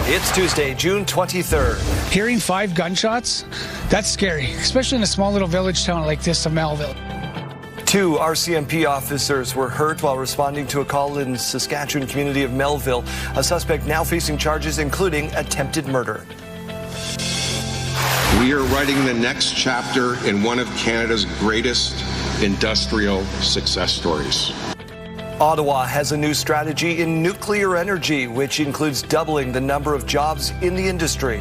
It's Tuesday, June 23rd. Hearing 5 gunshots, that's scary, especially in a small little village town like this of Melville. 2 RCMP officers were hurt while responding to a call in Saskatchewan community of Melville. A suspect now facing charges including attempted murder. We are writing the next chapter in one of Canada's greatest industrial success stories. Ottawa has a new strategy in nuclear energy, which includes doubling the number of jobs in the industry.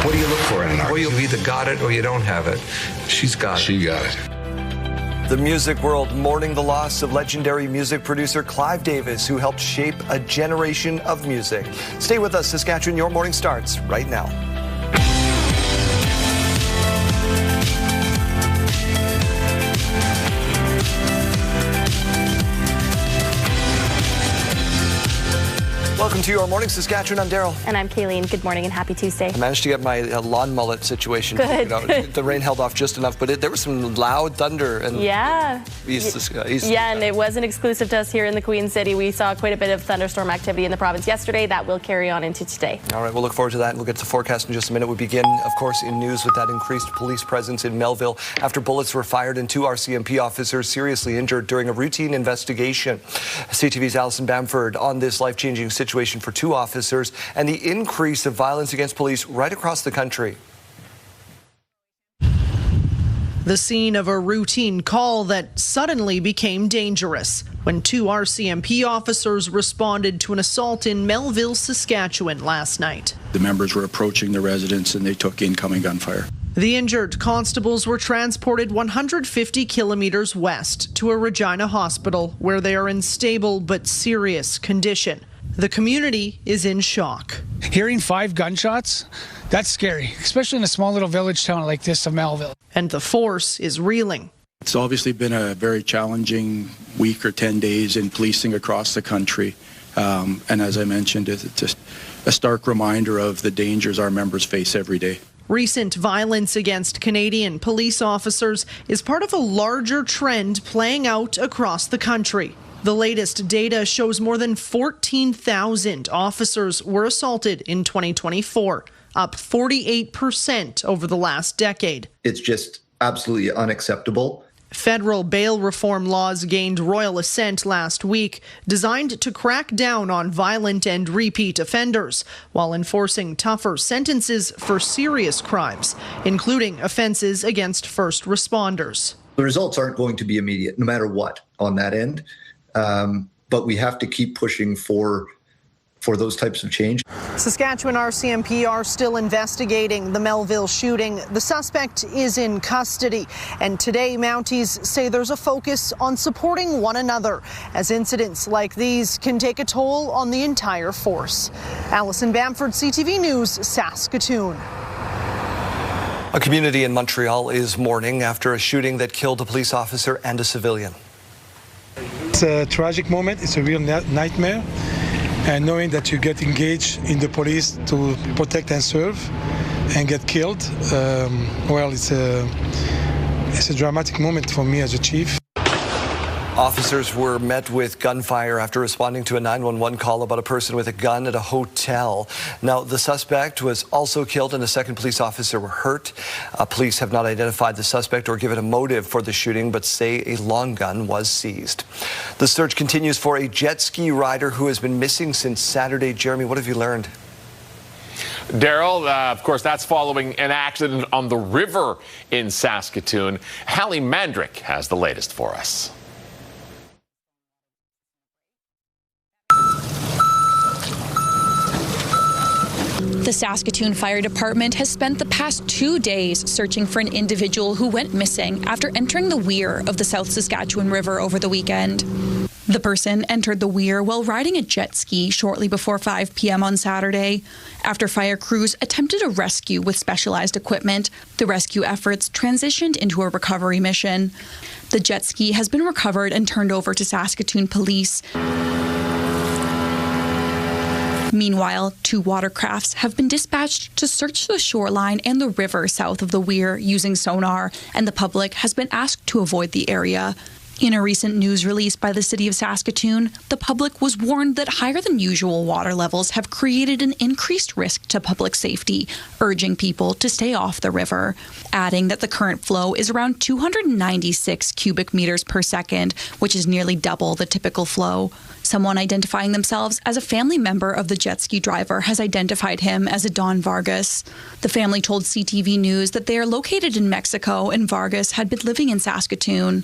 What do you look for in an artist? Well, you've either got it or you don't have it. She's got it. She got it. The music world mourning the loss of legendary music producer Clive Davis, who helped shape a generation of music. Stay with us, Saskatchewan. Your morning starts right now. Welcome to Your Morning Saskatchewan. I'm Daryl. And I'm Kayleen. Good morning and happy Tuesday. I managed to get my lawn mullet situation. Good. The rain held off just enough, but there was some loud thunder. And yeah. And it wasn't exclusive to us here in the Queen City. We saw quite a bit of thunderstorm activity in the province yesterday. That will carry on into today. All right, we'll look forward to that. We'll get to the forecast in just a minute. We begin, of course, in news with that increased police presence in Melville after bullets were fired and 2 RCMP officers seriously injured during a routine investigation. CTV's Alison Bamford on this life-changing situation for 2 officers and the increase of violence against police right across the country. The scene of a routine call that suddenly became dangerous when 2 RCMP officers responded to an assault in Melville, Saskatchewan last night. The members were approaching the residence and they took incoming gunfire. The injured constables were transported 150 kilometers west to a Regina hospital where they are in stable but serious condition. The community is in shock. Hearing 5 gunshots, that's scary, especially in a small little village town like this of Melville. And the force is reeling. It's obviously been a very challenging week or 10 days in policing across the country. And as I mentioned, it's just a stark reminder of the dangers our members face every day. Recent violence against Canadian police officers is part of a larger trend playing out across the country. The latest data shows more than 14,000 officers were assaulted in 2024, up 48% over the last decade. It's just absolutely unacceptable. Federal bail reform laws gained royal assent last week, designed to crack down on violent and repeat offenders, while enforcing tougher sentences for serious crimes, including offenses against first responders. The results aren't going to be immediate, no matter what, on that end. But we have to keep pushing for those types of change. Saskatchewan RCMP are still investigating the Melville shooting. The suspect is in custody. And today, Mounties say there's a focus on supporting one another, as incidents like these can take a toll on the entire force. Alison Bamford, CTV News, Saskatoon. A community in Montreal is mourning after a shooting that killed a police officer and a civilian. It's a tragic moment. It's a real nightmare. And knowing that you get engaged in the police to protect and serve and get killed, well, it's a dramatic moment for me as a chief. Officers were met with gunfire after responding to a 911 call about a person with a gun at a hotel. Now, the suspect was also killed and a second police officer were hurt. Police have not identified the suspect or given a motive for the shooting, but say a long gun was seized. The search continues for a jet ski rider who has been missing since Saturday. Jeremy, what have you learned? Daryl, of course, that's following an accident on the river in Saskatoon. Hallie Mandrick has the latest for us. The Saskatoon Fire Department has spent the past 2 days searching for an individual who went missing after entering the weir of the South Saskatchewan River over the weekend. The person entered the weir while riding a jet ski shortly before 5 p.m. on Saturday. After fire crews attempted a rescue with specialized equipment, the rescue efforts transitioned into a recovery mission. The jet ski has been recovered and turned over to Saskatoon police. Meanwhile, 2 watercrafts have been dispatched to search the shoreline and the river south of the weir using sonar, and the public has been asked to avoid the area. In a recent news release by the city of Saskatoon, the public was warned that higher than usual water levels have created an increased risk to public safety, urging people to stay off the river, adding that the current flow is around 296 cubic meters per second, which is nearly double the typical flow. Someone identifying themselves as a family member of the jet ski driver has identified him as a Don Vargas. The family told CTV News that they are located in Mexico and Vargas had been living in Saskatoon.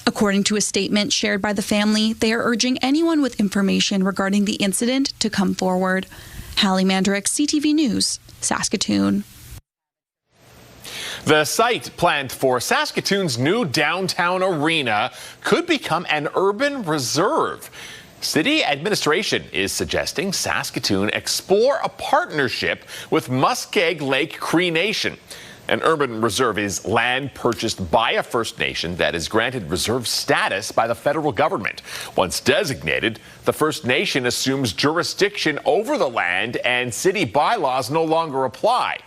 According to a statement shared by the family, they are urging anyone with information regarding the incident to come forward. Hallie Mandrick, CTV News, Saskatoon. The site planned for Saskatoon's new downtown arena could become an urban reserve. City administration is suggesting Saskatoon explore a partnership with Muskeg Lake Cree Nation. An urban reserve is land purchased by a First Nation that is granted reserve status by the federal government. Once designated, the First Nation assumes jurisdiction over the land and city bylaws no longer apply.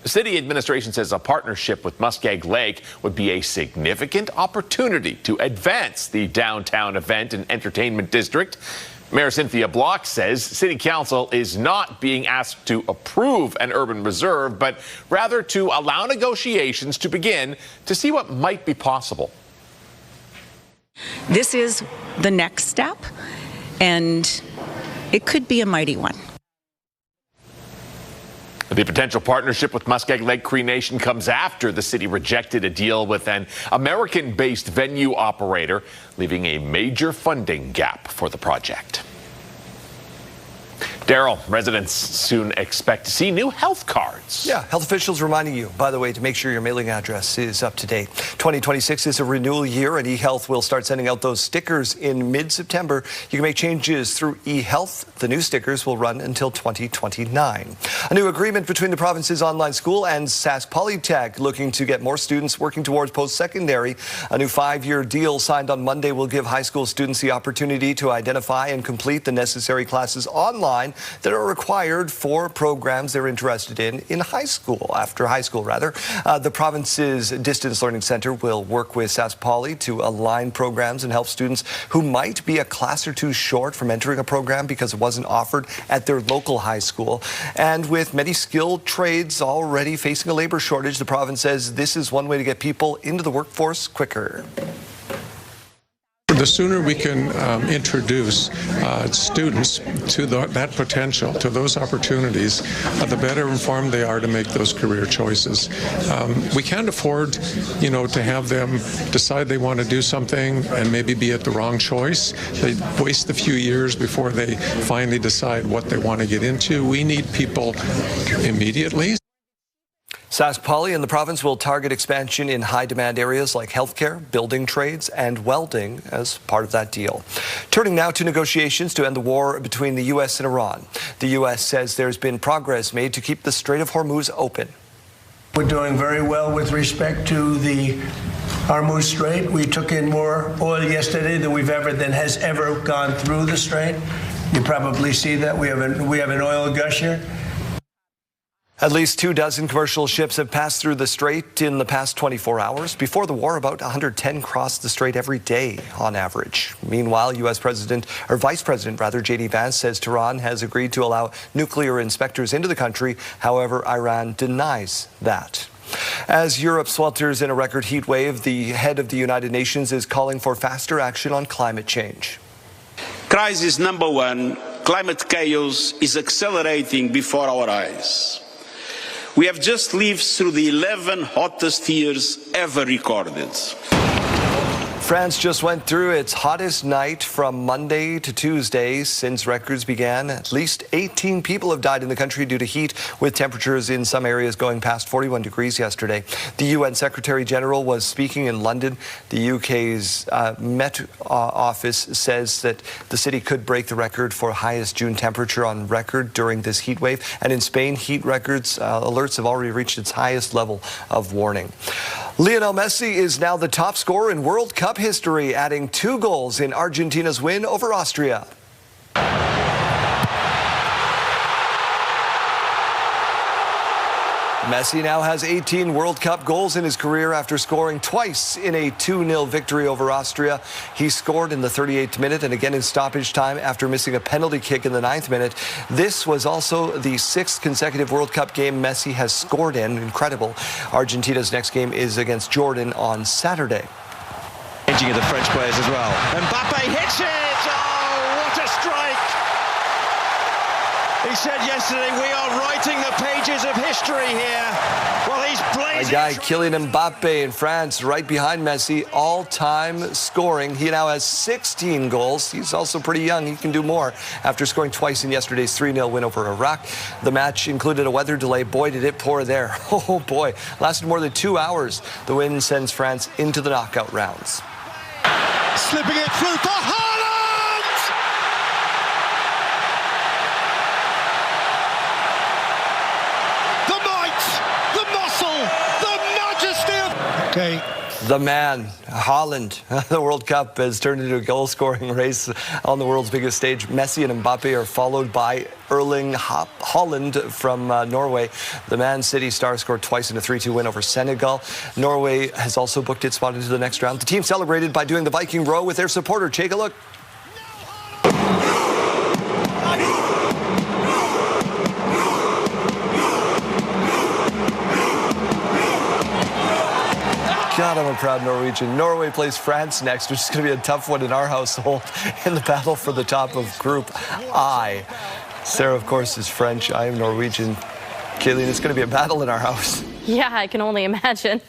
The city administration says a partnership with Muskeg Lake would be a significant opportunity to advance the downtown event and entertainment district. Mayor Cynthia Block says City Council is not being asked to approve an urban reserve, but rather to allow negotiations to begin to see what might be possible. This is the next step, and it could be a mighty one. The potential partnership with Muskeg Lake Cree Nation comes after the city rejected a deal with an American-based venue operator, leaving a major funding gap for the project. Daryl, residents soon expect to see new health cards. Yeah, health officials reminding you, by the way, to make sure your mailing address is up to date. 2026 is a renewal year, and eHealth will start sending out those stickers in mid-September. You can make changes through eHealth. The new stickers will run until 2029. A new agreement between the province's online school and Sask Polytech looking to get more students working towards post-secondary. A new 5-year deal signed on Monday will give high school students the opportunity to identify and complete the necessary classes online that are required for programs they're interested in high school, after high school rather. The province's Distance Learning Centre will work with Sask Poly to align programs and help students who might be a class or two short from entering a program because it wasn't offered at their local high school. And with many skilled trades already facing a labor shortage, the province says this is one way to get people into the workforce quicker. The sooner we can introduce students to that potential, to those opportunities, the better informed they are to make those career choices. We can't afford, to have them decide they want to do something and maybe be at the wrong choice. They waste a few years before they finally decide what they want to get into. We need people immediately. Sask Poly and the province will target expansion in high-demand areas like healthcare, building trades, and welding as part of that deal. Turning now to negotiations to end the war between the U.S. and Iran. The U.S. says there's been progress made to keep the Strait of Hormuz open. We're doing very well with respect to the Hormuz Strait. We took in more oil yesterday than has ever gone through the strait. You probably see that. We have an oil gusher. At least 24 commercial ships have passed through the strait in the past 24 hours. Before the war, about 110 crossed the strait every day on average. Meanwhile, Vice President J.D. Vance says Tehran has agreed to allow nuclear inspectors into the country. However, Iran denies that. As Europe swelters in a record heat wave, the head of the United Nations is calling for faster action on climate change. Crisis number one, climate chaos is accelerating before our eyes. We have just lived through the 11 hottest years ever recorded. France just went through its hottest night from Monday to Tuesday since records began. At least 18 people have died in the country due to heat, with temperatures in some areas going past 41 degrees yesterday. The UN Secretary General was speaking in London. The UK's Met Office says that the city could break the record for highest June temperature on record during this heat wave. And in Spain, heat alerts have already reached its highest level of warning. Lionel Messi is now the top scorer in World Cup history, adding 2 goals in Argentina's win over Austria. Messi now has 18 World Cup goals in his career after scoring twice in a 2-0 victory over Austria. He scored in the 38th minute and again in stoppage time after missing a penalty kick in the 9th minute. This was also the 6th consecutive World Cup game Messi has scored in. Incredible. Argentina's next game is against Jordan on Saturday. Changing of the French players as well. Mbappe hits it! Oh, what a strike! He said yesterday, we are writing the pages of history here. Well, he's blazing. A guy, Kylian Mbappe in France, right behind Messi, all-time scoring. He now has 16 goals. He's also pretty young. He can do more after scoring twice in yesterday's 3-0 win over Iraq. The match included a weather delay. Boy, did it pour there. Oh, boy. Lasted more than 2 hours. The win sends France into the knockout rounds. Slipping it through for Haaland! Okay. The man, Haaland. The World Cup has turned into a goal-scoring race on the world's biggest stage. Messi and Mbappe are followed by Erling Haaland from Norway. The Man City star scored twice in a 3-2 win over Senegal. Norway has also booked its spot into the next round. The team celebrated by doing the Viking row with their supporter. Take a look. God, I'm a proud Norwegian. Norway plays France next, which is going to be a tough one in our household in the battle for the top of Group I. Sarah, of course, is French. I am Norwegian. Kayleen, it's going to be a battle in our house. Yeah, I can only imagine.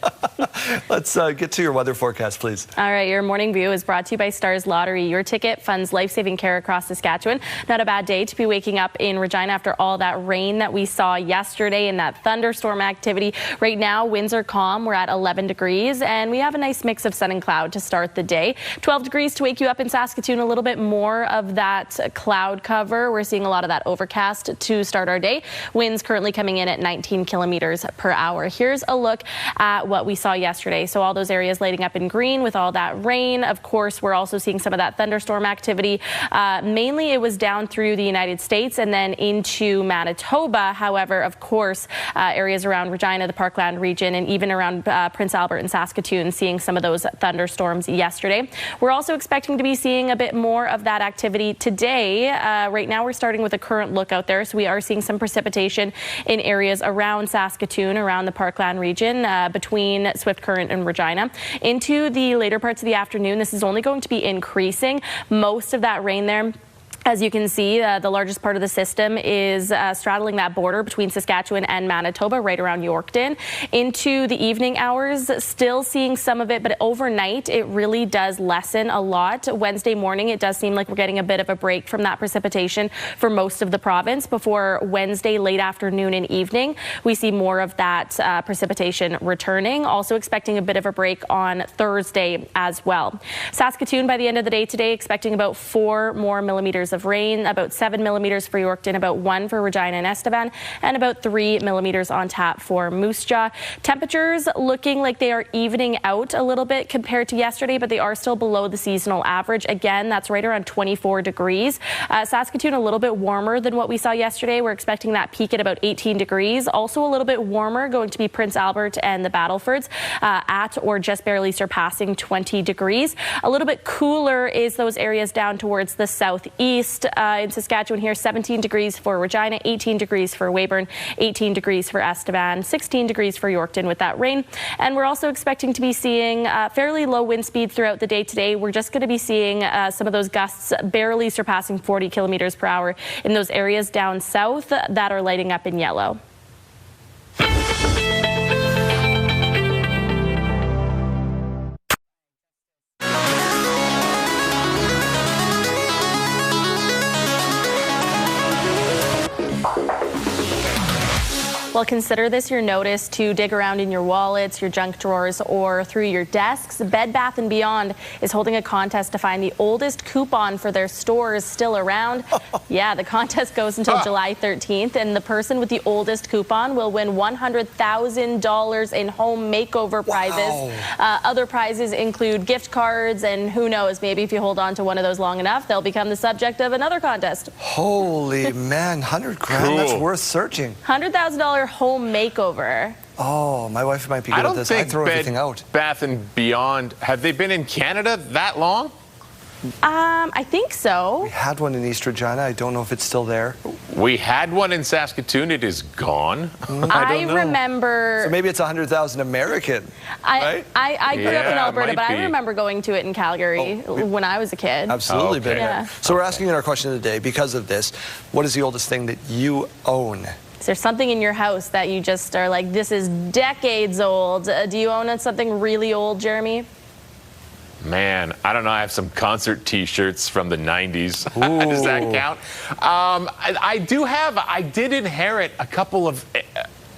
Let's get to your weather forecast, please. All right, your morning view is brought to you by Stars Lottery. Your ticket funds life-saving care across Saskatchewan. Not a bad day to be waking up in Regina after all that rain that we saw yesterday and that thunderstorm activity. Right now, winds are calm. We're at 11 degrees, and we have a nice mix of sun and cloud to start the day. 12 degrees to wake you up in Saskatoon. A little bit more of that cloud cover. We're seeing a lot of that overcast to start our day. Winds currently coming in at 19 kilometers per hour. Here's a look at what we saw yesterday. So all those areas lighting up in green with all that rain. Of course, we're also seeing some of that thunderstorm activity. Mainly it was down through the United States and then into Manitoba. However, of course, areas around Regina, the Parkland region, and even around Prince Albert and Saskatoon, seeing some of those thunderstorms yesterday. We're also expecting to be seeing a bit more of that activity today. Right now, we're starting with a current look out there. So we are seeing some precipitation in areas around Saskatoon, around the Parkland region, between Swift Current and Regina. Into the later parts of the afternoon, this is only going to be increasing. Most of that rain there, as you can see, the largest part of the system is straddling that border between Saskatchewan and Manitoba, right around Yorkton. Into the evening hours, still seeing some of it, but overnight, it really does lessen a lot. Wednesday morning, it does seem like we're getting a bit of a break from that precipitation for most of the province. Before Wednesday, late afternoon and evening, we see more of that precipitation returning. Also expecting a bit of a break on Thursday as well. Saskatoon, by the end of the day today, expecting about 4 more millimeters of rain, about 7 millimeters for Yorkton, about 1 for Regina and Estevan, and about 3 millimeters on tap for Moose Jaw. Temperatures looking like they are evening out a little bit compared to yesterday, but they are still below the seasonal average. Again, that's right around 24 degrees. Saskatoon a little bit warmer than what we saw yesterday. We're expecting that peak at about 18 degrees. Also a little bit warmer going to be Prince Albert and the Battlefords at or just barely surpassing 20 degrees. A little bit cooler is those areas down towards the southeast. In Saskatchewan here, 17 degrees for Regina, 18 degrees for Weyburn, 18 degrees for Estevan, 16 degrees for Yorkton with that rain. And we're also expecting to be seeing fairly low wind speed throughout the day today. We're just going to be seeing some of those gusts barely surpassing 40 kilometers per hour in those areas down south that are lighting up in yellow. Well, consider this your notice to dig around in your wallets, your junk drawers, or through your desks. Bed Bath & Beyond is holding a contest to find the oldest coupon for their stores still around. Yeah, the contest goes until July 13th, and the person with the oldest coupon will win $100,000 in home makeover prizes. Wow. Other prizes include gift cards, and who knows, maybe if you hold on to one of those long enough, they'll become the subject of another contest. Holy man, 100 grand, cool. That's worth searching. $100,000 their home makeover. Oh, my wife might be good at this. I throw everything out. Bath and Beyond, have they been in Canada that long? I think so. We had one in East Regina. I don't know if it's still there. We had one in Saskatoon. It is gone. I remember. So maybe it's 100,000 American, right? I grew up in Alberta, but I remember going to it in Calgary when I was a kid. Absolutely been there. So we're asking in our question of the day, because of this, what is the oldest thing that you own? Is there something in your house that you just are like, this is decades old? Do you own something really old, Jeremy? Man, I don't know. I have some concert T-shirts from the 90s. Does that count? I did inherit a couple of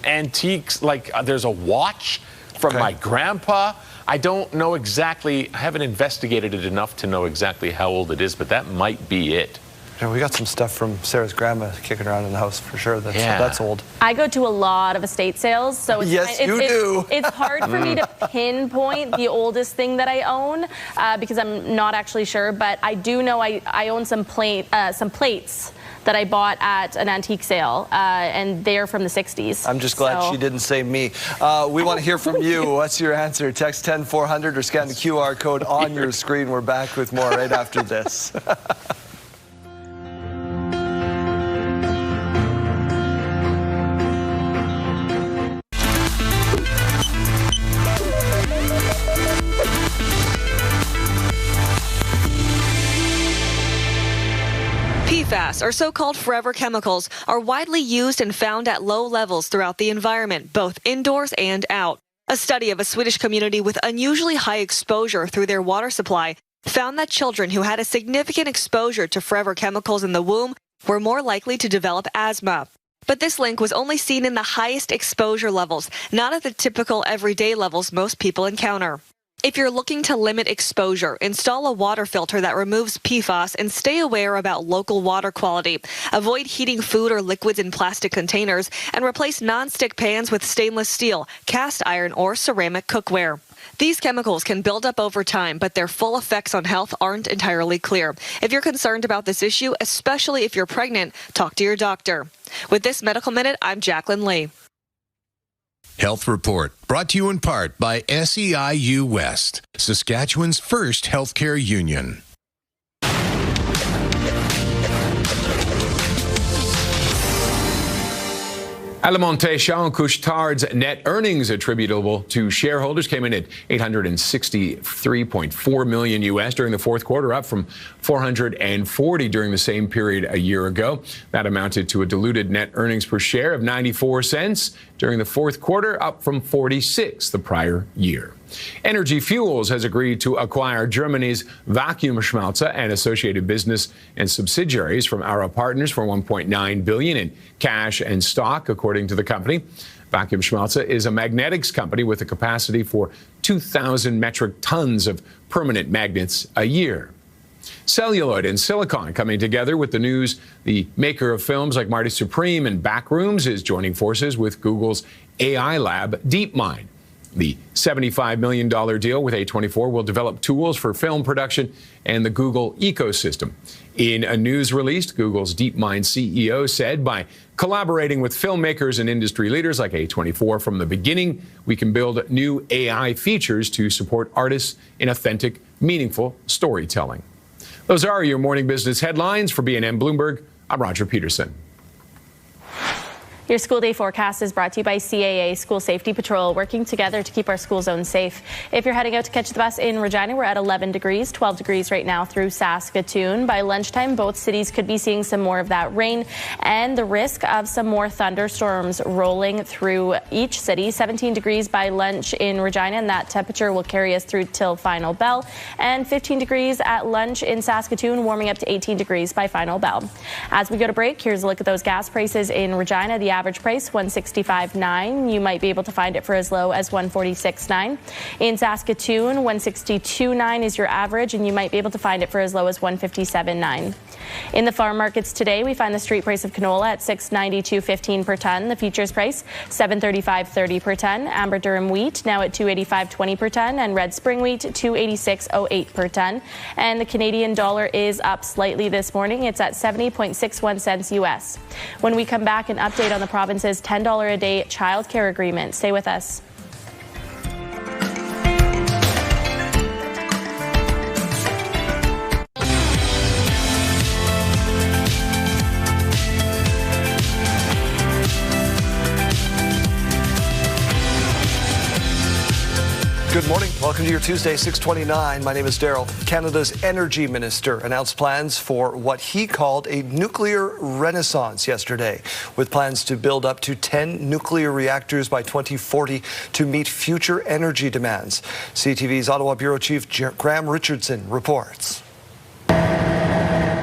antiques. Like there's a watch from my grandpa. I don't know exactly. I haven't investigated it enough to know exactly how old it is, but that might be it. Yeah, we got some stuff from Sarah's grandma kicking around in the house for sure. That's old. I go to a lot of estate sales, so it's hard for me to pinpoint the oldest thing that I own because I'm not actually sure. But I do know I own some plates that I bought at an antique sale, and they're from the 60s. I'm just glad she didn't say me. We want to hear from you. What's your answer? Text 10400 or scan the QR code on your screen. We're back with more right after this. PFAS, or so-called forever chemicals, are widely used and found at low levels throughout the environment, both indoors and out. A study of a Swedish community with unusually high exposure through their water supply found that children who had a significant exposure to forever chemicals in the womb were more likely to develop asthma. But this link was only seen in the highest exposure levels, not at the typical everyday levels most people encounter. If you're looking to limit exposure, install a water filter that removes PFAS and stay aware about local water quality. Avoid heating food or liquids in plastic containers and replace non-stick pans with stainless steel, cast iron, or ceramic cookware. These chemicals can build up over time, but their full effects on health aren't entirely clear. If you're concerned about this issue, especially if you're pregnant, talk to your doctor. With this Medical Minute, I'm Jacqueline Lee. Health Report, brought to you in part by SEIU West, Saskatchewan's first healthcare union. Alimentation Couche-Tard's net earnings attributable to shareholders came in at $863.4 million U.S. during the fourth quarter, up from $440 during the same period a year ago. That amounted to a diluted net earnings per share of 94 cents during the fourth quarter, up from 46 the prior year. Energy Fuels has agreed to acquire Germany's Vakuumschmelze and associated business and subsidiaries from our partners for $1.9 billion in cash and stock, according to the company. Vakuumschmelze is a magnetics company with a capacity for 2,000 metric tons of permanent magnets a year. Celluloid and Silicon coming together with the news. The maker of films like Marty Supreme and Backrooms is joining forces with Google's AI lab DeepMind. The $75 million deal with A24 will develop tools for film production and the Google ecosystem. In a news release, Google's DeepMind CEO said, by collaborating with filmmakers and industry leaders like A24 from the beginning, we can build new AI features to support artists in authentic, meaningful storytelling. Those are your morning business headlines. For BNN Bloomberg, I'm Roger Peterson. Your school day forecast is brought to you by CAA School Safety Patrol, working together to keep our school zone safe. If you're heading out to catch the bus in Regina, we're at 11 degrees, 12 degrees right now through Saskatoon. By lunchtime, both cities could be seeing some more of that rain and the risk of some more thunderstorms rolling through each city. 17 degrees by lunch in Regina, and that temperature will carry us through till final bell. And 15 degrees at lunch in Saskatoon, warming up to 18 degrees by final bell. As we go to break, here's a look at those gas prices in Regina. The average price $165.9. You might be able to find it for as low as $146.9. In Saskatoon, $162.9 is your average, and you might be able to find it for as low as $157.9. In the farm markets today, we find the street price of canola at $692.15 per ton. The futures price $735.30 per ton. Amber Durum wheat now at $285.20 per ton, and red spring wheat $286.08 per ton. And the Canadian dollar is up slightly this morning. It's at 70.61 cents US. When we come back, an update on the province's $10 a day childcare agreement. Stay with us. Good morning. Welcome to your Tuesday, 6:29. My name is Daryl. Canada's energy minister announced plans for what he called a nuclear renaissance yesterday, with plans to build up to 10 nuclear reactors by 2040 to meet future energy demands. CTV's Ottawa Bureau Chief Graham Richardson reports.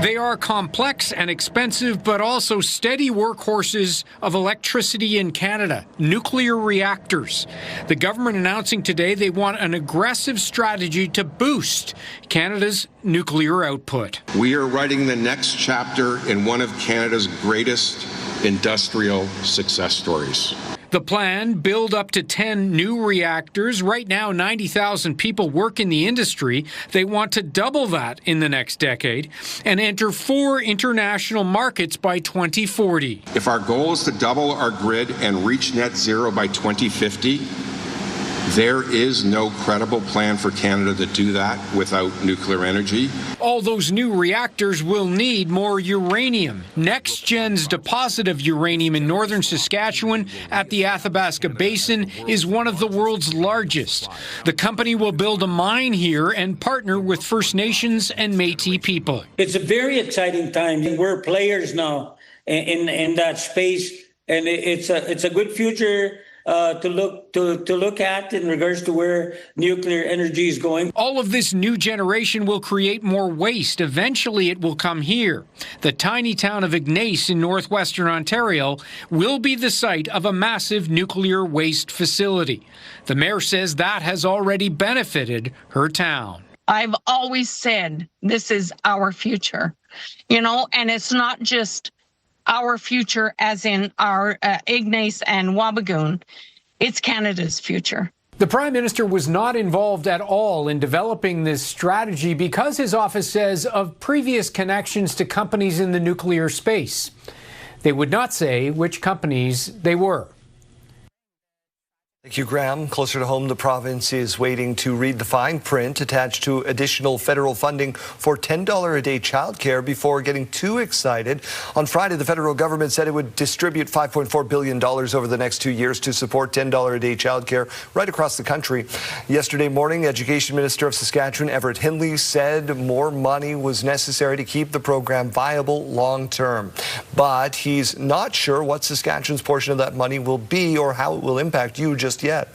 They are complex and expensive, but also steady workhorses of electricity in Canada, nuclear reactors. The government announcing today they want an aggressive strategy to boost Canada's nuclear output. We are writing the next chapter in one of Canada's greatest industrial success stories. The plan, build up to 10 new reactors. Right now, 90,000 people work in the industry. They want to double that in the next decade and enter 4 international markets by 2040. If our goal is to double our grid and reach net zero by 2050, there is no credible plan for Canada to do that without nuclear energy. All those new reactors will need more uranium. NextGen's deposit of uranium in northern Saskatchewan at the Athabasca Basin is one of the world's largest. The company will build a mine here and partner with First Nations and Métis people. It's a very exciting time. We're players now in that space, and it's a good future to look at in regards to where nuclear energy is going. All of this new generation will create more waste. Eventually it will come here. The tiny town of Ignace in northwestern Ontario will be the site of a massive nuclear waste facility. The mayor says that has already benefited her town. I've always said this is our future, and it's not just our future as in our Ignace and Wabigoon. It's Canada's future. The Prime Minister was not involved at all in developing this strategy because his office says of previous connections to companies in the nuclear space. They would not say which companies they were. Thank you, Graham. Closer to home, the province is waiting to read the fine print attached to additional federal funding for $10 a day childcare before getting too excited. On Friday, the federal government said it would distribute $5.4 billion over the next 2 years to support $10 a day childcare right across the country. Yesterday morning, Education Minister of Saskatchewan, Everett Hindley, said more money was necessary to keep the program viable long term. But he's not sure what Saskatchewan's portion of that money will be or how it will impact you just yet.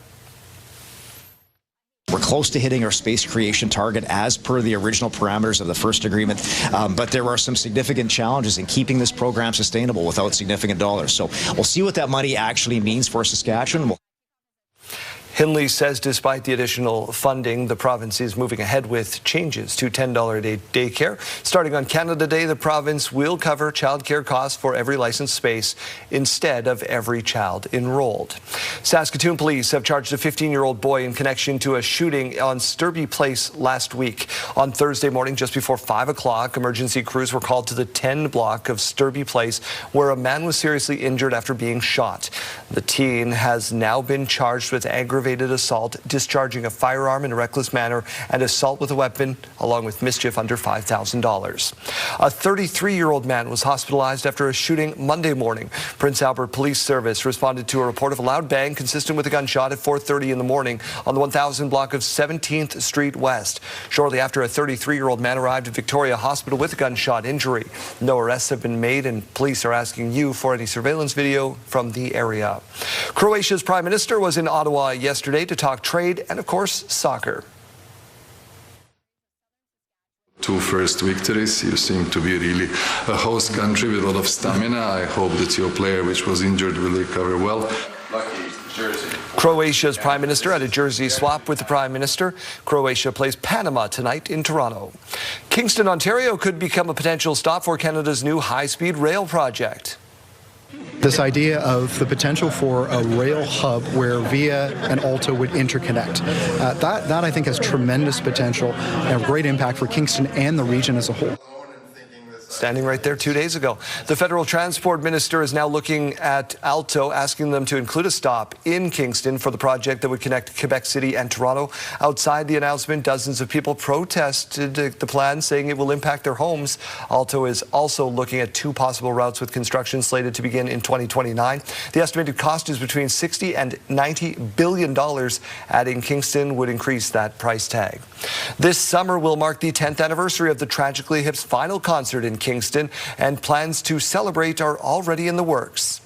We're close to hitting our space creation target as per the original parameters of the first agreement, but there are some significant challenges in keeping this program sustainable without significant dollars. So we'll see what that money actually means for Saskatchewan. Hindley says despite the additional funding, the province is moving ahead with changes to $10 a day daycare. Starting on Canada Day, the province will cover childcare costs for every licensed space instead of every child enrolled. Saskatoon police have charged a 15-year-old boy in connection to a shooting on Sturby Place last week. On Thursday morning, just before 5 o'clock, emergency crews were called to the 10 block of Sturby Place, where a man was seriously injured after being shot. The teen has now been charged with aggravated assault, discharging a firearm in a reckless manner, and assault with a weapon, along with mischief under $5,000. A 33-year-old man was hospitalized after a shooting Monday morning. Prince Albert Police Service responded to a report of a loud bang consistent with a gunshot at 4:30 in the morning on the 1000 block of 17th Street West. Shortly after, a 33-year-old man arrived at Victoria Hospital with a gunshot injury. No arrests have been made, and police are asking you for any surveillance video from the area. Croatia's Prime Minister was in Ottawa yesterday to talk trade and, of course, soccer. 2 first victories. You seem to be really a host country with a lot of stamina. I hope that your player, which was injured, will recover well. Croatia's Prime Minister had a jersey swap with the Prime Minister. Croatia plays Panama tonight in Toronto. Kingston, Ontario could become a potential stop for Canada's new high-speed rail project. This idea of the potential for a rail hub where Via and Alto would interconnect, that I think has tremendous potential and a great impact for Kingston and the region as a whole. Standing right there 2 days ago. The federal transport minister is now looking at Alto, asking them to include a stop in Kingston for the project that would connect Quebec City and Toronto. Outside the announcement, dozens of people protested the plan, saying it will impact their homes. Alto is also looking at 2 possible routes with construction slated to begin in 2029. The estimated cost is between $60 and $90 billion. Adding Kingston would increase that price tag. This summer will mark the 10th anniversary of the Tragically Hip's final concert in Kingston, and plans to celebrate are already in the works.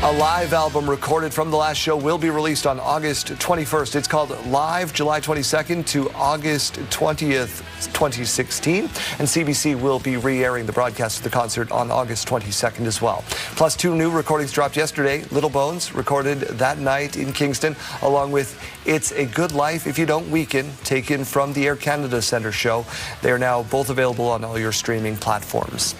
A live album recorded from the last show will be released on August 21st. It's called Live, July 22nd to August 20th, 2016. And CBC will be re-airing the broadcast of the concert on August 22nd as well. Plus 2 new recordings dropped yesterday. Little Bones recorded that night in Kingston, along with It's a Good Life If You Don't Weaken, taken from the Air Canada Centre show. They are now both available on all your streaming platforms.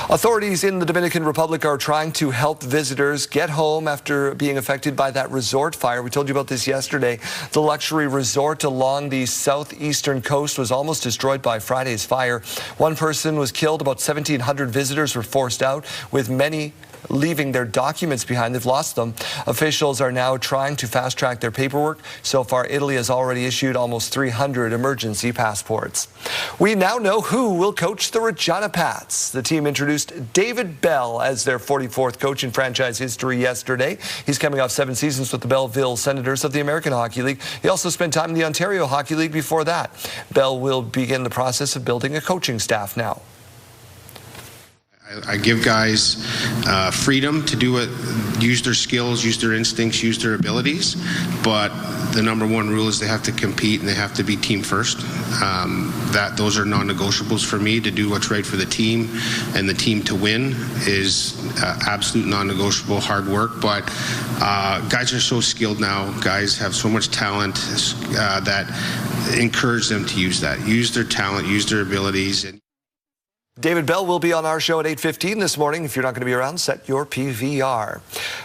Authorities in the Dominican Republic are trying to help visitors get home after being affected by that resort fire. We told you about this yesterday. The luxury resort along the southeastern coast was almost destroyed by Friday's fire. 1 person was killed. About 1,700 visitors were forced out, with many leaving their documents behind. They've lost them. Officials are now trying to fast-track their paperwork. So far, Italy has already issued almost 300 emergency passports. We now know who will coach the Regina Pats. The team introduced David Bell as their 44th coach in franchise history yesterday. He's coming off 7 seasons with the Melville Senators of the American Hockey League. He also spent time in the Ontario Hockey League before that. Bell will begin the process of building a coaching staff now. I give guys freedom to do it, use their skills, use their instincts, use their abilities, but the number 1 rule is they have to compete and they have to be team first. Those are non-negotiables for me. To do what's right for the team and the team to win is absolute non-negotiable hard work, but guys are so skilled now. Guys have so much talent that encourage them to use that. Use their talent, use their abilities. David Bell will be on our show at 8:15 this morning. If you're not going to be around, set your PVR.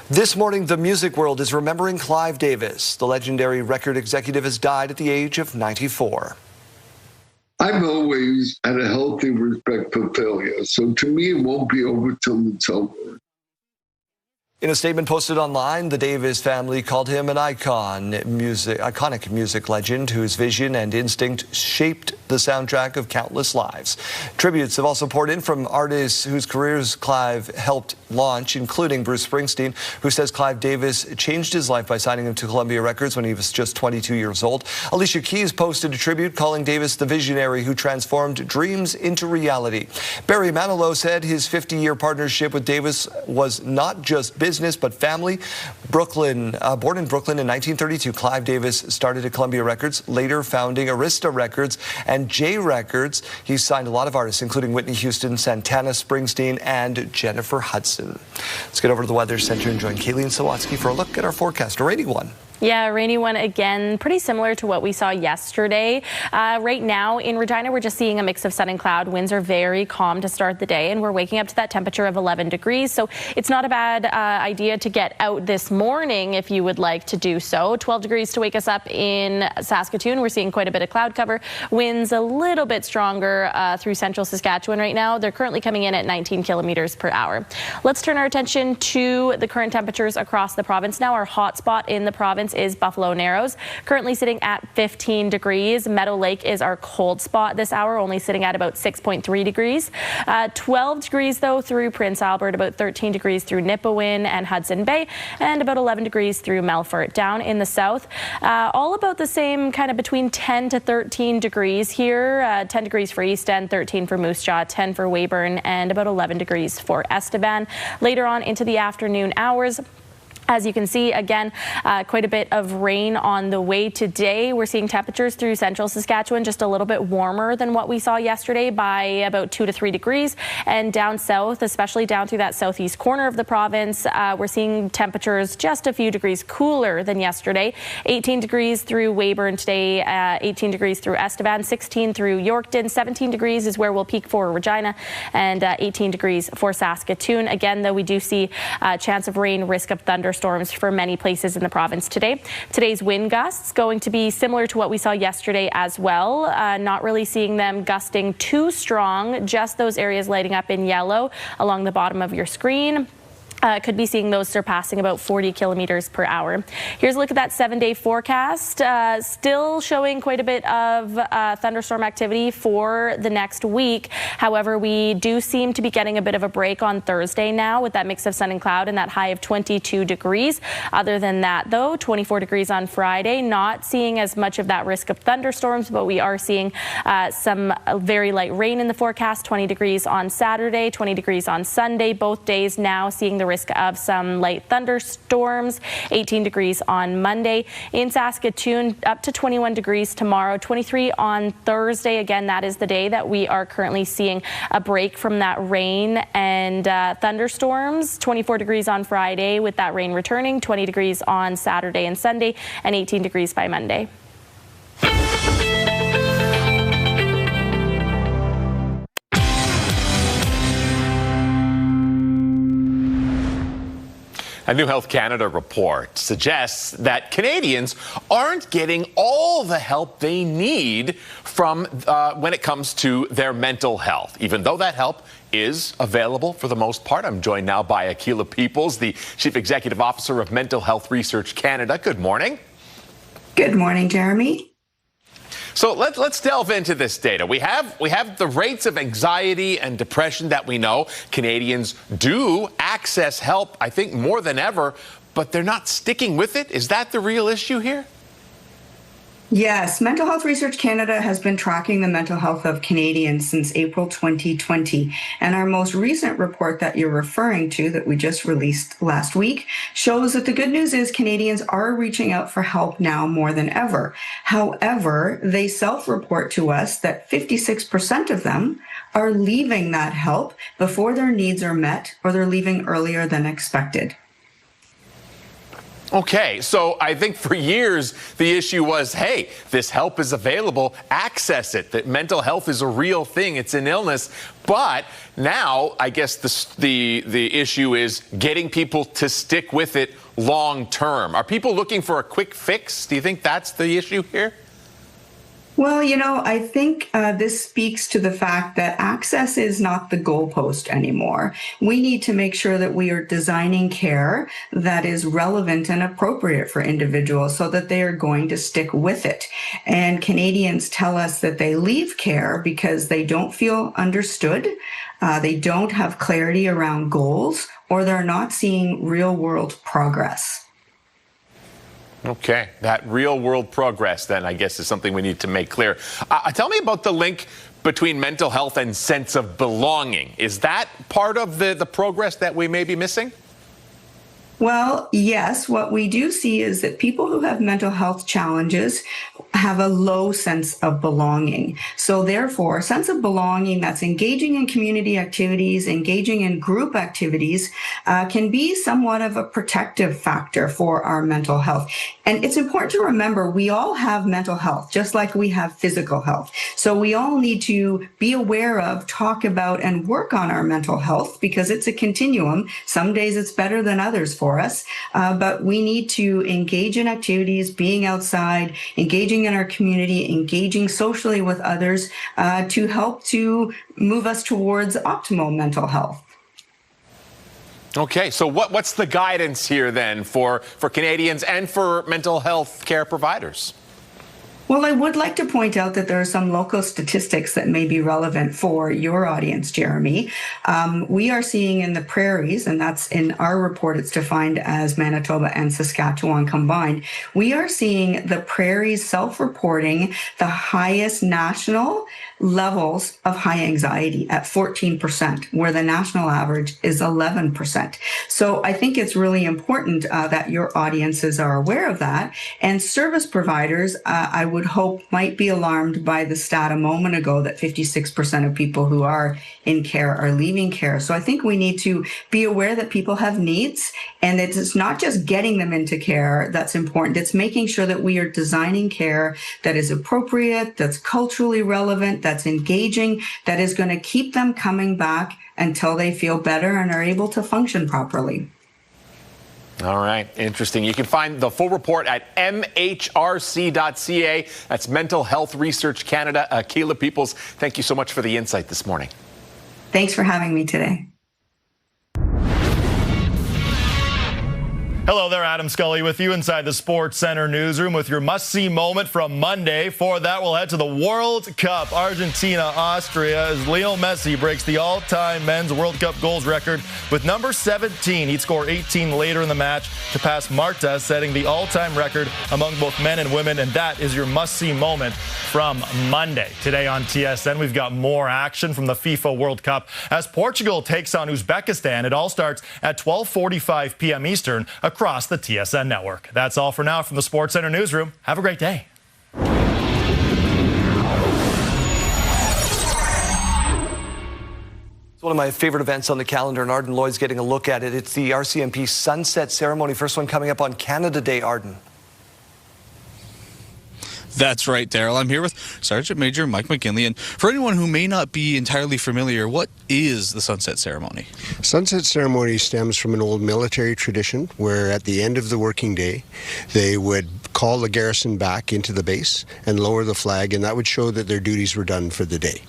This morning, the music world is remembering Clive Davis. The legendary record executive has died at the age of 94. I've always had a healthy respect for failure, so to me, it won't be over till it's over. In a statement posted online, the Davis family called him an iconic music legend whose vision and instinct shaped the soundtrack of countless lives. Tributes have also poured in from artists whose careers Clive helped launch, including Bruce Springsteen, who says Clive Davis changed his life by signing him to Columbia Records when he was just 22 years old. Alicia Keys posted a tribute calling Davis the visionary who transformed dreams into reality. Barry Manilow said his 50-year partnership with Davis was not just business, but family. Born in Brooklyn in 1932, Clive Davis started at Columbia Records, later founding Arista Records and J Records. He signed a lot of artists, including Whitney Houston, Santana, Springsteen, and Jennifer Hudson. Let's get over to the Weather Center and join Kayleen Sawatsky for a look at our forecast. A rainy one. Yeah, a rainy one again, pretty similar to what we saw yesterday. Right now in Regina, we're just seeing a mix of sun and cloud. Winds are very calm to start the day, and we're waking up to that temperature of 11 degrees. So it's not a bad idea to get out this morning if you would like to do so. 12 degrees to wake us up in Saskatoon. We're seeing quite a bit of cloud cover. Winds a little bit stronger through central Saskatchewan right now. They're currently coming in at 19 kilometers per hour. Let's turn our attention to the current temperatures across the province now. Our hot spot in the province is Buffalo Narrows, currently sitting at 15 degrees. Meadow Lake is our cold spot this hour, only sitting at about 6.3 degrees. 12 degrees, though, through Prince Albert, about 13 degrees through Nipawin and Hudson Bay, and about 11 degrees through Melfort. Down in the south, all about the same, kind of between 10 to 13 degrees here. 10 degrees for East End, 13 for Moose Jaw, 10 for Weyburn, and about 11 degrees for Estevan. Later on into the afternoon hours, As you can see, again, quite a bit of rain on the way today. We're seeing temperatures through central Saskatchewan just a little bit warmer than what we saw yesterday by about 2 to 3 degrees. And down south, especially down through that southeast corner of the province, we're seeing temperatures just a few degrees cooler than yesterday. 18 degrees through Weyburn today, 18 degrees through Estevan, 16 through Yorkton, 17 degrees is where we'll peak for Regina, and 18 degrees for Saskatoon. Again, though, we do see a chance of rain, risk of thunderstorms for many places in the province today. Today's wind gusts going to be similar to what we saw yesterday as well. Not really seeing them gusting too strong, just those areas lighting up in yellow along the bottom of your screen. Could be seeing those surpassing about 40 kilometers per hour. Here's a look at that 7-day forecast. Still showing quite a bit of thunderstorm activity for the next week. However, we do seem to be getting a bit of a break on Thursday now with that mix of sun and cloud and that high of 22 degrees. Other than that, though, 24 degrees on Friday. Not seeing as much of that risk of thunderstorms, but we are seeing some very light rain in the forecast. 20 degrees on Saturday, 20 degrees on Sunday. Both days now seeing the risk of some light thunderstorms. 18 degrees on Monday. In Saskatoon, up to 21 degrees tomorrow, 23 on Thursday. Again, that is the day that we are currently seeing a break from that rain and thunderstorms. 24 degrees on Friday with that rain returning, 20 degrees on Saturday and Sunday, and 18 degrees by Monday. A new Health Canada report suggests that Canadians aren't getting all the help they need from when it comes to their mental health, even though that help is available for the most part. I'm joined now by Akila Peoples, the Chief Executive Officer of Mental Health Research Canada. Good morning. Good morning, Jeremy. So let's delve into this data. We have the rates of anxiety and depression that we know. Canadians do access help, I think, more than ever, but they're not sticking with it. Is that the real issue here? Yes, Mental Health Research Canada has been tracking the mental health of Canadians since April 2020. And our most recent report that you're referring to, that we just released last week, shows that the good news is Canadians are reaching out for help now more than ever. However, they self-report to us that 56% of them are leaving that help before their needs are met, or they're leaving earlier than expected. Okay, so I think for years the issue was, hey, this help is available, access it, that mental health is a real thing, it's an illness. But now I guess the issue is getting people to stick with it long term. Are people looking for a quick fix? Do you think that's the issue here? Well, you know, I think this speaks to the fact that access is not the goalpost anymore. We need to make sure that we are designing care that is relevant and appropriate for individuals so that they are going to stick with it. And Canadians tell us that they leave care because they don't feel understood, they don't have clarity around goals, or they're not seeing real-world progress. Okay, that real-world progress, then, I guess, is something we need to make clear. Tell me about the link between mental health and sense of belonging. Is that part of the progress that we may be missing? Well, yes, what we do see is that people who have mental health challenges have a low sense of belonging. So therefore, a sense of belonging that's engaging in community activities, engaging in group activities, can be somewhat of a protective factor for our mental health. And it's important to remember we all have mental health, just like we have physical health. So we all need to be aware of, talk about, and work on our mental health because it's a continuum. Some days it's better than others for us, but we need to engage in activities, being outside, engaging in our community, engaging socially with others to help to move us towards optimal mental health. Okay, so what's the guidance here then for Canadians and for mental health care providers? Well, I would like to point out that there are some local statistics that may be relevant for your audience, Jeremy. We are seeing in the prairies, and that's in our report, it's defined as Manitoba and Saskatchewan combined. We are seeing the prairies self-reporting the highest national levels of high anxiety at 14%, where the national average is 11%. So I think it's really important that your audiences are aware of that. And service providers, I would hope, might be alarmed by the stat a moment ago that 56% of people who are in care are leaving care. So I think we need to be aware that people have needs, and it's not just getting them into care that's important. It's making sure that we are designing care that is appropriate, that's culturally relevant, that's engaging, that is going to keep them coming back until they feel better and are able to function properly. All right, interesting. You can find the full report at mhrc.ca. That's Mental Health Research Canada. Kayla Peoples, thank you so much for the insight this morning. Thanks for having me today. Hello there, Adam Scully with you inside the Sports Center newsroom with your must-see moment from Monday. For that, we'll head to the World Cup. Argentina, Austria, as Lionel Messi breaks the all-time men's World Cup goals record with number 17. He'd score 18 later in the match to pass Marta, setting the all-time record among both men and women. And that is your must-see moment from Monday. Today on TSN, we've got more action from the FIFA World Cup as Portugal takes on Uzbekistan. It all starts at 12:45 p.m. Eastern across the TSN network. That's all for now from the Sports Center newsroom. Have a great day. It's one of my favorite events on the calendar, and Arden Lloyd's getting a look at it. It's the RCMP Sunset Ceremony. First one coming up on Canada Day, Arden. That's right, Daryl. I'm here with Sergeant Major Mike McGinley. And for anyone who may not be entirely familiar, what is the Sunset Ceremony? Sunset Ceremony stems from an old military tradition where at the end of the working day, they would call the garrison back into the base and lower the flag, and that would show that their duties were done for the day.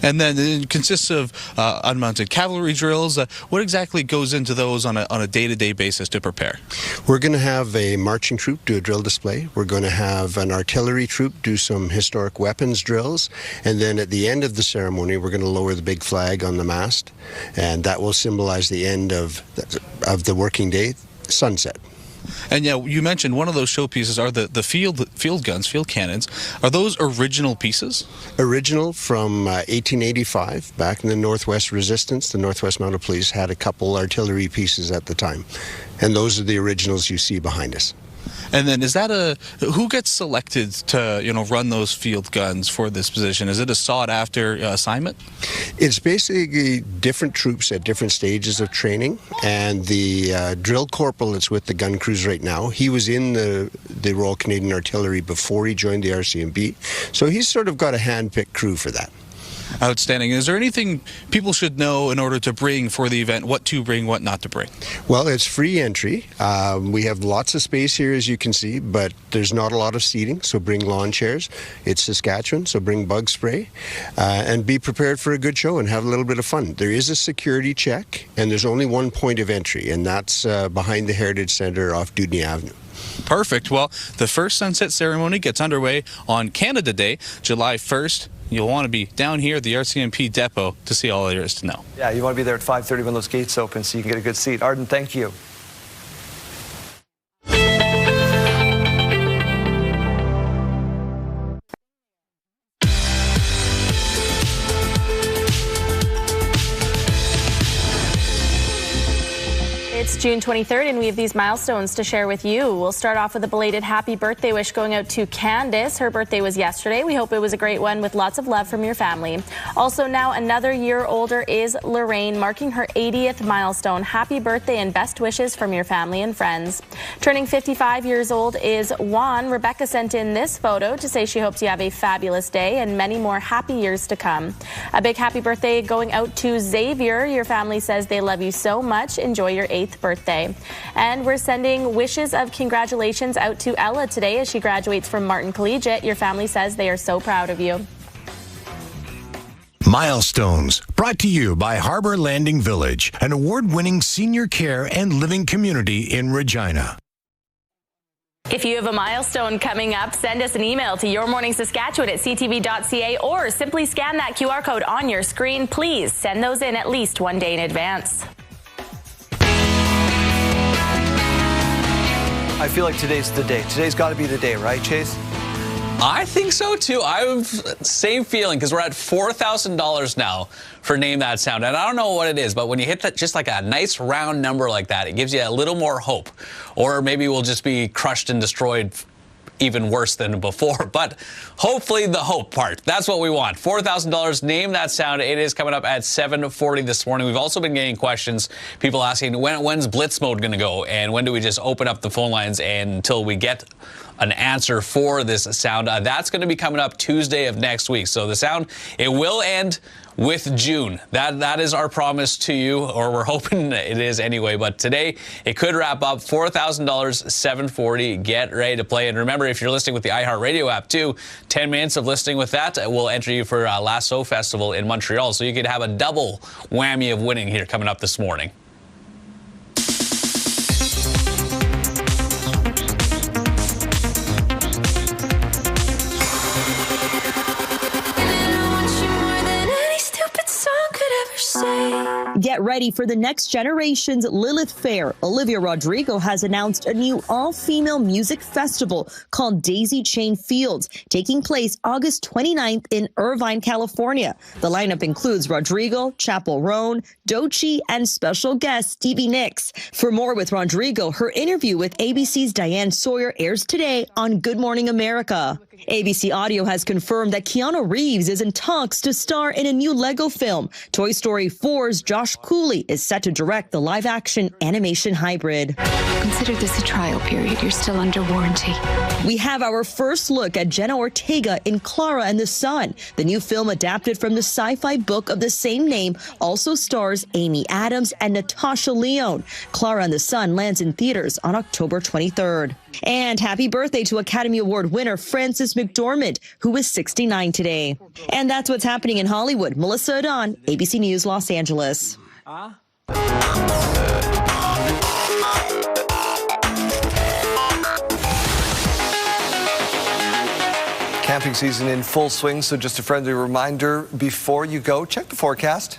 And then it consists of unmounted cavalry drills. What exactly goes into those on a day-to-day basis to prepare? We're going to have a marching troop do a drill display. We're going to have an artillery troop do some historic weapons drills. And then at the end of the ceremony, we're going to lower the big flag on the mast. And that will symbolize the end of the working day, sunset. And yeah, you mentioned one of those showpieces are the field guns, field cannons. Are those original pieces? Original from 1885, back in the Northwest Resistance. The Northwest Mounted Police had a couple artillery pieces at the time. And those are the originals you see behind us. And then who gets selected to run those field guns for this position? Is it a sought after assignment? It's basically different troops at different stages of training, and the drill corporal that's with the gun crews right now, he was in the Royal Canadian Artillery before he joined the RCMP, so he's sort of got a hand-picked crew for that. Outstanding. Is there anything people should know in order to bring for the event? What to bring, what not to bring? Well, it's free entry. We have lots of space here, as you can see, but there's not a lot of seating, so bring lawn chairs. It's Saskatchewan, so bring bug spray. And be prepared for a good show and have a little bit of fun. There is a security check, and there's only one point of entry, and that's behind the Heritage Centre off Dudney Avenue. Perfect. Well, the first sunset ceremony gets underway on Canada Day, July 1st. You'll want to be down here at the RCMP depot to see all there is to know. Yeah, you want to be there at 5:30 when those gates open so you can get a good seat. Arden, thank you. It's June 23rd, and we have these milestones to share with you. We'll start off with a belated happy birthday wish going out to Candace. Her birthday was yesterday. We hope it was a great one with lots of love from your family. Also, now another year older is Lorraine, marking her 80th milestone. Happy birthday and best wishes from your family and friends. Turning 55 years old is Juan. Rebecca sent in this photo to say she hopes you have a fabulous day and many more happy years to come. A big happy birthday going out to Xavier. Your family says they love you so much. Enjoy your 8th birthday. And we're sending wishes of congratulations out to Ella today as she graduates from Martin Collegiate. Your family says they are so proud of you. Milestones, brought to you by Harbor Landing Village, an award-winning senior care and living community in Regina. If you have a milestone coming up, send us an email to yourmorningsaskatchewan@ctv.ca or simply scan that QR code on your screen. Please send those in at least one day in advance. I feel like today's the day. Today's got to be the day, right, Chase? I think so too. I'm same feeling because we're at $4,000 now for Name That Sound. And I don't know what it is, but when you hit that, just like a nice round number like that, it gives you a little more hope. Or maybe we'll just be crushed and destroyed even worse than before. But hopefully the hope part, that's what we want. $4,000, Name That Sound. It is coming up at 7:40 this morning. We've also been getting questions, people asking, when's Blitz mode going to go? And when do we just open up the phone lines until we get an answer for this sound? That's going to be coming up Tuesday of next week. So the sound, it will end with June. That is our promise to you, or we're hoping it is anyway. But today, it could wrap up. $4,000, $740. Get ready to play. And remember, if you're listening with the iHeartRadio app too, 10 minutes of listening with that will enter you for Lasso Festival in Montreal. So you could have a double whammy of winning here coming up this morning. Get ready for the next generation's Lilith Fair. Olivia Rodrigo has announced a new all-female music festival called Daisy Chain Fields, taking place August 29th in Irvine, California. The lineup includes Rodrigo, Chappell Roan, Doechii, and special guest Stevie Nicks. For more with Rodrigo, her interview with ABC's Diane Sawyer airs today on Good Morning America. ABC Audio has confirmed that Keanu Reeves is in talks to star in a new Lego film. Toy Story 4's Josh Cooley is set to direct the live-action animation hybrid. Consider this a trial period. You're still under warranty. We have our first look at Jenna Ortega in Clara and the Sun. The new film, adapted from the sci-fi book of the same name, also stars Amy Adams and Natasha Lyonne. Clara and the Sun lands in theaters on October 23rd. And happy birthday to Academy Award winner Frances McDormand, who is 69 today. And that's what's happening in Hollywood. Melissa Adon, ABC News, Los Angeles. Camping season in full swing, so just a friendly reminder before you go, check the forecast.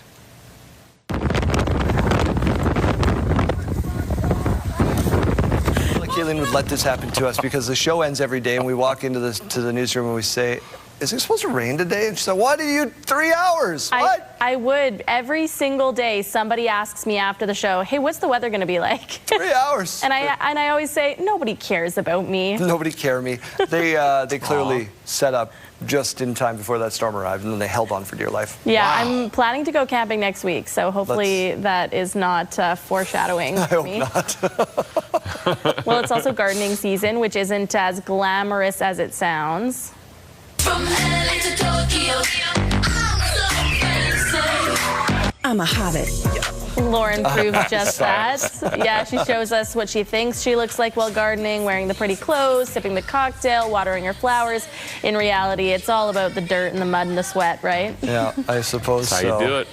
Kaylin would let this happen to us because the show ends every day and we walk into the newsroom and we say, is it supposed to rain today? And she said, why do you 3 hours? What? I would. Every single day, somebody asks me after the show, hey, what's the weather going to be like? 3 hours. And I always say, nobody cares about me. Nobody cares me. They clearly set up just in time before that storm arrived, and then they held on for dear life. Yeah, wow. I'm planning to go camping next week, so hopefully that is not foreshadowing for me. I hope not. Well, it's also gardening season, which isn't as glamorous as it sounds. From LA to Tokyo, I'm a hobbit. Lauren proved just that. Yeah, she shows us what she thinks she looks like while gardening, wearing the pretty clothes, sipping the cocktail, watering her flowers. In reality, it's all about the dirt and the mud and the sweat, right? Yeah, I suppose That's how you do it.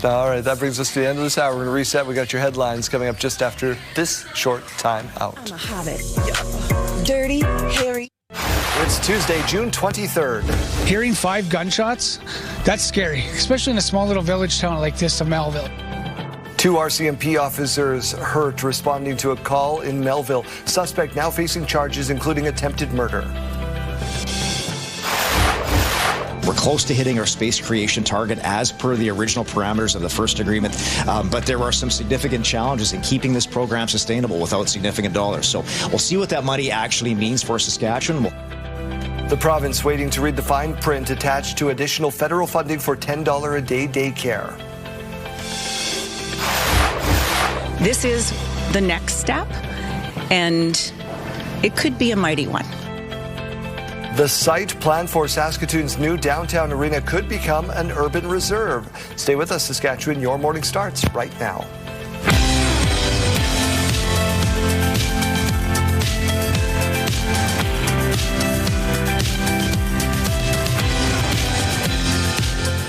All right, that brings us to the end of this hour. We're going to reset. We got your headlines coming up just after this short time out. I'm a hobbit. Dirty, hairy. It's Tuesday, June 23rd. Hearing 5 gunshots, that's scary, especially in a small little village town like this of Melville. 2 RCMP officers hurt responding to a call in Melville. Suspect now facing charges, including attempted murder. We're close to hitting our space creation target as per the original parameters of the first agreement, but there are some significant challenges in keeping this program sustainable without significant dollars. So we'll see what that money actually means for Saskatchewan. The province waiting to read the fine print attached to additional federal funding for $10 a day daycare. This is the next step, and it could be a mighty one. The site planned for Saskatoon's new downtown arena could become an urban reserve. Stay with us, Saskatchewan. Your morning starts right now.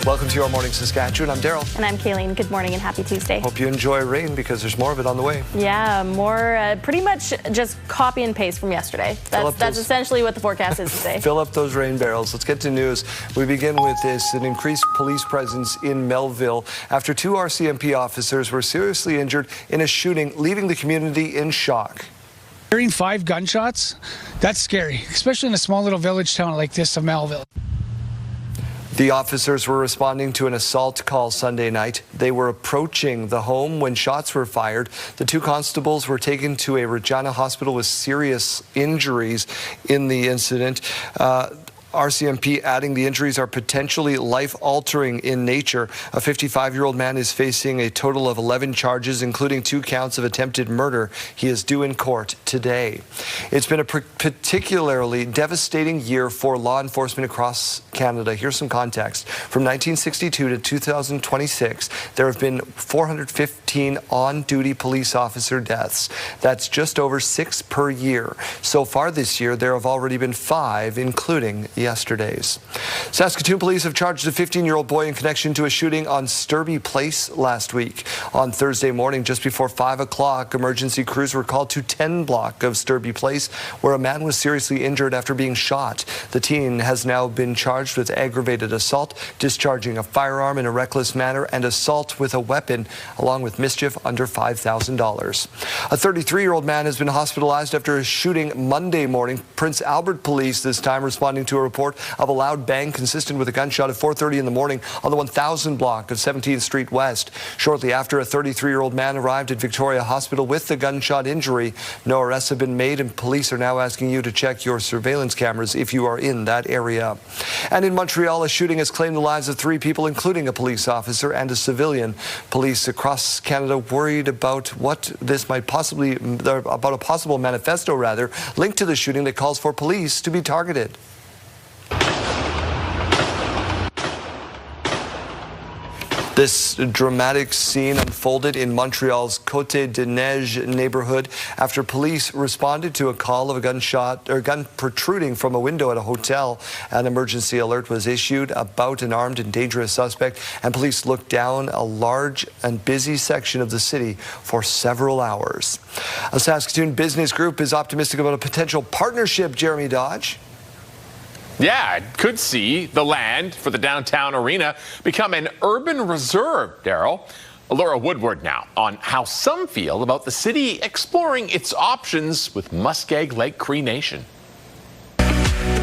Welcome to Your Morning Saskatchewan. I'm Daryl. And I'm Kayleen. Good morning and happy Tuesday. Hope you enjoy rain because there's more of it on the way. Yeah, more pretty much just copy and paste from yesterday. That's essentially what the forecast is today. Fill up those rain barrels. Let's get to news. We begin with this: an increased police presence in Melville after 2 RCMP officers were seriously injured in a shooting, leaving the community in shock. Hearing 5 gunshots, that's scary, especially in a small little village town like this of Melville. The officers were responding to an assault call Sunday night. They were approaching the home when shots were fired. The 2 constables were taken to a Regina hospital with serious injuries in the incident. RCMP adding the injuries are potentially life-altering in nature. A 55-year-old man is facing a total of 11 charges, including 2 counts of attempted murder. He is due in court today. It's been a particularly devastating year for law enforcement across Canada. Here's some context. From 1962 to 2026, there have been 415 on-duty police officer deaths. That's just over 6 per year. So far this year, there have already been 5, including yesterday's. Saskatoon police have charged a 15-year-old boy in connection to a shooting on Sturby Place last week. On Thursday morning, just before 5 o'clock, emergency crews were called to 10 block of Sturby Place, where a man was seriously injured after being shot. The teen has now been charged with aggravated assault, discharging a firearm in a reckless manner, and assault with a weapon, along with mischief under $5,000. A 33-year-old man has been hospitalized after a shooting Monday morning. Prince Albert police this time responding to a report of a loud bang consistent with a gunshot at 4:30 in the morning on the 1000 block of 17th Street West. Shortly after, a 33-year-old man arrived at Victoria Hospital with the gunshot injury. No arrests have been made, and police are now asking you to check your surveillance cameras if you are in that area. And in Montreal, a shooting has claimed the lives of 3 people, including a police officer and a civilian. Police across Canada worried about what this might possibly, about a possible manifesto linked to the shooting that calls for police to be targeted. This dramatic scene unfolded in Montreal's Côte de Neige neighborhood after police responded to a call of a gun protruding from a window at a hotel. An emergency alert was issued about an armed and dangerous suspect, and police looked down a large and busy section of the city for several hours. A Saskatoon business group is optimistic about a potential partnership, Jeremy Dodge. Yeah, it could see the land for the downtown arena become an urban reserve, Daryl. Laura Woodward now on how some feel about the city exploring its options with Muskeg Lake Cree Nation.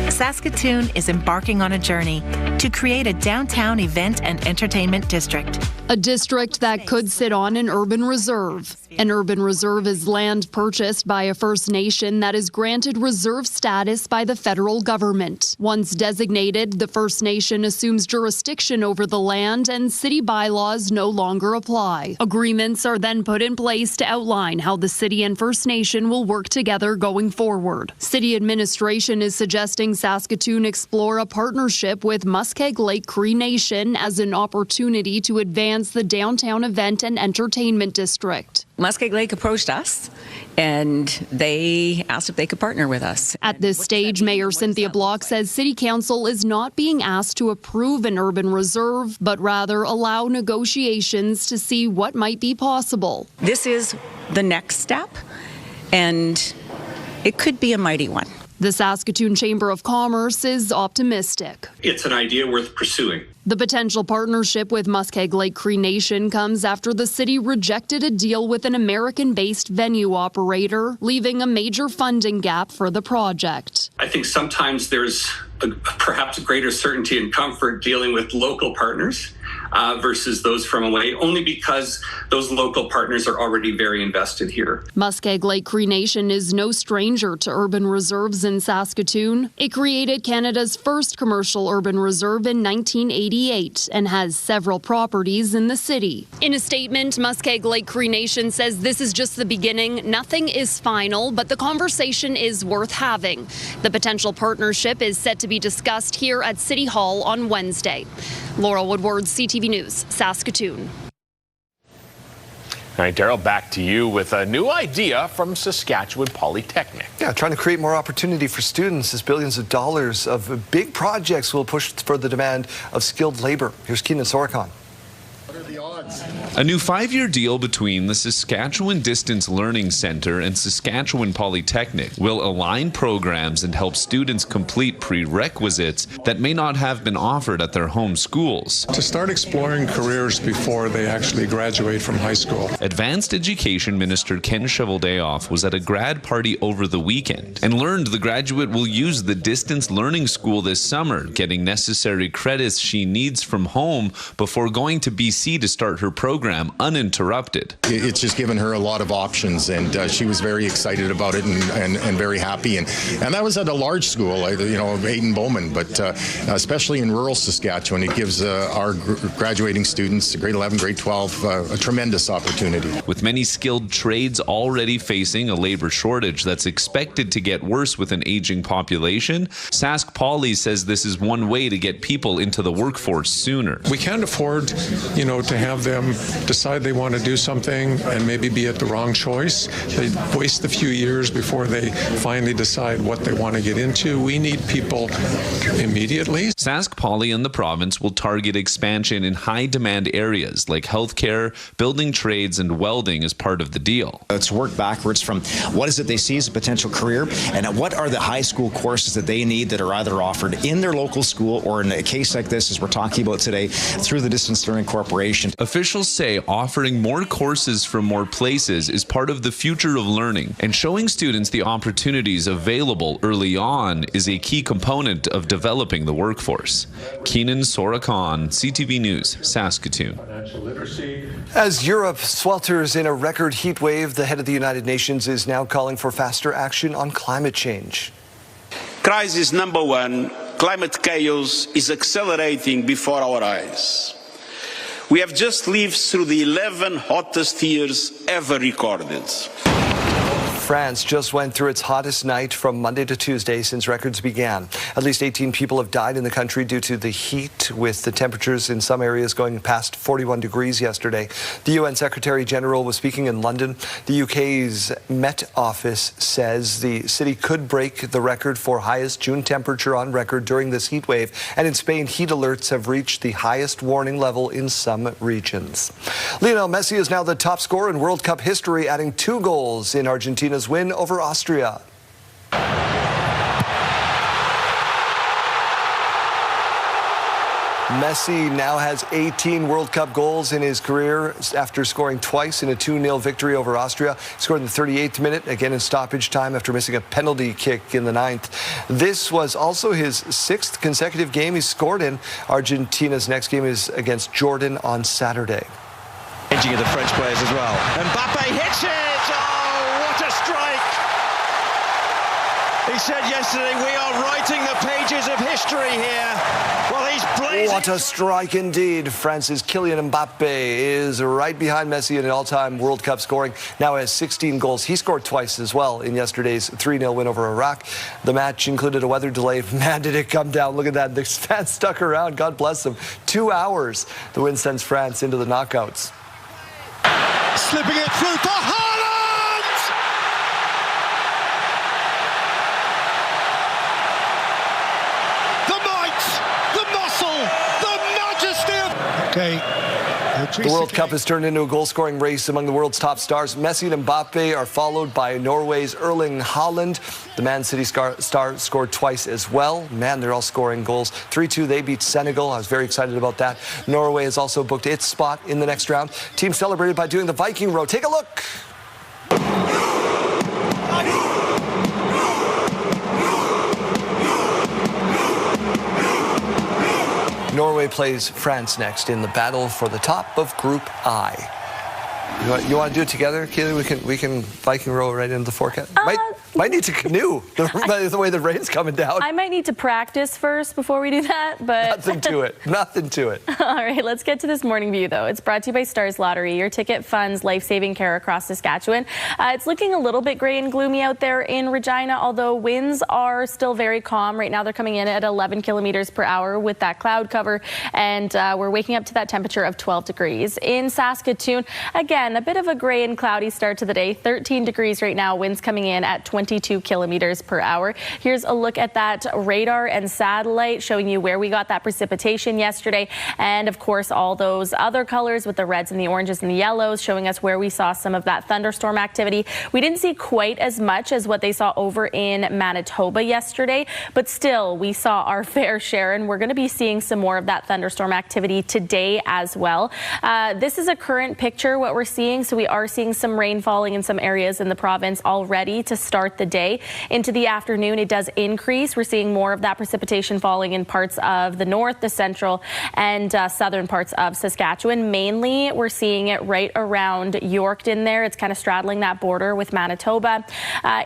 Saskatoon is embarking on a journey to create a downtown event and entertainment district. A district that could sit on an urban reserve. An urban reserve is land purchased by a First Nation that is granted reserve status by the federal government. Once designated, the First Nation assumes jurisdiction over the land and city bylaws no longer apply. Agreements are then put in place to outline how the city and First Nation will work together going forward. City administration is suggesting Saskatoon explore a partnership with Muskeg Lake Cree Nation as an opportunity to advance the downtown event and entertainment district. Muskeg Lake approached us and they asked if they could partner with us. At this stage, Mayor Cynthia Block says City Council is not being asked to approve an urban reserve, but rather allow negotiations to see what might be possible. This is the next step, and it could be a mighty one. The Saskatoon Chamber of Commerce is optimistic. It's an idea worth pursuing. The potential partnership with Muskeg Lake Cree Nation comes after the city rejected a deal with an American-based venue operator, leaving a major funding gap for the project. I think sometimes there's perhaps a greater certainty and comfort dealing with local partners versus those from away, only because those local partners are already very invested here. Muskeg Lake Cree Nation is no stranger to urban reserves in Saskatoon. It created Canada's first commercial urban reserve in 1988 and has several properties in the city. In a statement, Muskeg Lake Cree Nation says this is just the beginning. Nothing is final, but the conversation is worth having. The potential partnership is set to be discussed here at City Hall on Wednesday. Laura Woodward, CTV News, Saskatoon. All right, Daryl, back to you with a new idea from Saskatchewan Polytechnic. Yeah, trying to create more opportunity for students as billions of dollars of big projects will push for the demand of skilled labor. Here's Keenan Sorokon. What are the odds? A new 5-year deal between the Saskatchewan Distance Learning Centre and Saskatchewan Polytechnic will align programs and help students complete prerequisites that may not have been offered at their home schools. To start exploring careers before they actually graduate from high school. Advanced Education Minister Ken Cheveldayoff was at a grad party over the weekend and learned the graduate will use the distance learning school this summer, getting necessary credits she needs from home before going to BC to start her program uninterrupted. It's just given her a lot of options, and she was very excited about it and very happy. And that was at a large school, Aidan Bowman, but especially in rural Saskatchewan, it gives our graduating students, grade 11, grade 12, a tremendous opportunity. With many skilled trades already facing a labor shortage that's expected to get worse with an aging population, Sask Poly says this is one way to get people into the workforce sooner. We can't afford, to have them decide they want to do something and maybe be at the wrong choice. They waste a few years before they finally decide what they want to get into. We need people immediately. Sask Poly and the province will target expansion in high-demand areas like healthcare, building trades, and welding as part of the deal. Let's work backwards from what is it they see as a potential career, and what are the high school courses that they need that are either offered in their local school or, in a case like this, as we're talking about today, through the Distance Learning Corporation. Officials say offering more courses from more places is part of the future of learning, and showing students the opportunities available early on is a key component of developing the workforce. Keenan Sorakan, CTV News, Saskatoon. As Europe swelters in a record heat wave, the head of the United Nations is now calling for faster action on climate change. Crisis number one, climate chaos is accelerating before our eyes. We have just lived through the 11 hottest years ever recorded. France just went through its hottest night from Monday to Tuesday since records began. At least 18 people have died in the country due to the heat, with the temperatures in some areas going past 41 degrees yesterday. The UN Secretary General was speaking in London. The UK's Met Office says the city could break the record for highest June temperature on record during this heat wave. And in Spain, heat alerts have reached the highest warning level in some regions. Lionel Messi is now the top scorer in World Cup history, adding 2 goals in Argentina's win over Austria. Messi now has 18 World Cup goals in his career after scoring twice in a 2-0 victory over Austria. He scored in the 38th minute, again in stoppage time after missing a penalty kick in the 9th. This was also his 6th consecutive game he's scored in. Argentina's next game is against Jordan on Saturday. Edging of the French players as well. Mbappe hits it! Strike. He said yesterday, we are writing the pages of history here. Well, he's blazing. What a strike indeed. France's Kylian Mbappe is right behind Messi in all-time World Cup scoring. Now has 16 goals. He scored twice as well in yesterday's 3-0 win over Iraq. The match included a weather delay. Man, did it come down. Look at that. The fans stuck around. God bless them. 2 hours. The win sends France into the knockouts. Slipping it through for Haaland! The World Cup has turned into a goal-scoring race among the world's top stars. Messi and Mbappe are followed by Norway's Erling Haaland. The Man City star scored twice as well. Man, they're all scoring goals. 3-2, they beat Senegal. I was very excited about that. Norway has also booked its spot in the next round. Team celebrated by doing the Viking row. Take a look. Norway plays France next in the battle for the top of Group I. You want to do it together, Keely? We can Viking row right into the forecast. Might need to canoe the way the rain's coming down. I might need to practice first before we do that, but nothing to it. Nothing to it. All right, let's get to this morning view, though. It's brought to you by Stars Lottery. Your ticket funds life-saving care across Saskatchewan. It's looking a little bit gray and gloomy out there in Regina, although winds are still very calm. Right now, they're coming in at 11 kilometers per hour with that cloud cover, and we're waking up to that temperature of 12 degrees. In Saskatoon, again, a bit of a gray and cloudy start to the day. 13 degrees right now. Winds coming in at 20 22 kilometers per hour. Here's a look at that radar and satellite showing you where we got that precipitation yesterday. And of course, all those other colors with the reds and the oranges and the yellows showing us where we saw some of that thunderstorm activity. We didn't see quite as much as what they saw over in Manitoba yesterday, but still we saw our fair share, and we're going to be seeing some more of that thunderstorm activity today as well. This is a current picture, what we're seeing. So we are seeing some rain falling in some areas in the province already to start the day. Into the afternoon, it does increase. We're seeing more of that precipitation falling in parts of the north, the central, and southern parts of Saskatchewan. Mainly, we're seeing it right around Yorkton there. It's kind of straddling that border with Manitoba.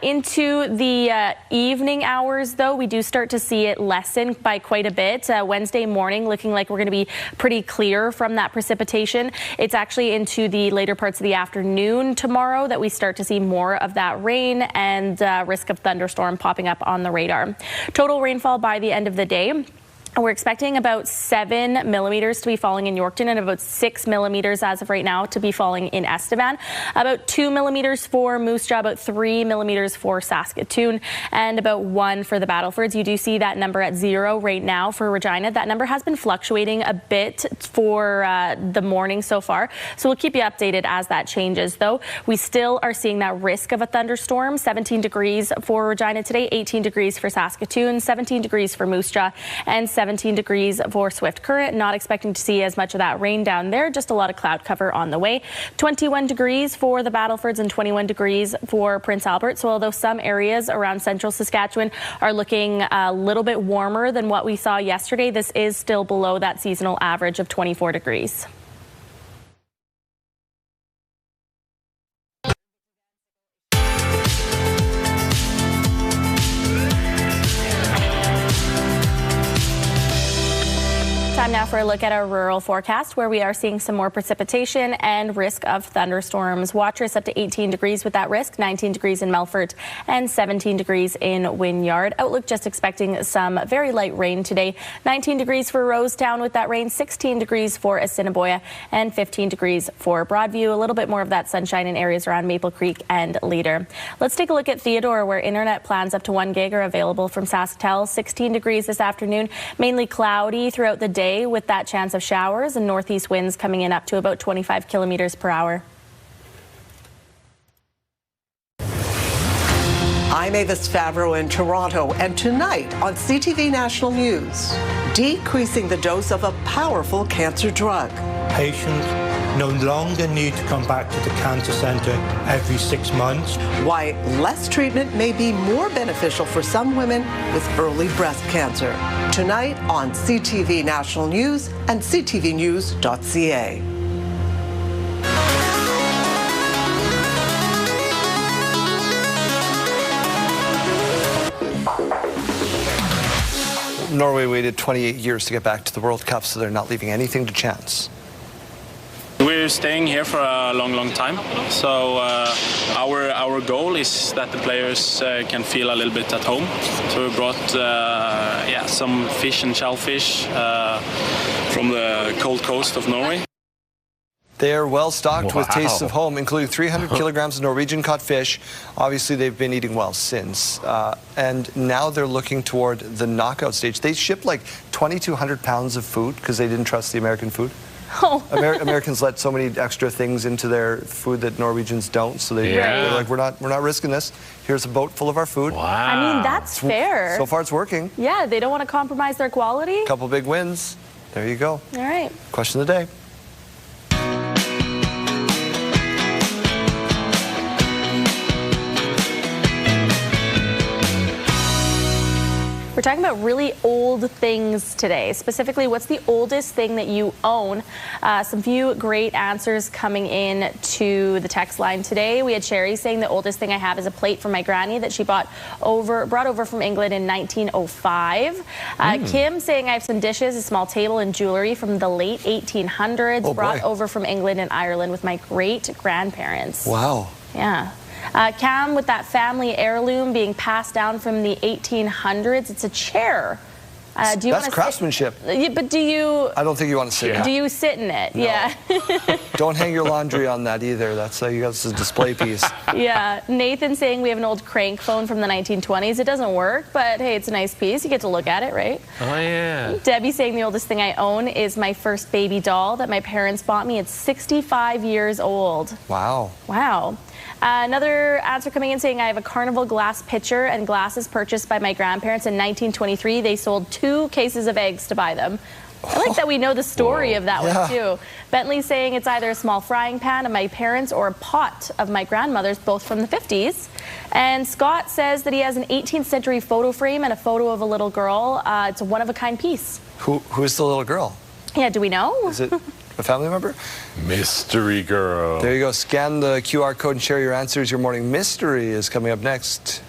Into the evening hours, though, we do start to see it lessen by quite a bit. Wednesday morning looking like we're going to be pretty clear from that precipitation. It's actually into the later parts of the afternoon tomorrow that we start to see more of that rain and risk of thunderstorm popping up on the radar. Total rainfall by the end of the day, we're expecting about 7 millimeters to be falling in Yorkton and about 6 millimeters as of right now to be falling in Estevan. About 2 millimeters for Moose Jaw, about 3 millimeters for Saskatoon, and about 1 for the Battlefords. You do see that number at 0 right now for Regina. That number has been fluctuating a bit for the morning so far, so we'll keep you updated as that changes, though. We still are seeing that risk of a thunderstorm. 17 degrees for Regina today, 18 degrees for Saskatoon, 17 degrees for Moose Jaw, and 17 degrees for Swift Current. Not expecting to see as much of that rain down there, just a lot of cloud cover on the way. 21 degrees for the Battlefords and 21 degrees for Prince Albert. So although some areas around central Saskatchewan are looking a little bit warmer than what we saw yesterday, this is still below that seasonal average of 24 degrees. Time now for a look at our rural forecast, where we are seeing some more precipitation and risk of thunderstorms. Watch us up to 18 degrees with that risk, 19 degrees in Melfort and 17 degrees in Wynyard. Outlook just expecting some very light rain today. 19 degrees for Rosetown with that rain, 16 degrees for Assiniboia, and 15 degrees for Broadview. A little bit more of that sunshine in areas around Maple Creek and Leader. Let's take a look at Theodore, where internet plans up to 1 gig are available from SaskTel. 16 degrees this afternoon, mainly cloudy throughout the day with that chance of showers and northeast winds coming in up to about 25 kilometers per hour. I'm Avis Favreau in Toronto, and tonight on CTV National News, decreasing the dose of a powerful cancer drug. Patients no longer need to come back to the cancer center every 6 months. Why less treatment may be more beneficial for some women with early breast cancer. Tonight on CTV National News and ctvnews.ca. Norway waited 28 years to get back to the World Cup, so they're not leaving anything to chance. We're staying here for a long time, so our goal is that the players can feel a little bit at home. So we brought some fish and shellfish from the cold coast of Norway. They are well stocked with tastes of home, including 300 kilograms of Norwegian caught fish. Obviously, they've been eating well since. And now they're looking toward the knockout stage. They shipped like 2,200 pounds of food because they didn't trust the American food. Oh. Americans let so many extra things into their food that Norwegians don't. So they're like, we're not risking this. Here's a boat full of our food. Wow. I mean, that's fair. So far, it's working. Yeah, they don't want to compromise their quality. Couple big wins. There you go. All right. Question of the day. We're talking about really old things today. Specifically, what's the oldest thing that you own? Some few great answers coming in to the text line today. We had Sherry saying the oldest thing I have is a plate from my granny that she brought over from England in 1905. Kim saying I have some dishes, a small table and jewelry from the late 1800s, brought over from England and Ireland with my great-grandparents. Wow. Yeah. Cam with that family heirloom being passed down from the 1800s. It's a chair That's craftsmanship. But do you... I don't think you want to sit in it. Do you sit in it? No. Yeah. Don't hang your laundry on that either. That's how you got this display piece. Yeah. Nathan saying we have an old crank phone from the 1920s. It doesn't work, but hey, it's a nice piece. You get to look at it, right? Oh, yeah. Debbie saying the oldest thing I own is my first baby doll that my parents bought me. It's 65 years old. Wow. Wow. Another answer coming in saying I have a Carnival glass pitcher and glasses purchased by my grandparents in 1923. They sold 2 cases of eggs to buy them. I like that we know the story of that one too. Bentley saying it's either a small frying pan of my parents or a pot of my grandmother's, both from the 50s. And Scott says that he has an 18th century photo frame and a photo of a little girl. It's a one-of-a-kind piece. Who's the little girl? Yeah, do we know? Is it a family member? Mystery girl. There you go. Scan the QR code and share your answers. Your morning mystery is coming up next.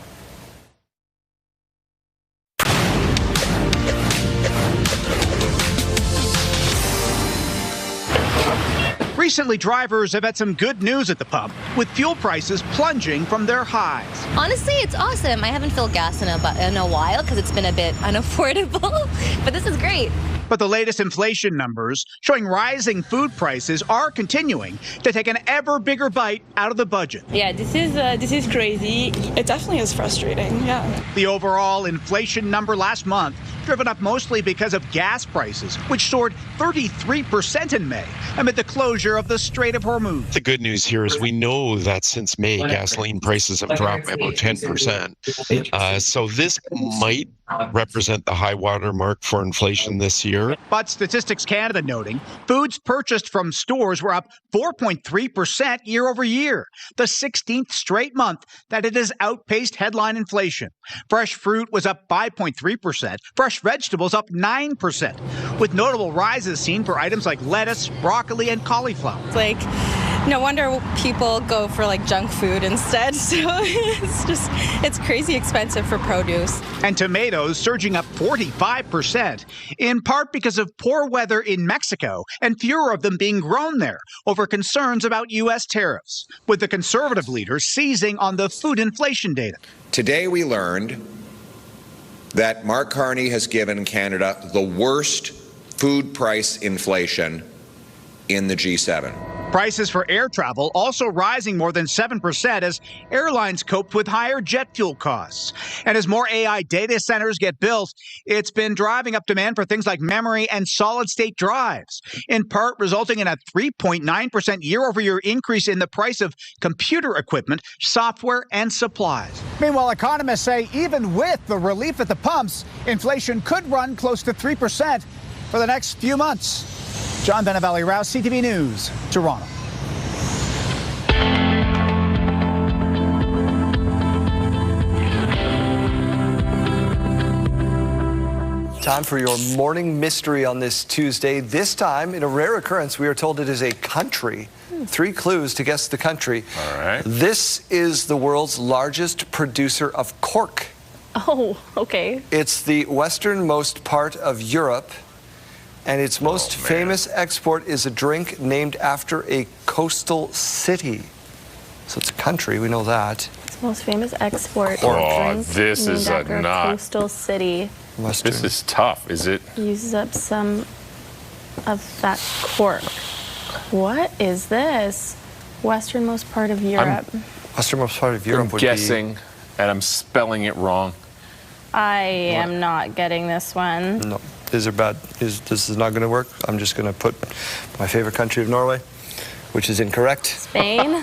Recently, drivers have had some good news at the pump, with fuel prices plunging from their highs. Honestly, it's awesome. I haven't filled gas in a while because it's been a bit unaffordable, but this is great. But the latest inflation numbers showing rising food prices are continuing to take an ever bigger bite out of the budget. Yeah, this is crazy. It definitely is frustrating, yeah. The overall inflation number last month driven up mostly because of gas prices, which soared 33% in May amid the closure of the Strait of Hormuz. The good news here is we know that since May, gasoline prices have dropped by about 10%. So this might represent the high water mark for inflation this year. But Statistics Canada noting foods purchased from stores were up 4.3% year over year, the 16th straight month that it has outpaced headline inflation. Fresh fruit was up 5.3%, fresh vegetables up 9%, with notable rises seen for items like lettuce, broccoli, and cauliflower. It's like, no wonder people go for like junk food instead. So it's crazy expensive for produce. And tomatoes surging up 45%, in part because of poor weather in Mexico and fewer of them being grown there over concerns about U.S. tariffs, with the Conservative leaders seizing on the food inflation data. Today we learned that Mark Carney has given Canada the worst food price inflation in the G7. Prices for air travel also rising more than 7% as airlines coped with higher jet fuel costs. And as more AI data centers get built, it's been driving up demand for things like memory and solid-state drives, in part resulting in a 3.9% year-over-year increase in the price of computer equipment, software, and supplies. Meanwhile, economists say even with the relief at the pumps, inflation could run close to 3% for the next few months. John Benavalli-Rouse, CTV News, Toronto. Time for your morning mystery on this Tuesday. This time, in a rare occurrence, we are told it is a country. 3 clues to guess the country. All right. This is the world's largest producer of cork. Oh, okay. It's the westernmost part of Europe. And its most famous export is a drink named after a coastal city. So it's a country, we know that. Its most famous export. Oh, this is a knot. Coastal city. This is tough, is it? Uses up some of that cork. What is this? Westernmost part of Europe. Westernmost part of Europe I'm would guessing, and I'm spelling it wrong. I am not getting this one. No. This is not going to work. I'm just going to put my favorite country of Norway, which is incorrect. Spain?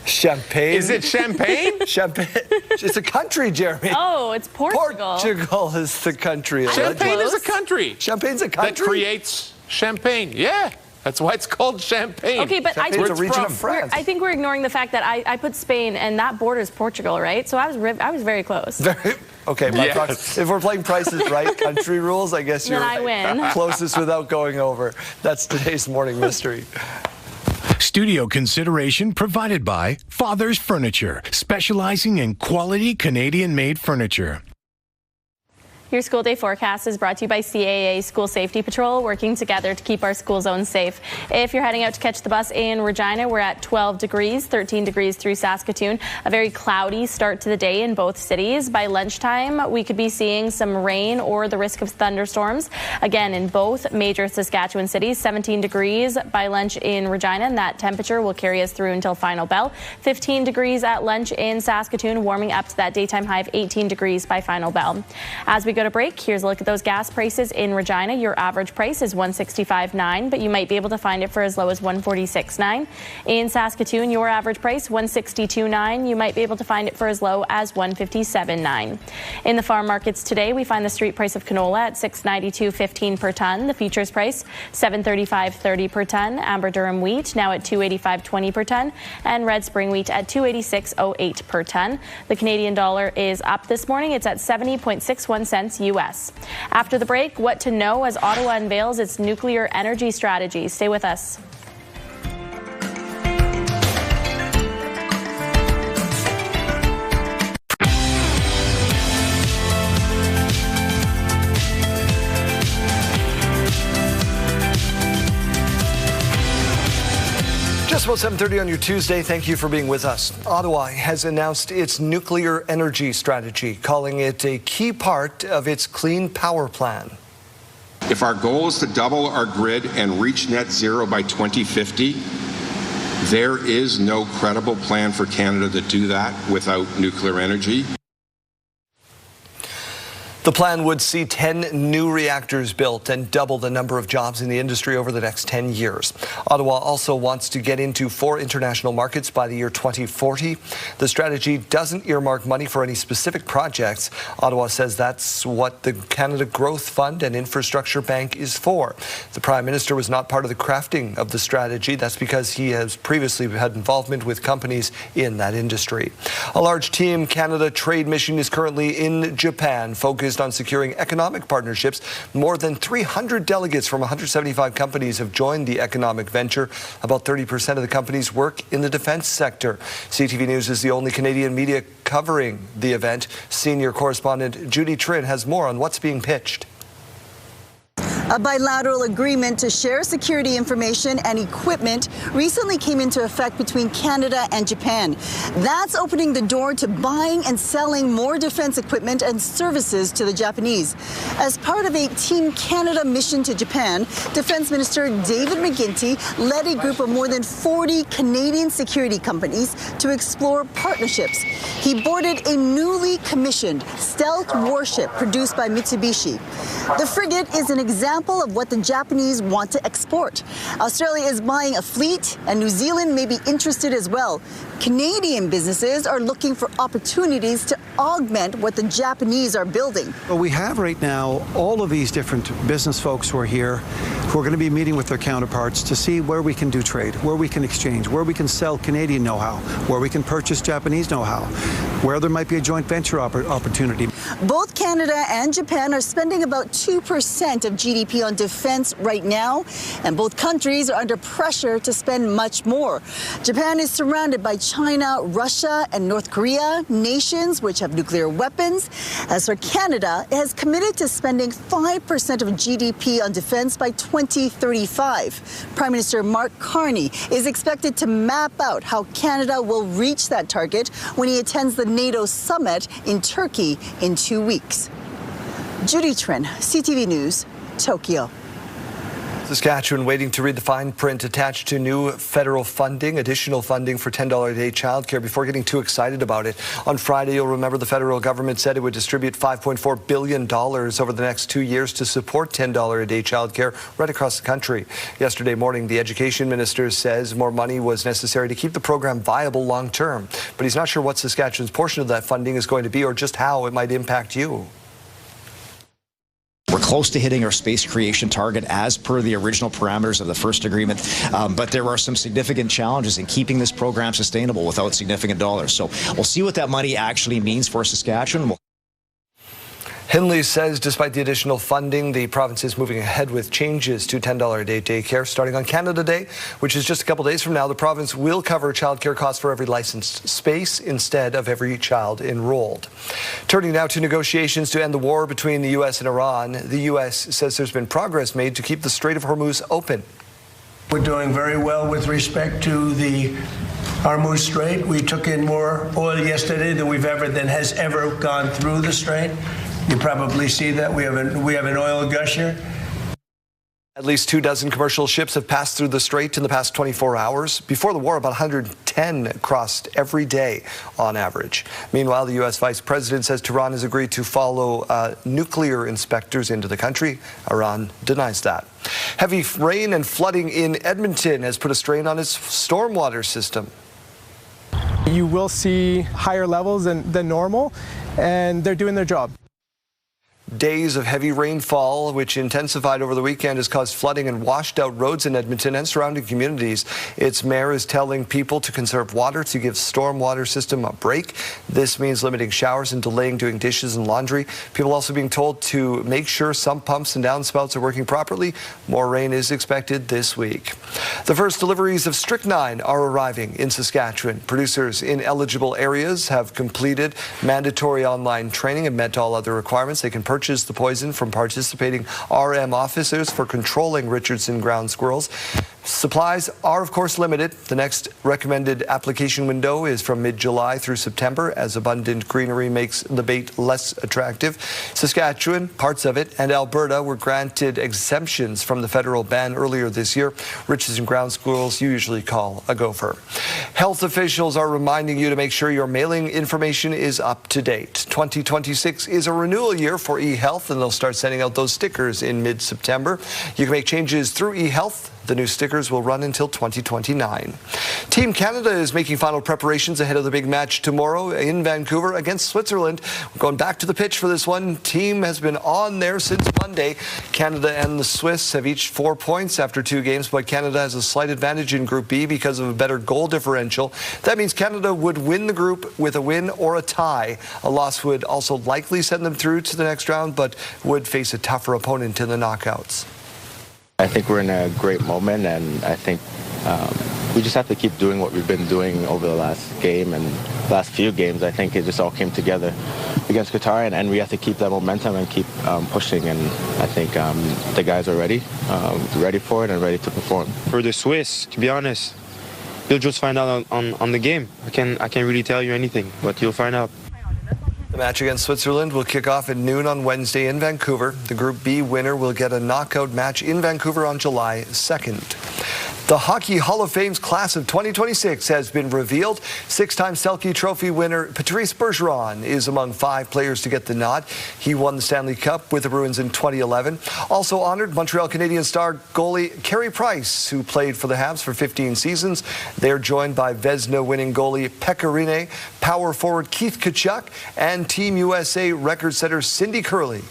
Champagne. Is it Champagne? Champagne. It's a country, Jeremy. Oh, it's Portugal. Portugal is the country. Champagne is a country. Champagne's a country? That creates champagne. Yeah. That's why it's called Champagne. Okay, but I think it's a region of France. I think we're ignoring the fact that I put Spain, and that borders Portugal, right? So I was very close. Okay, Yes. if we're playing Prices Right country rules, I guess you're Then I win. closest without going over. That's today's morning mystery. Studio consideration provided by Father's Furniture, specializing in quality Canadian-made furniture. Your school day forecast is brought to you by CAA School Safety Patrol, working together to keep our school zones safe. If you're heading out to catch the bus in Regina, we're at 12 degrees, 13 degrees through Saskatoon. A very cloudy start to the day in both cities. By lunchtime, we could be seeing some rain or the risk of thunderstorms. Again, in both major Saskatchewan cities, 17 degrees by lunch in Regina, and that temperature will carry us through until final bell. 15 degrees at lunch in Saskatoon, warming up to that daytime high of 18 degrees by final bell. As we go to break, here's a look at those gas prices in Regina. Your average price is $165.9, but you might be able to find it for as low as $146.9. In Saskatoon, your average price $162.9. You might be able to find it for as low as $157.9. In the farm markets today, we find the street price of canola at $692.15 per ton. The futures price $735.30 per ton. Amber Durum wheat now at $285.20 per ton, and red spring wheat at $286.08 per ton. The Canadian dollar is up this morning. It's at 70.61 cents US. After the break, what to know as Ottawa unveils its nuclear energy strategy. Stay with us. Just about 7:30 on your Tuesday. Thank you for being with us. Ottawa has announced its nuclear energy strategy, calling it a key part of its clean power plan. If our goal is to double our grid and reach net zero by 2050, there is no credible plan for Canada to do that without nuclear energy. The plan would see 10 new reactors built and double the number of jobs in the industry over the next 10 years. Ottawa also wants to get into 4 international markets by the year 2040. The strategy doesn't earmark money for any specific projects. Ottawa says that's what the Canada Growth Fund and Infrastructure Bank is for. The Prime Minister was not part of the crafting of the strategy. That's because he has previously had involvement with companies in that industry. A large Team Canada trade mission is currently in Japan, focused on securing economic partnerships. More than 300 delegates from 175 companies have joined the economic venture. About 30% of the companies work in the defense sector. CTV News is the only Canadian media covering the event. Senior correspondent Judy Trin has more on what's being pitched. A bilateral agreement to share security information and equipment recently came into effect between Canada and Japan. That's opening the door to buying and selling more defense equipment and services to the Japanese. As part of a Team Canada mission to Japan, Defense Minister David McGuinty led a group of more than 40 Canadian security companies to explore partnerships. He boarded a newly commissioned stealth warship produced by Mitsubishi. The frigate is an example of what the Japanese want to export. Australia is buying a fleet, and New Zealand may be interested as well. Canadian businesses are looking for opportunities to augment what the Japanese are building. Well, we have right now all of these different business folks who are here, who are going to be meeting with their counterparts to see where we can do trade, where we can exchange, where we can sell Canadian know-how, where we can purchase Japanese know-how, where there might be a joint venture opportunity. Both Canada and Japan are spending about 2% of GDP on defense right now, and both countries are under pressure to spend much more. Japan is surrounded by China, Russia, and North Korea, nations which have nuclear weapons. As for Canada, it has committed to spending 5% of GDP on defense by 2035. Prime Minister Mark Carney is expected to map out how Canada will reach that target when he attends the NATO summit in Turkey in 2 weeks. Judy Trin, CTV News, Tokyo. Saskatchewan waiting to read the fine print attached to new federal funding, additional funding for $10 a day childcare before getting too excited about it. On Friday, you'll remember the federal government said it would distribute $5.4 billion over the next 2 years to support $10 a day childcare right across the country. Yesterday morning, the education minister says more money was necessary to keep the program viable long term, but he's not sure what Saskatchewan's portion of that funding is going to be or just how it might impact you. We're close to hitting our space creation target as per the original parameters of the first agreement, but there are some significant challenges in keeping this program sustainable without significant dollars. So we'll see what that money actually means for Saskatchewan. Hindley says despite the additional funding, the province is moving ahead with changes to $10 a day daycare starting on Canada Day, which is just a couple days from now. The province will cover childcare costs for every licensed space instead of every child enrolled. Turning now to negotiations to end the war between the U.S. and Iran. The U.S. says there's been progress made to keep the Strait of Hormuz open. We're doing very well with respect to the Hormuz Strait. We took in more oil yesterday than has ever gone through the strait. You probably see that we have an oil gusher. At least 24 commercial ships have passed through the strait in the past 24 hours. Before the war, about 110 crossed every day on average. Meanwhile, the U.S. Vice President says Tehran has agreed to follow nuclear inspectors into the country. Iran denies that. Heavy rain and flooding in Edmonton has put a strain on its stormwater system. You will see higher levels than normal, and they're doing their job. Days of heavy rainfall, which intensified over the weekend, has caused flooding and washed out roads in Edmonton and surrounding communities. Its mayor is telling people to conserve water to give stormwater system a break. This means limiting showers and delaying doing dishes and laundry. People also being told to make sure sump pumps and downspouts are working properly. More rain is expected this week. The first deliveries of strychnine are arriving in Saskatchewan. Producers in eligible areas have completed mandatory online training and met all other requirements. They can purchase the poison from participating RM officers for controlling Richardson ground squirrels. Supplies are, of course, limited. The next recommended application window is from mid-July through September, as abundant greenery makes the bait less attractive. Saskatchewan, parts of it, and Alberta were granted exemptions from the federal ban earlier this year. Richardson ground squirrels you usually call a gopher. Health officials are reminding you to make sure your mailing information is up to date. 2026 is a renewal year for eHealth, and they'll start sending out those stickers in mid-September. You can make changes through eHealth. The new stickers will run until 2029. Team Canada is making final preparations ahead of the big match tomorrow in Vancouver against Switzerland. We're going back to the pitch for this one. Team has been on there since Monday. Canada and the Swiss have each 4 points after 2 games, but Canada has a slight advantage in Group B because of a better goal differential. That means Canada would win the group with a win or a tie. A loss would also likely send them through to the next round, but would face a tougher opponent in the knockouts. I think we're in a great moment, and I think we just have to keep doing what we've been doing over the last game and last few games. I think it just all came together against Qatar, and we have to keep that momentum and keep pushing. And I think the guys are ready for it and ready to perform. For the Swiss, to be honest, you'll just find out on the game. I can't really tell you anything, but you'll find out. The match against Switzerland will kick off at noon on Wednesday in Vancouver. The Group B winner will get a knockout match in Vancouver on July 2nd. The Hockey Hall of Fame's class of 2026 has been revealed. 6-time Selke Trophy winner Patrice Bergeron is among 5 players to get the nod. He won the Stanley Cup with the Bruins in 2011. Also honored, Montreal Canadiens star goalie Carey Price, who played for the Habs for 15 seasons. They're joined by Vezina-winning goalie Pekka Rinne, power forward Keith Tkachuk, and Team USA record setter Cindy Curley.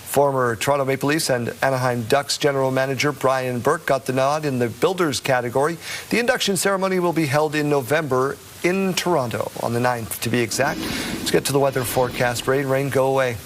Former Toronto Maple Leafs and Anaheim Ducks general manager Brian Burke got the nod in the Builders category. The induction ceremony will be held in November in Toronto, on the 9th to be exact. Let's get to the weather forecast. Rain, go away.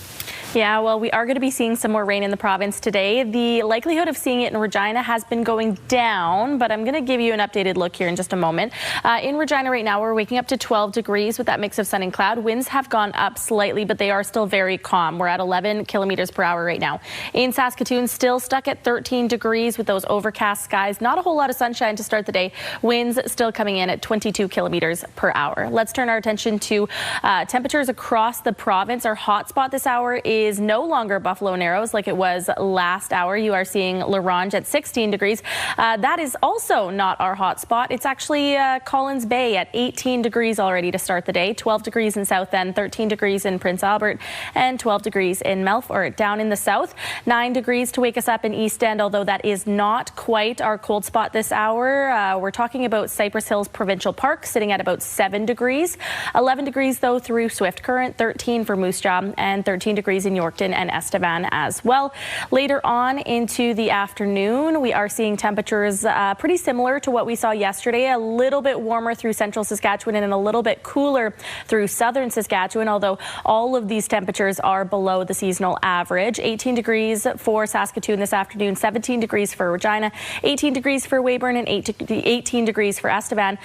Yeah, well, we are going to be seeing some more rain in the province today. The likelihood of seeing it in Regina has been going down, but I'm going to give you an updated look here in just a moment. In Regina right now, we're waking up to 12 degrees with that mix of sun and cloud. Winds have gone up slightly, but they are still very calm. We're at 11 kilometers per hour right now. In Saskatoon, still stuck at 13 degrees with those overcast skies. Not a whole lot of sunshine to start the day. Winds still coming in at 22 kilometers per hour. Let's turn our attention to temperatures across the province. Our hot spot this hour is no longer Buffalo Narrows like it was last hour. You are seeing La Ronge at 16 degrees. That is also not our hot spot. It's actually Collins Bay at 18 degrees already to start the day. 12 degrees in South End, 13 degrees in Prince Albert, and 12 degrees in Melville. Down in the south, 9 degrees to wake us up in East End, although that is not quite our cold spot this hour. We're talking about Cypress Hills Provincial Park, sitting at about 7 degrees. 11 degrees, though, through Swift Current, 13 for Moose Jaw, and 13 degrees in between Yorkton and Estevan as well. Later on into the afternoon, we are seeing temperatures pretty similar to what we saw yesterday. A little bit warmer through central Saskatchewan and a little bit cooler through southern Saskatchewan, although all of these temperatures are below the seasonal average. 18 degrees for Saskatoon this afternoon, 17 degrees for Regina, 18 degrees for Weyburn, and 18 degrees for Estevan.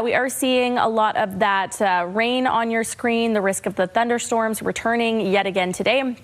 We are seeing a lot of that rain on your screen, the risk of the thunderstorms returning yet again today.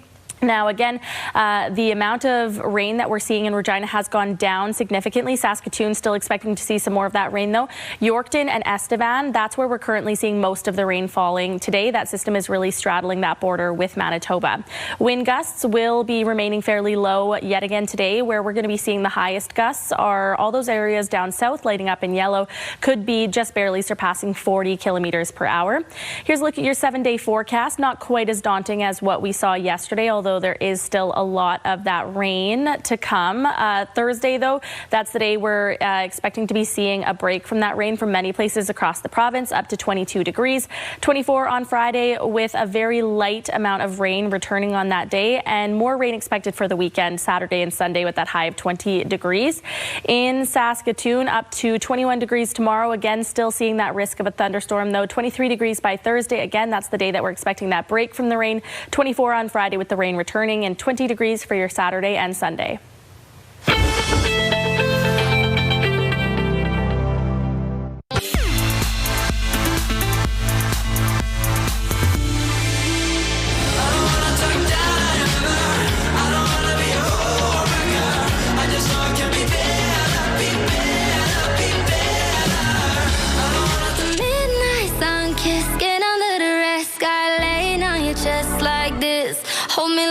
Now, again, the amount of rain that we're seeing in Regina has gone down significantly. Saskatoon still expecting to see some more of that rain, though. Yorkton and Estevan, that's where we're currently seeing most of the rain falling today. That system is really straddling that border with Manitoba. Wind gusts will be remaining fairly low yet again today. Where we're going to be seeing the highest gusts are all those areas down south, lighting up in yellow, could be just barely surpassing 40 kilometers per hour. Here's a look at your 7-day forecast. Not quite as daunting as what we saw yesterday, although there is still a lot of that rain to come. Thursday, though, that's the day we're expecting to be seeing a break from that rain from many places across the province, up to 22 degrees. 24 on Friday with a very light amount of rain returning on that day, and more rain expected for the weekend, Saturday and Sunday, with that high of 20 degrees. In Saskatoon, up to 21 degrees tomorrow. Again, still seeing that risk of a thunderstorm, though. 23 degrees by Thursday. Again, that's the day that we're expecting that break from the rain. 24 on Friday with the rain returning, and 20 degrees for your Saturday and Sunday.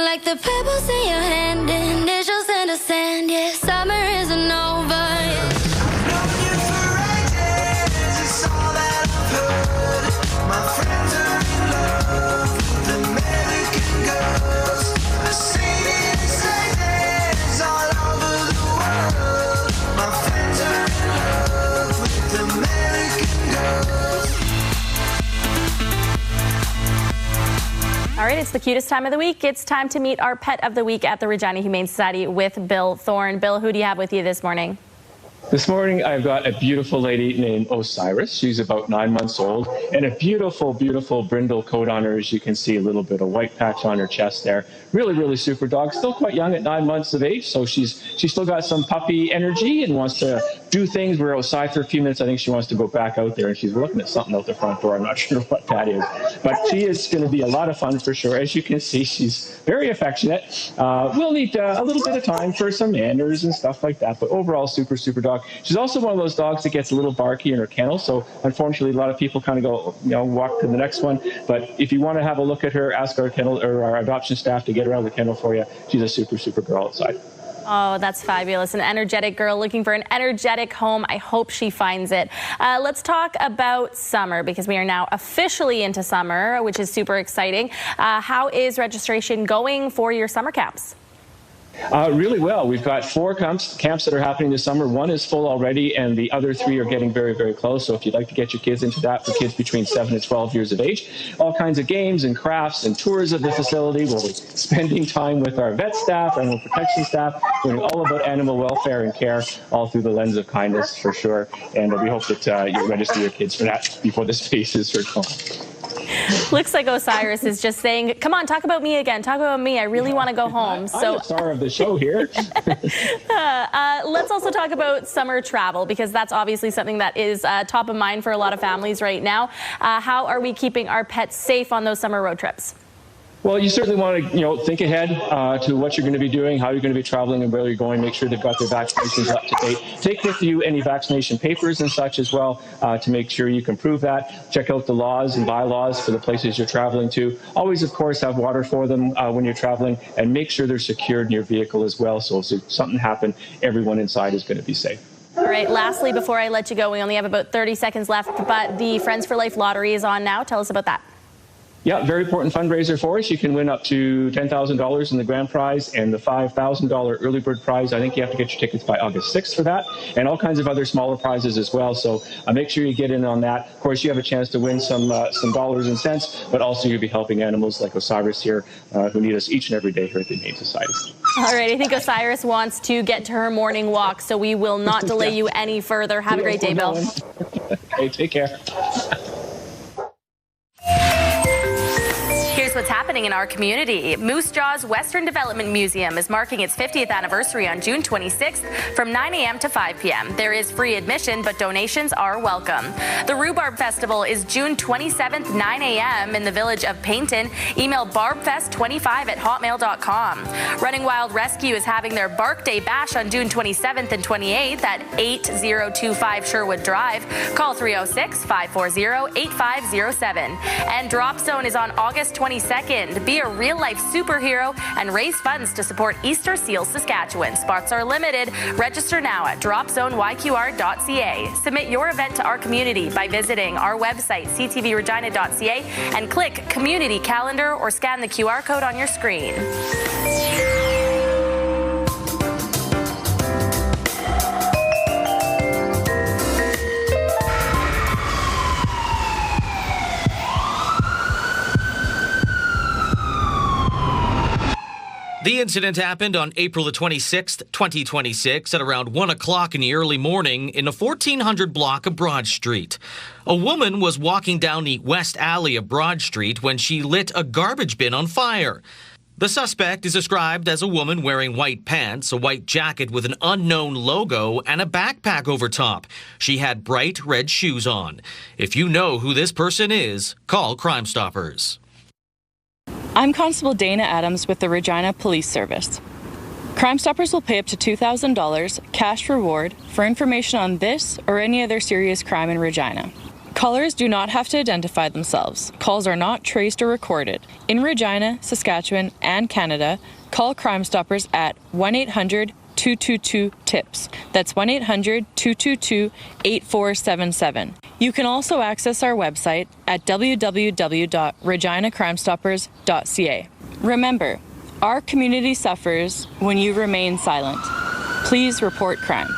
Like the pebbles in your hand, initials in the sand. Yeah, summer isn't over. My friends are in love with American girls. I see it all over the world. My friends are in love with American girls. All right, it's the cutest time of the week. It's time to meet our pet of the week at the Regina Humane Society with Bill Thorne. Bill, who do you have with you this morning? This morning, I've got a beautiful lady named Osiris. She's about 9 months old, and a beautiful, beautiful brindle coat on her. As you can see, a little bit of white patch on her chest there. Really, really super dog. Still quite young at 9 months of age, so she's still got some puppy energy and wants to do things. We're outside for a few minutes. I think she wants to go back out there, and she's looking at something out the front door. I'm not sure what that is, but she is going to be a lot of fun for sure. As you can see, she's very affectionate. We'll need a little bit of time for some manners and stuff like that, but overall, super, super dog. She's also one of those dogs that gets a little barky in her kennel, so unfortunately, a lot of people kind of go, walk to the next one. But if you want to have a look at her, ask our kennel or our adoption staff to get around the kennel for you. She's a super, super girl outside. Oh, that's fabulous. An energetic girl looking for an energetic home. I hope she finds it. Let's talk about summer, because we are now officially into summer, which is super exciting. How is registration going for your summer camps? Really well. We've got 4 camps that are happening this summer. 1 is full already, and the other 3 are getting very, very close. So if you'd like to get your kids into that, for kids between 7 and 12 years of age, all kinds of games and crafts and tours of the facility. We'll be spending time with our vet staff, animal protection staff, learning all about animal welfare and care, all through the lens of kindness for sure. And we hope that you'll register your kids for that before the spaces are gone. Looks like Osiris is just saying, come on, talk about me again. Talk about me. I really want to go home. I'm the star of the show here. Let's also talk about summer travel, because that's obviously something that is top of mind for a lot of families right now. How are we keeping our pets safe on those summer road trips? Well, you certainly want to, think ahead to what you're going to be doing, how you're going to be traveling, and where you're going. Make sure they've got their vaccinations up to date. Take with you any vaccination papers and such as well to make sure you can prove that. Check out the laws and bylaws for the places you're traveling to. Always, of course, have water for them when you're traveling, and make sure they're secured in your vehicle as well. So if something happened, everyone inside is going to be safe. All right, lastly, before I let you go, we only have about 30 seconds left, but the Friends for Life lottery is on now. Tell us about that. Yeah, very important fundraiser for us. You can win up to $10,000 in the grand prize and the $5,000 early bird prize. I think you have to get your tickets by August 6th for that, and all kinds of other smaller prizes as well. So make sure you get in on that. Of course, you have a chance to win some dollars and cents, but also you'll be helping animals like Osiris here, who need us each and every day here at the Humane Society. All right, I think Osiris wants to get to her morning walk, so we will not delay you any further. Have a great day, Bill. Hey, take care. Here's what's happening in our community. Moose Jaw's Western Development Museum is marking its 50th anniversary on June 26th from 9 a.m. to 5 p.m. There is free admission, but donations are welcome. The Rhubarb Festival is June 27th, 9 a.m. in the village of Paynton. Email barbfest25@hotmail.com. Running Wild Rescue is having their Bark Day Bash on June 27th and 28th at 8025 Sherwood Drive. Call 306-540-8507. And Drop Zone is on August 22nd. Be a real-life superhero and raise funds to support Easter Seals Saskatchewan. Spots are limited. Register now at dropzoneyqr.ca. Submit your event to our community by visiting our website, ctvregina.ca, and click Community Calendar or scan the QR code on your screen. The incident happened on April the 26th, 2026 at around 1 o'clock in the early morning in the 1400 block of Broad Street. A woman was walking down the west alley of Broad Street when she lit a garbage bin on fire. The suspect is described as a woman wearing white pants, a white jacket with an unknown logo, and a backpack over top. She had bright red shoes on. If you know who this person is, call Crime Stoppers. I'm Constable Dana Adams with the Regina Police Service. Crime Stoppers will pay up to $2,000 cash reward for information on this or any other serious crime in Regina. Callers do not have to identify themselves. Calls are not traced or recorded. In Regina, Saskatchewan, and Canada, call Crime Stoppers at 1-800-222-TIPS. That's 1-800-222-8477. You can also access our website at www.reginacrimestoppers.ca. Remember, our community suffers when you remain silent. Please report crime.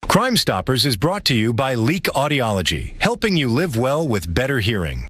Crime Stoppers is brought to you by Leak Audiology, helping you live well with better hearing.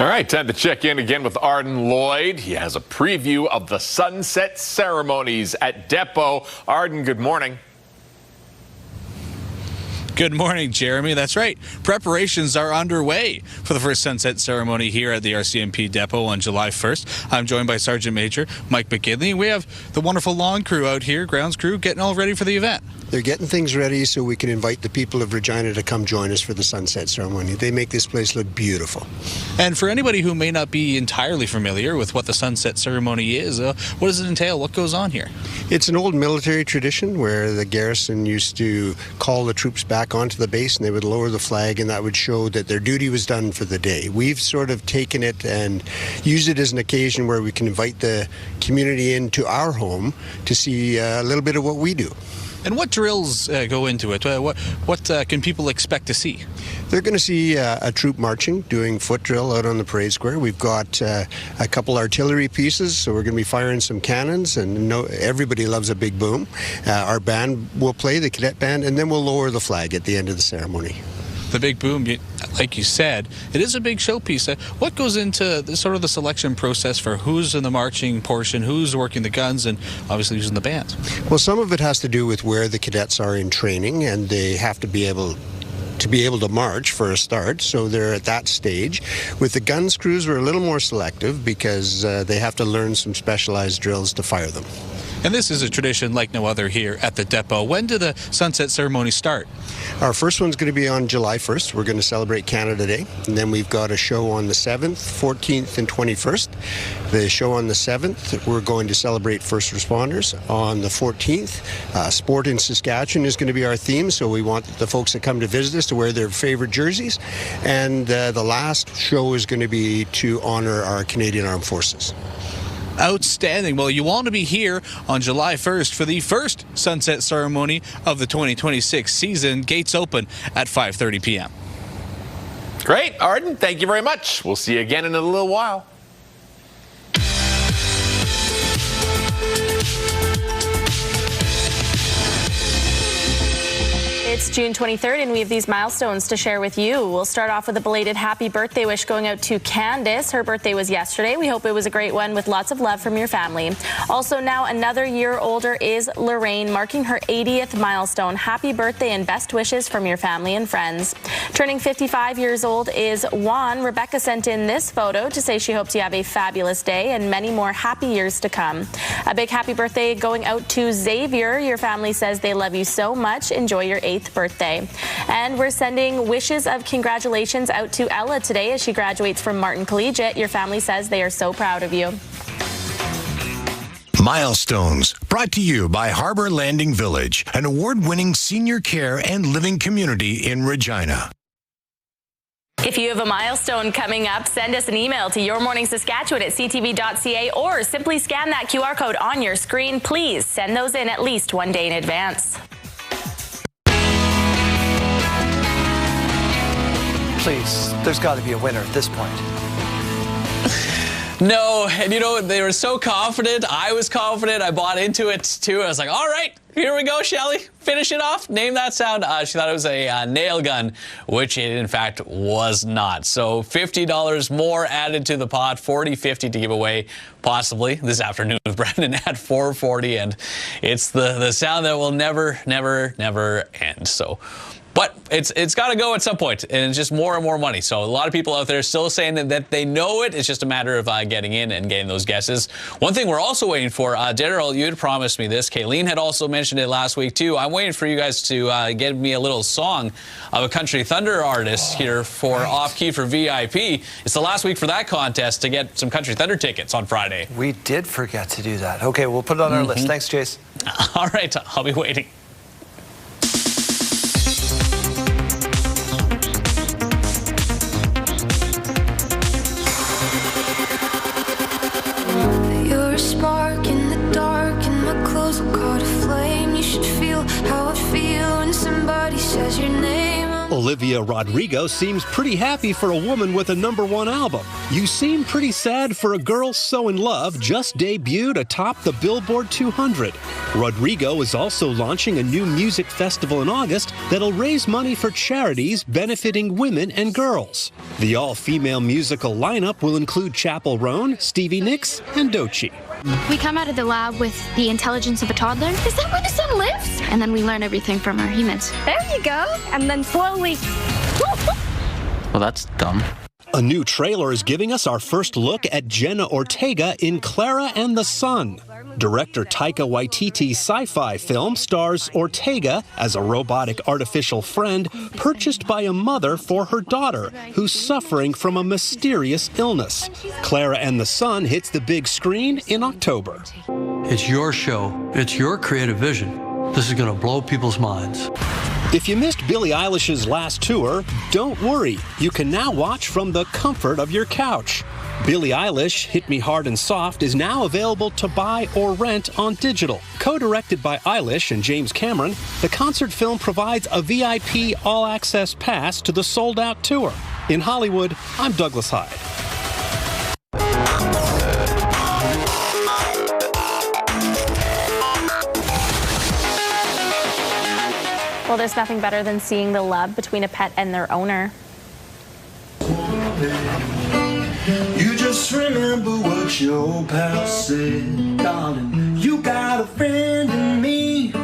All right, time to check in again with Arden Lloyd. He has a preview of the sunset ceremonies at Depot. Arden, good morning. Good morning, Jeremy. That's right. Preparations are underway for the first sunset ceremony here at the RCMP depot on July 1st. I'm joined by Sergeant Major Mike McGinley. We have the wonderful lawn crew out here, grounds crew, getting all ready for the event. They're getting things ready so we can invite the people of Regina to come join us for the sunset ceremony. They make this place look beautiful. And for anybody who may not be entirely familiar with what the sunset ceremony is, what does it entail? What goes on here? It's an old military tradition where the garrison used to call the troops back onto the base and they would lower the flag, and that would show that their duty was done for the day. We've sort of taken it and used it as an occasion where we can invite the community into our home to see a little bit of what we do. And what drills go into it? What can people expect to see? They're going to see a troop marching, doing foot drill out on the parade square. We've got a couple artillery pieces, so we're going to be firing some cannons, and everybody loves a big boom. Our band will play, the cadet band, and then we'll lower the flag at the end of the ceremony. The big boom, like you said, it is a big showpiece. What goes into sort of the selection process for who's in the marching portion, who's working the guns, and obviously who's in the bands? Well, some of it has to do with where the cadets are in training, and they have to be able to march for a start, so they're at that stage. With the guns crews, we're a little more selective because they have to learn some specialized drills to fire them. And this is a tradition like no other here at the depot. When do the sunset ceremonies start? Our first one's going to be on July 1st. We're going to celebrate Canada Day. And then we've got a show on the 7th, 14th, and 21st. The show on the 7th, we're going to celebrate first responders. On the 14th, sport in Saskatchewan is going to be our theme, so we want the folks that come to visit us to wear their favorite jerseys. And the last show is going to be to honor our Canadian Armed Forces. Outstanding. Well, you want to be here on July 1st for the first sunset ceremony of the 2026 season. Gates open at 5:30 p.m. Great, Arden. Thank you very much. We'll see you again in a little while. It's June 23rd, and we have these milestones to share with you. We'll start off with a belated happy birthday wish going out to Candace. Her birthday was yesterday. We hope it was a great one with lots of love from your family. Also, now another year older is Lorraine, marking her 80th milestone. Happy birthday and best wishes from your family and friends. Turning 55 years old is Juan. Rebecca sent in this photo to say she hopes you have a fabulous day and many more happy years to come. A big happy birthday going out to Xavier. Your family says they love you so much. Enjoy your 8th birthday. And we're sending wishes of congratulations out to Ella today as she graduates from Martin Collegiate. Your family says they are so proud of you. Milestones, brought to you by Harbor Landing Village, an award-winning senior care and living community in Regina. If you have a milestone coming up, send us an email to yourmorningsaskatchewan@ctv.ca or simply scan that QR code on your screen. Please send those in at least one day in advance. Please, there's got to be a winner at this point. No, and you know, they were so confident. I was confident. I bought into it too. I was like, all right, here we go, Shelly. Finish it off. Name that sound. She thought it was a nail gun, which it in fact was not. So $50 more added to the pot, $40.50 to give away possibly this afternoon with Brandon at 4:40. And it's the sound that will never end. So. But it's got to go at some point, and it's just more and more money. So a lot of people out there still saying that they know it. It's just a matter of getting in and getting those guesses. One thing we're also waiting for, Daryl, you had promised me this. Kayleen had also mentioned it last week, too. I'm waiting for you guys to give me a little song of a Country Thunder artist here for Off-Key for VIP. It's the last week for that contest to get some Country Thunder tickets on Friday. We did forget to do that. Okay, we'll put it on our list. Thanks, Chase. All right, I'll be waiting. Spark in the dark and my clothes will caught a flame. You should feel how I feel when somebody says your name. Olivia Rodrigo seems pretty happy for a woman with a #1 album. You seem pretty sad for a girl so in love just debuted atop the Billboard 200. Rodrigo is also launching a new music festival in August that'll raise money for charities benefiting women and girls. The all-female musical lineup will include Chappell Roan, Stevie Nicks, and Doechii. We come out of the lab with the intelligence of a toddler. Is that where the sun lives? And then we learn everything from our humans. There you go. And then slowly... Well, that's dumb. A new trailer is giving us our first look at Jenna Ortega in Clara and the Sun. Director Taika Waititi's sci-fi film stars Ortega as a robotic artificial friend purchased by a mother for her daughter who's suffering from a mysterious illness. Clara and the Sun hits the big screen in October. It's your show. It's your creative vision. This is going to blow people's minds. If you missed Billie Eilish's last tour, don't worry. You can now watch from the comfort of your couch. Billie Eilish, Hit Me Hard and Soft, is now available to buy or rent on digital. Co-directed by Eilish and James Cameron, the concert film provides a VIP all-access pass to the sold-out tour. In Hollywood, I'm Douglas Hyde. Well, there's nothing better than seeing the love between a pet and their owner. You just remember what your pal said, darling. You got a friend in me.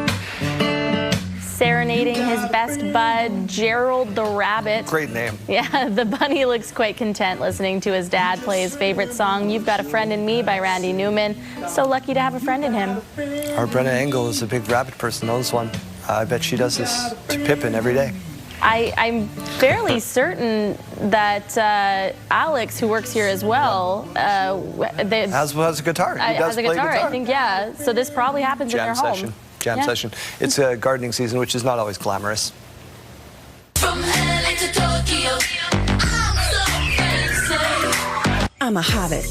serenading his best bud, Gerald the rabbit. Great name. Yeah, the bunny looks quite content listening to his dad play his favorite song, You've Got a Friend in Me by Randy Newman. So lucky to have a friend in him. Our Brenna Engel is a big rabbit person, knows one. I bet she does this to Pippin every day. I'm fairly certain that Alex, who works here as well, has a guitar. He does has a play guitar, I think, yeah. So this probably happens in their home. Jam session. It's a gardening season, which is not always glamorous. From LA to Tokyo, I'm a hobbit.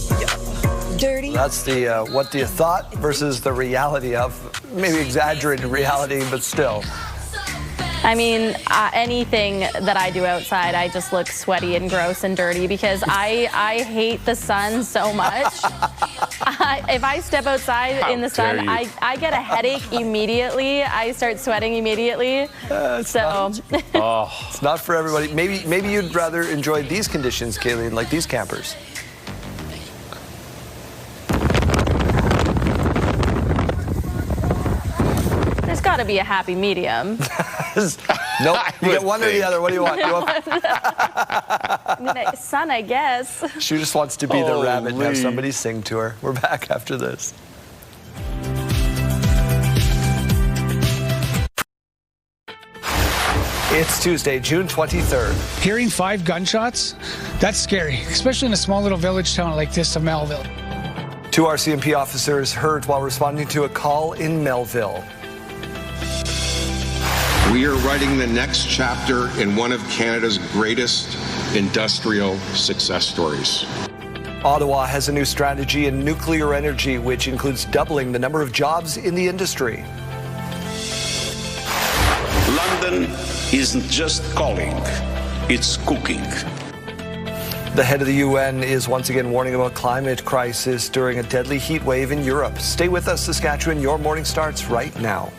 Dirty. That's the what do you thought versus the reality of, maybe exaggerated reality, but still. I mean, anything that I do outside, I just look sweaty and gross and dirty because I hate the sun so much. If I step outside in the sun, I get a headache immediately. I start sweating immediately. It's not for everybody. Maybe you'd rather enjoy these conditions, Kayleen, like these campers. There's got to be a happy medium. Nope, you get one or the other. What do you want? Sun, I guess. She just wants to be the rabbit and have somebody sing to her. We're back after this. It's Tuesday, June 23rd. Hearing 5 gunshots, that's scary, especially in a small little village town like this of Melville. 2 RCMP officers hurt while responding to a call in Melville. We are writing the next chapter in one of Canada's greatest industrial success stories. Ottawa has a new strategy in nuclear energy, which includes doubling the number of jobs in the industry. London isn't just calling, it's cooking. The head of the UN is once again warning about climate crisis during a deadly heat wave in Europe. Stay with us, Saskatchewan. Your morning starts right now.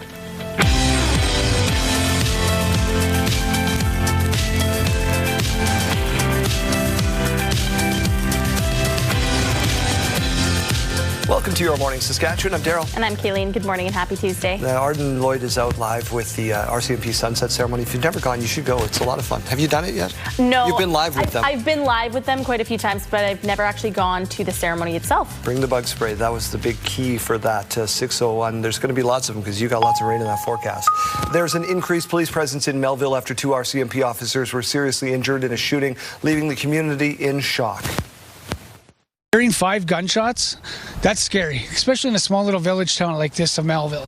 Welcome to Your Morning Saskatchewan. I'm Daryl. And I'm Kayleen. Good morning and happy Tuesday. Arden Lloyd is out live with the RCMP Sunset Ceremony. If you've never gone, you should go. It's a lot of fun. Have you done it yet? No. You've been live with them. I've been live with them quite a few times, but I've never actually gone to the ceremony itself. Bring the bug spray. That was the big key for that 6:01. There's going to be lots of them because you got lots of rain in that forecast. There's an increased police presence in Melville after 2 RCMP officers were seriously injured in a shooting, leaving the community in shock. Hearing 5 gunshots, that's scary, especially in a small little village town like this of Melville.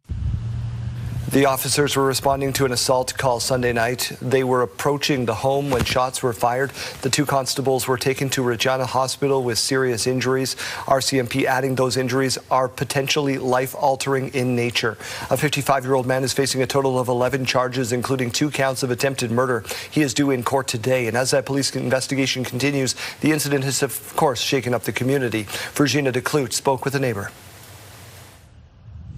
The officers were responding to an assault call Sunday night. They were approaching the home when shots were fired. The 2 constables were taken to Regina Hospital with serious injuries. RCMP adding those injuries are potentially life-altering in nature. A 55-year-old man is facing a total of 11 charges, including 2 counts of attempted murder. He is due in court today. And as that police investigation continues, the incident has, of course, shaken up the community. Regina spoke with a neighbor.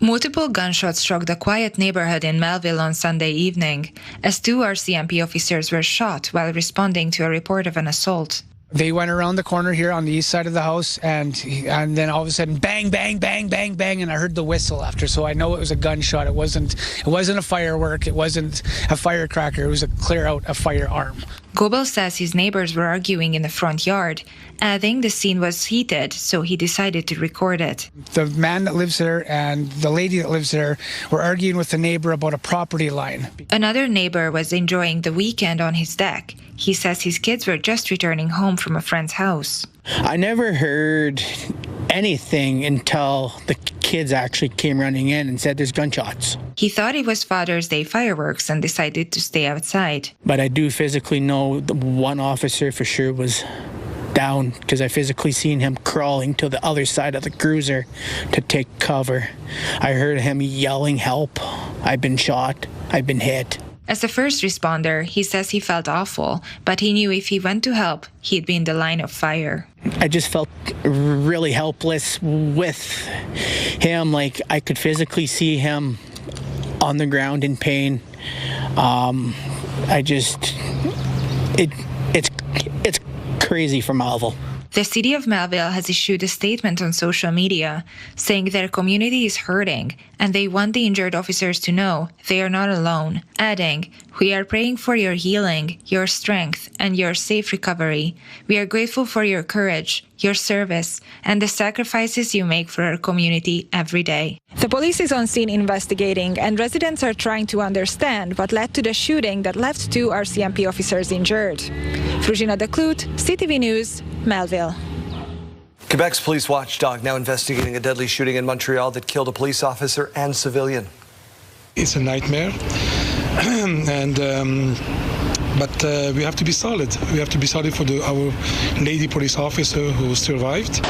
Multiple gunshots struck the quiet neighborhood in Melville on Sunday evening, as 2 RCMP officers were shot while responding to a report of an assault. They went around the corner here on the east side of the house, and then all of a sudden, bang, bang, bang, bang, bang, and I heard the whistle after, so I know it was a gunshot. It wasn't a firework. It wasn't a firecracker. It was a clear out a firearm. Goebel says his neighbors were arguing in the front yard, adding the scene was heated, so he decided to record it. The man that lives there and the lady that lives there were arguing with the neighbor about a property line. Another neighbor was enjoying the weekend on his deck. He says his kids were just returning home from a friend's house. I never heard anything until the kids actually came running in and said there's gunshots. He thought it was Father's Day fireworks and decided to stay outside. But I do physically know the one officer for sure was down because I physically seen him crawling to the other side of the cruiser to take cover. I heard him yelling, "Help, I've been shot, I've been hit." As a first responder, he says he felt awful, but he knew if he went to help, he'd be in the line of fire. I just felt really helpless with him. Like I could physically see him on the ground in pain. It's crazy for Melville. The city of Melville has issued a statement on social media saying their community is hurting and they want the injured officers to know they are not alone, adding, "We are praying for your healing, your strength, and your safe recovery. We are grateful for your courage, your service, and the sacrifices you make for our community every day." The police is on scene investigating, and residents are trying to understand what led to the shooting that left 2 RCMP officers injured. Regina Pats, CTV News, Melville. Quebec's police watchdog now investigating a deadly shooting in Montreal that killed a police officer and civilian. It's a nightmare, but we have to be solid. We have to be solid for our lady police officer who survived.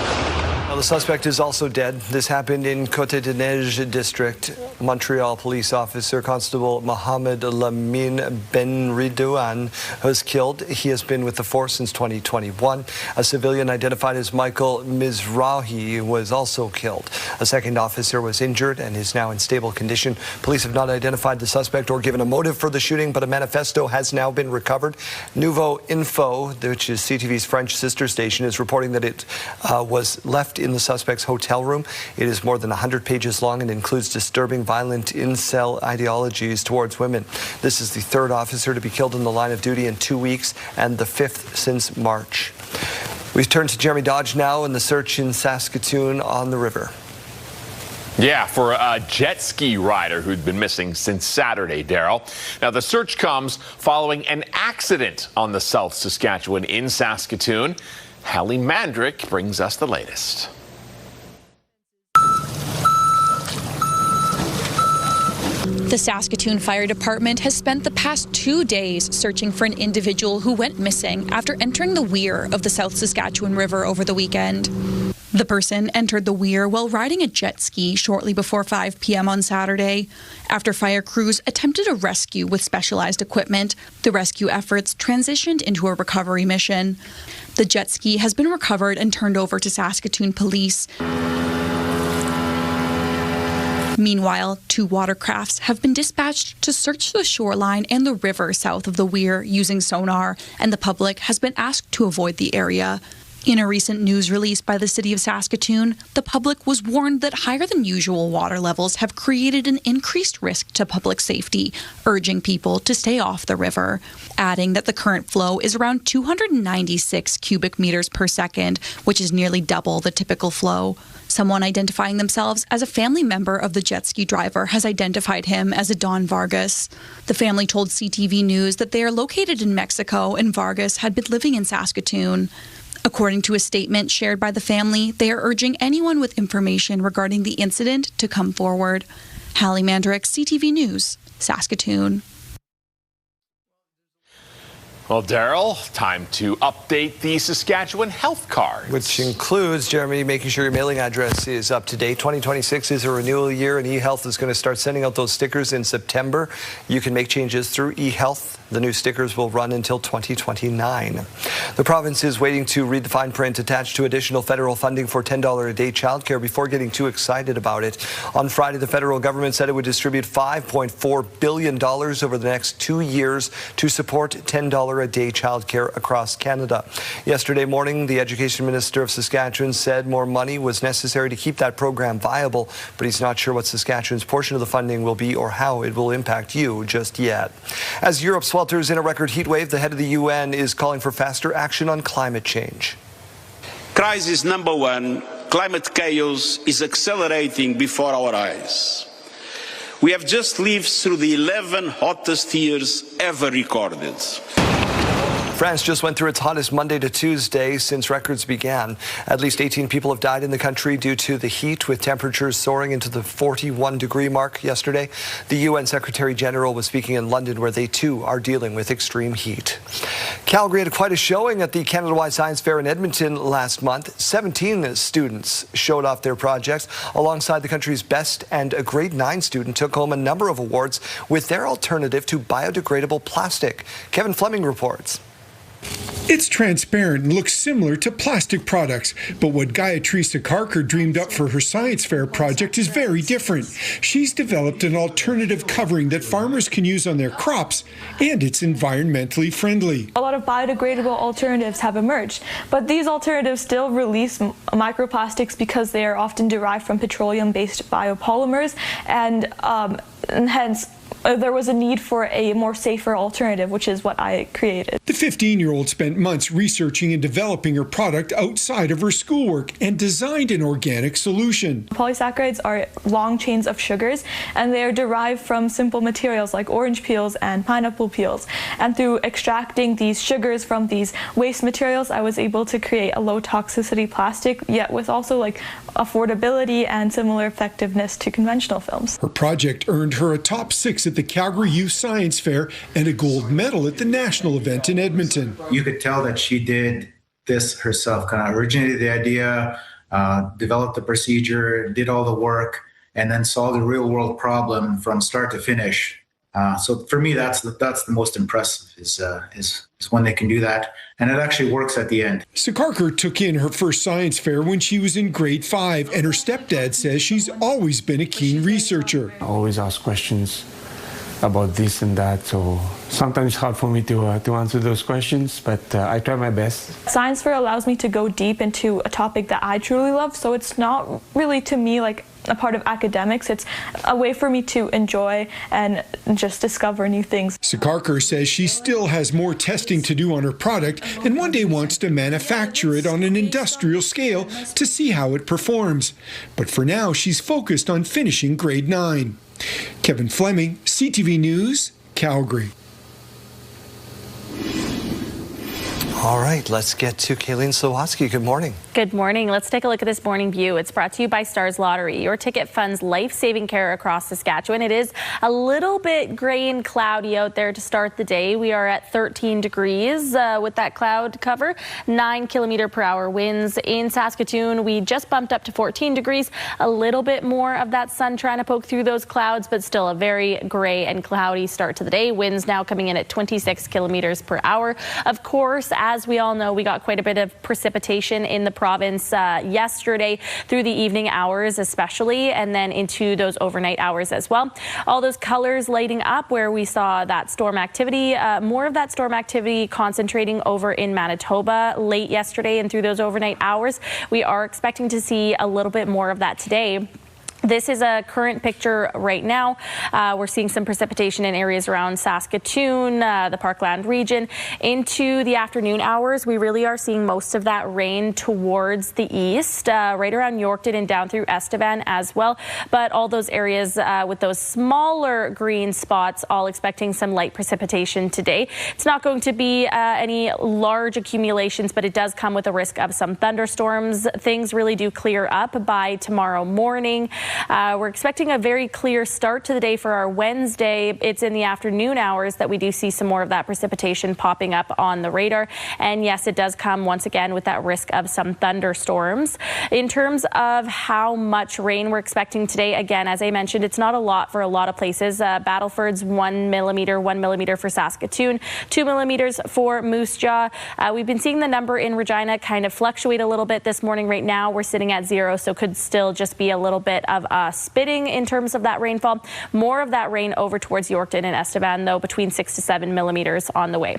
Well, the suspect is also dead. This happened in Côte-des-Neiges district. Montreal police officer Constable Mohamed Lamine Benridouane was killed. He has been with the force since 2021. A civilian identified as Michael Mizrahi was also killed. A second officer was injured and is now in stable condition. Police have not identified the suspect or given a motive for the shooting, but a manifesto has now been recovered. Nouveau Info, which is CTV's French sister station, is reporting that it was left in the suspect's hotel room. It is more than 100 pages long and includes disturbing violent incel ideologies towards women. This is the 3rd officer to be killed in the line of duty in 2 weeks and the 5th since March. We turn to Jeremy Dodge now and the search in Saskatoon on the river. Yeah, for a jet ski rider who'd been missing since Saturday, Daryl. Now, the search comes following an accident on the South Saskatchewan in Saskatoon. Hallie Mandrick brings us the latest. The Saskatoon Fire Department has spent the past 2 days searching for an individual who went missing after entering the weir of the South Saskatchewan River over the weekend. The person entered the weir while riding a jet ski shortly before 5 p.m. on Saturday. After fire crews attempted a rescue with specialized equipment, the rescue efforts transitioned into a recovery mission. The jet ski has been recovered and turned over to Saskatoon police. Meanwhile, 2 watercrafts have been dispatched to search the shoreline and the river south of the weir using sonar, and the public has been asked to avoid the area. In a recent news release by the City of Saskatoon, the public was warned that higher than usual water levels have created an increased risk to public safety, urging people to stay off the river, adding that the current flow is around 296 cubic meters per second, which is nearly double the typical flow. Someone identifying themselves as a family member of the jet ski driver has identified him as a Don Vargas. The family told CTV News that they are located in Mexico and Vargas had been living in Saskatoon. According to a statement shared by the family, they are urging anyone with information regarding the incident to come forward. Hallie Mandrick, CTV News, Saskatoon. Well, Daryl, time to update the Saskatchewan health card. Which includes, Jeremy, making sure your mailing address is up to date. 2026 is a renewal year, and eHealth is going to start sending out those stickers in September. You can make changes through eHealth. The new stickers will run until 2029. The province is waiting to read the fine print attached to additional federal funding for $10 a day childcare before getting too excited about it. On Friday, the federal government said it would distribute $5.4 billion over the next 2 years to support $10 a day childcare across Canada. Yesterday morning, the Education Minister of Saskatchewan said more money was necessary to keep that program viable, but he's not sure what Saskatchewan's portion of the funding will be or how it will impact you just yet. As Europe swelters in a record heat wave, the head of the UN is calling for faster action on climate change. Crisis number 1, climate chaos is accelerating before our eyes. We have just lived through the 11 hottest years ever recorded. France just went through its hottest Monday to Tuesday since records began. At least 18 people have died in the country due to the heat, with temperatures soaring into the 41-degree mark yesterday. The UN Secretary General was speaking in London, where they too are dealing with extreme heat. Calgary had quite a showing at the Canada-wide Science Fair in Edmonton last month. 17 students showed off their projects alongside the country's best, and a grade 9 student took home a number of awards with their alternative to biodegradable plastic. Kevin Fleming reports. It's transparent and looks similar to plastic products, but what Gayatri Sakarkar dreamed up for her science fair project is very different. She's developed an alternative covering that farmers can use on their crops, and it's environmentally friendly. A lot of biodegradable alternatives have emerged, but these alternatives still release microplastics because they are often derived from petroleum-based biopolymers, and hence there was a need for a more safer alternative, which is what I created. The 15-year-old spent months researching and developing her product outside of her schoolwork and designed an organic solution. Polysaccharides are long chains of sugars, and they are derived from simple materials like orange peels and pineapple peels. And through extracting these sugars from these waste materials, I was able to create a low toxicity plastic, yet with also like affordability and similar effectiveness to conventional films. Her project earned her a top 6 at the Calgary Youth Science Fair and a gold medal at the national event in Edmonton. You could tell that she did this herself, kind of originated the idea, developed the procedure, did all the work, and then solved a real world problem from start to finish. So for me, that's the most impressive is when they can do that, and it actually works at the end. Sakarkar took in her first science fair when she was in grade 5, and her stepdad says she's always been a keen researcher. I always ask questions about this and that, so sometimes it's hard for me to answer those questions, but I try my best. Science fair allows me to go deep into a topic that I truly love, so it's not really to me like a part of academics. It's a way for me to enjoy and just discover new things. Sakarkar says she still has more testing to do on her product and one day wants to manufacture it on an industrial scale to see how it performs. But for now, she's focused on finishing grade 9. Kevin Fleming, CTV News, Calgary. All right, let's get to Kayleen Sawatsky. Good morning. Good morning. Let's take a look at this morning view. It's brought to you by Stars Lottery. Your ticket funds life-saving care across Saskatchewan. It is a little bit gray and cloudy out there to start the day. We are at 13 degrees with that cloud cover, 9km/h winds in Saskatoon. We just bumped up to 14 degrees, a little bit more of that sun trying to poke through those clouds, but still a very gray and cloudy start to the day. Winds now coming in at 26 km/h. Of course, as we all know, we got quite a bit of precipitation in the province yesterday through the evening hours especially, and then into those overnight hours as well. All those colors lighting up where we saw that storm activity, more of that storm activity concentrating over in Manitoba late yesterday and through those overnight hours. We are expecting to see a little bit more of that today. This is a current picture right now. We're seeing some precipitation in areas around Saskatoon, the Parkland region. Into the afternoon hours, we really are seeing most of that rain towards the east, right around Yorkton and down through Estevan as well. But all those areas with those smaller green spots, all expecting some light precipitation today. It's not going to be any large accumulations, but it does come with a risk of some thunderstorms. Things really do clear up by tomorrow morning. We're expecting a very clear start to the day for our Wednesday. It's in the afternoon hours that we do see some more of that precipitation popping up on the radar. And yes, it does come once again with that risk of some thunderstorms. In terms of how much rain we're expecting today, again, as I mentioned, it's not a lot for a lot of places. Battleford's 1 millimeter for Saskatoon, 2 millimeters for Moose Jaw. We've been seeing the number in Regina kind of fluctuate a little bit this morning. Right now, we're sitting at 0, so could still just be a little bit of spitting in terms of that rainfall. More of that rain over towards Yorkton and Estevan, though, between 6 to 7 millimeters on the way.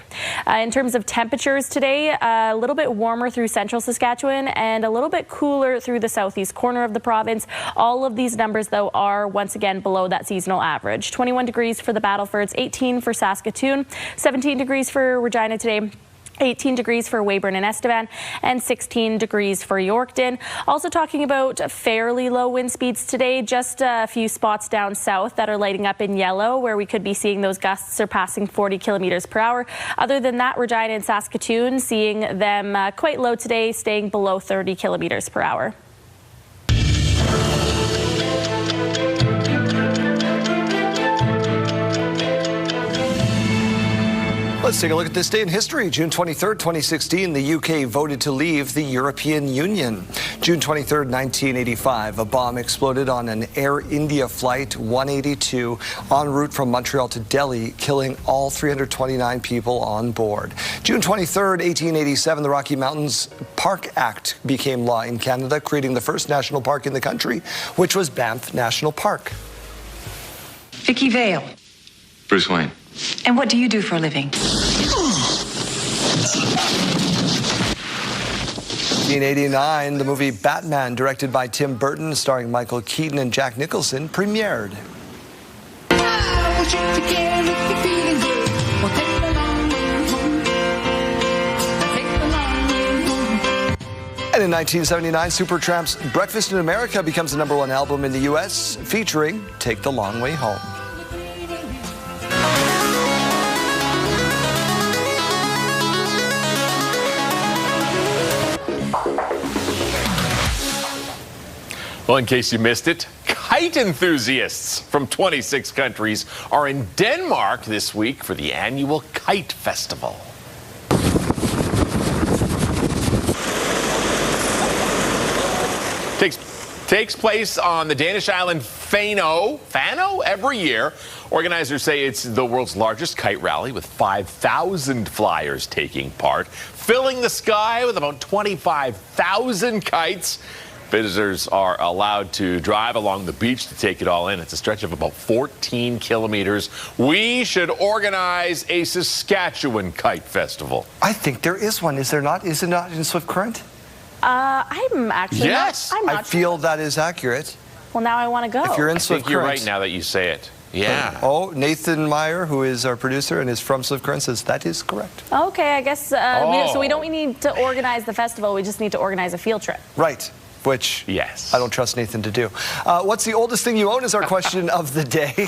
In terms of temperatures today, a little bit warmer through central Saskatchewan and a little bit cooler through the southeast corner of the province. All of these numbers, though, are once again below that seasonal average. 21 degrees for the Battlefords, 18 for Saskatoon, 17 degrees for Regina today, 18 degrees for Weyburn and Estevan, and 16 degrees for Yorkton. Also talking about fairly low wind speeds today, just a few spots down south that are lighting up in yellow where we could be seeing those gusts surpassing 40 km/h. Other than that, Regina and Saskatoon seeing them quite low today, staying below 30 km/h. Let's take a look at this day in history. June 23rd, 2016, the UK voted to leave the European Union. June 23rd, 1985, a bomb exploded on an Air India flight 182 en route from Montreal to Delhi, killing all 329 people on board. June 23rd, 1887, the Rocky Mountains Park Act became law in Canada, creating the first national park in the country, which was Banff National Park. Vicky Vale. Bruce Wayne. And what do you do for a living? 1989, the movie Batman, directed by Tim Burton, starring Michael Keaton and Jack Nicholson, premiered. And in 1979, Supertramp's Breakfast in America becomes the #1 album in the U.S., featuring Take the Long Way Home. Well, in case you missed it, kite enthusiasts from 26 countries are in Denmark this week for the annual Kite Festival. Takes place on the Danish island Fano every year. Organizers say it's the world's largest kite rally with 5,000 flyers taking part, filling the sky with about 25,000 kites. Visitors are allowed to drive along the beach to take it all in. It's a stretch of about 14 kilometers. We should organize a Saskatchewan Kite Festival. I think there is one. Is there not? Is it not in Swift Current? I'm actually yes. not. I feel that is accurate. Well, now I want to go. If you're in I Swift think you're Current, right now that you say it. Yeah. Oh, Nathan Meyer, who is our producer and is from Swift Current, says that is correct. Okay, I guess so we don't need to organize the festival. We just need to organize a field trip. Right. Which yes, I don't trust Nathan to do. What's the oldest thing you own is our question of the day.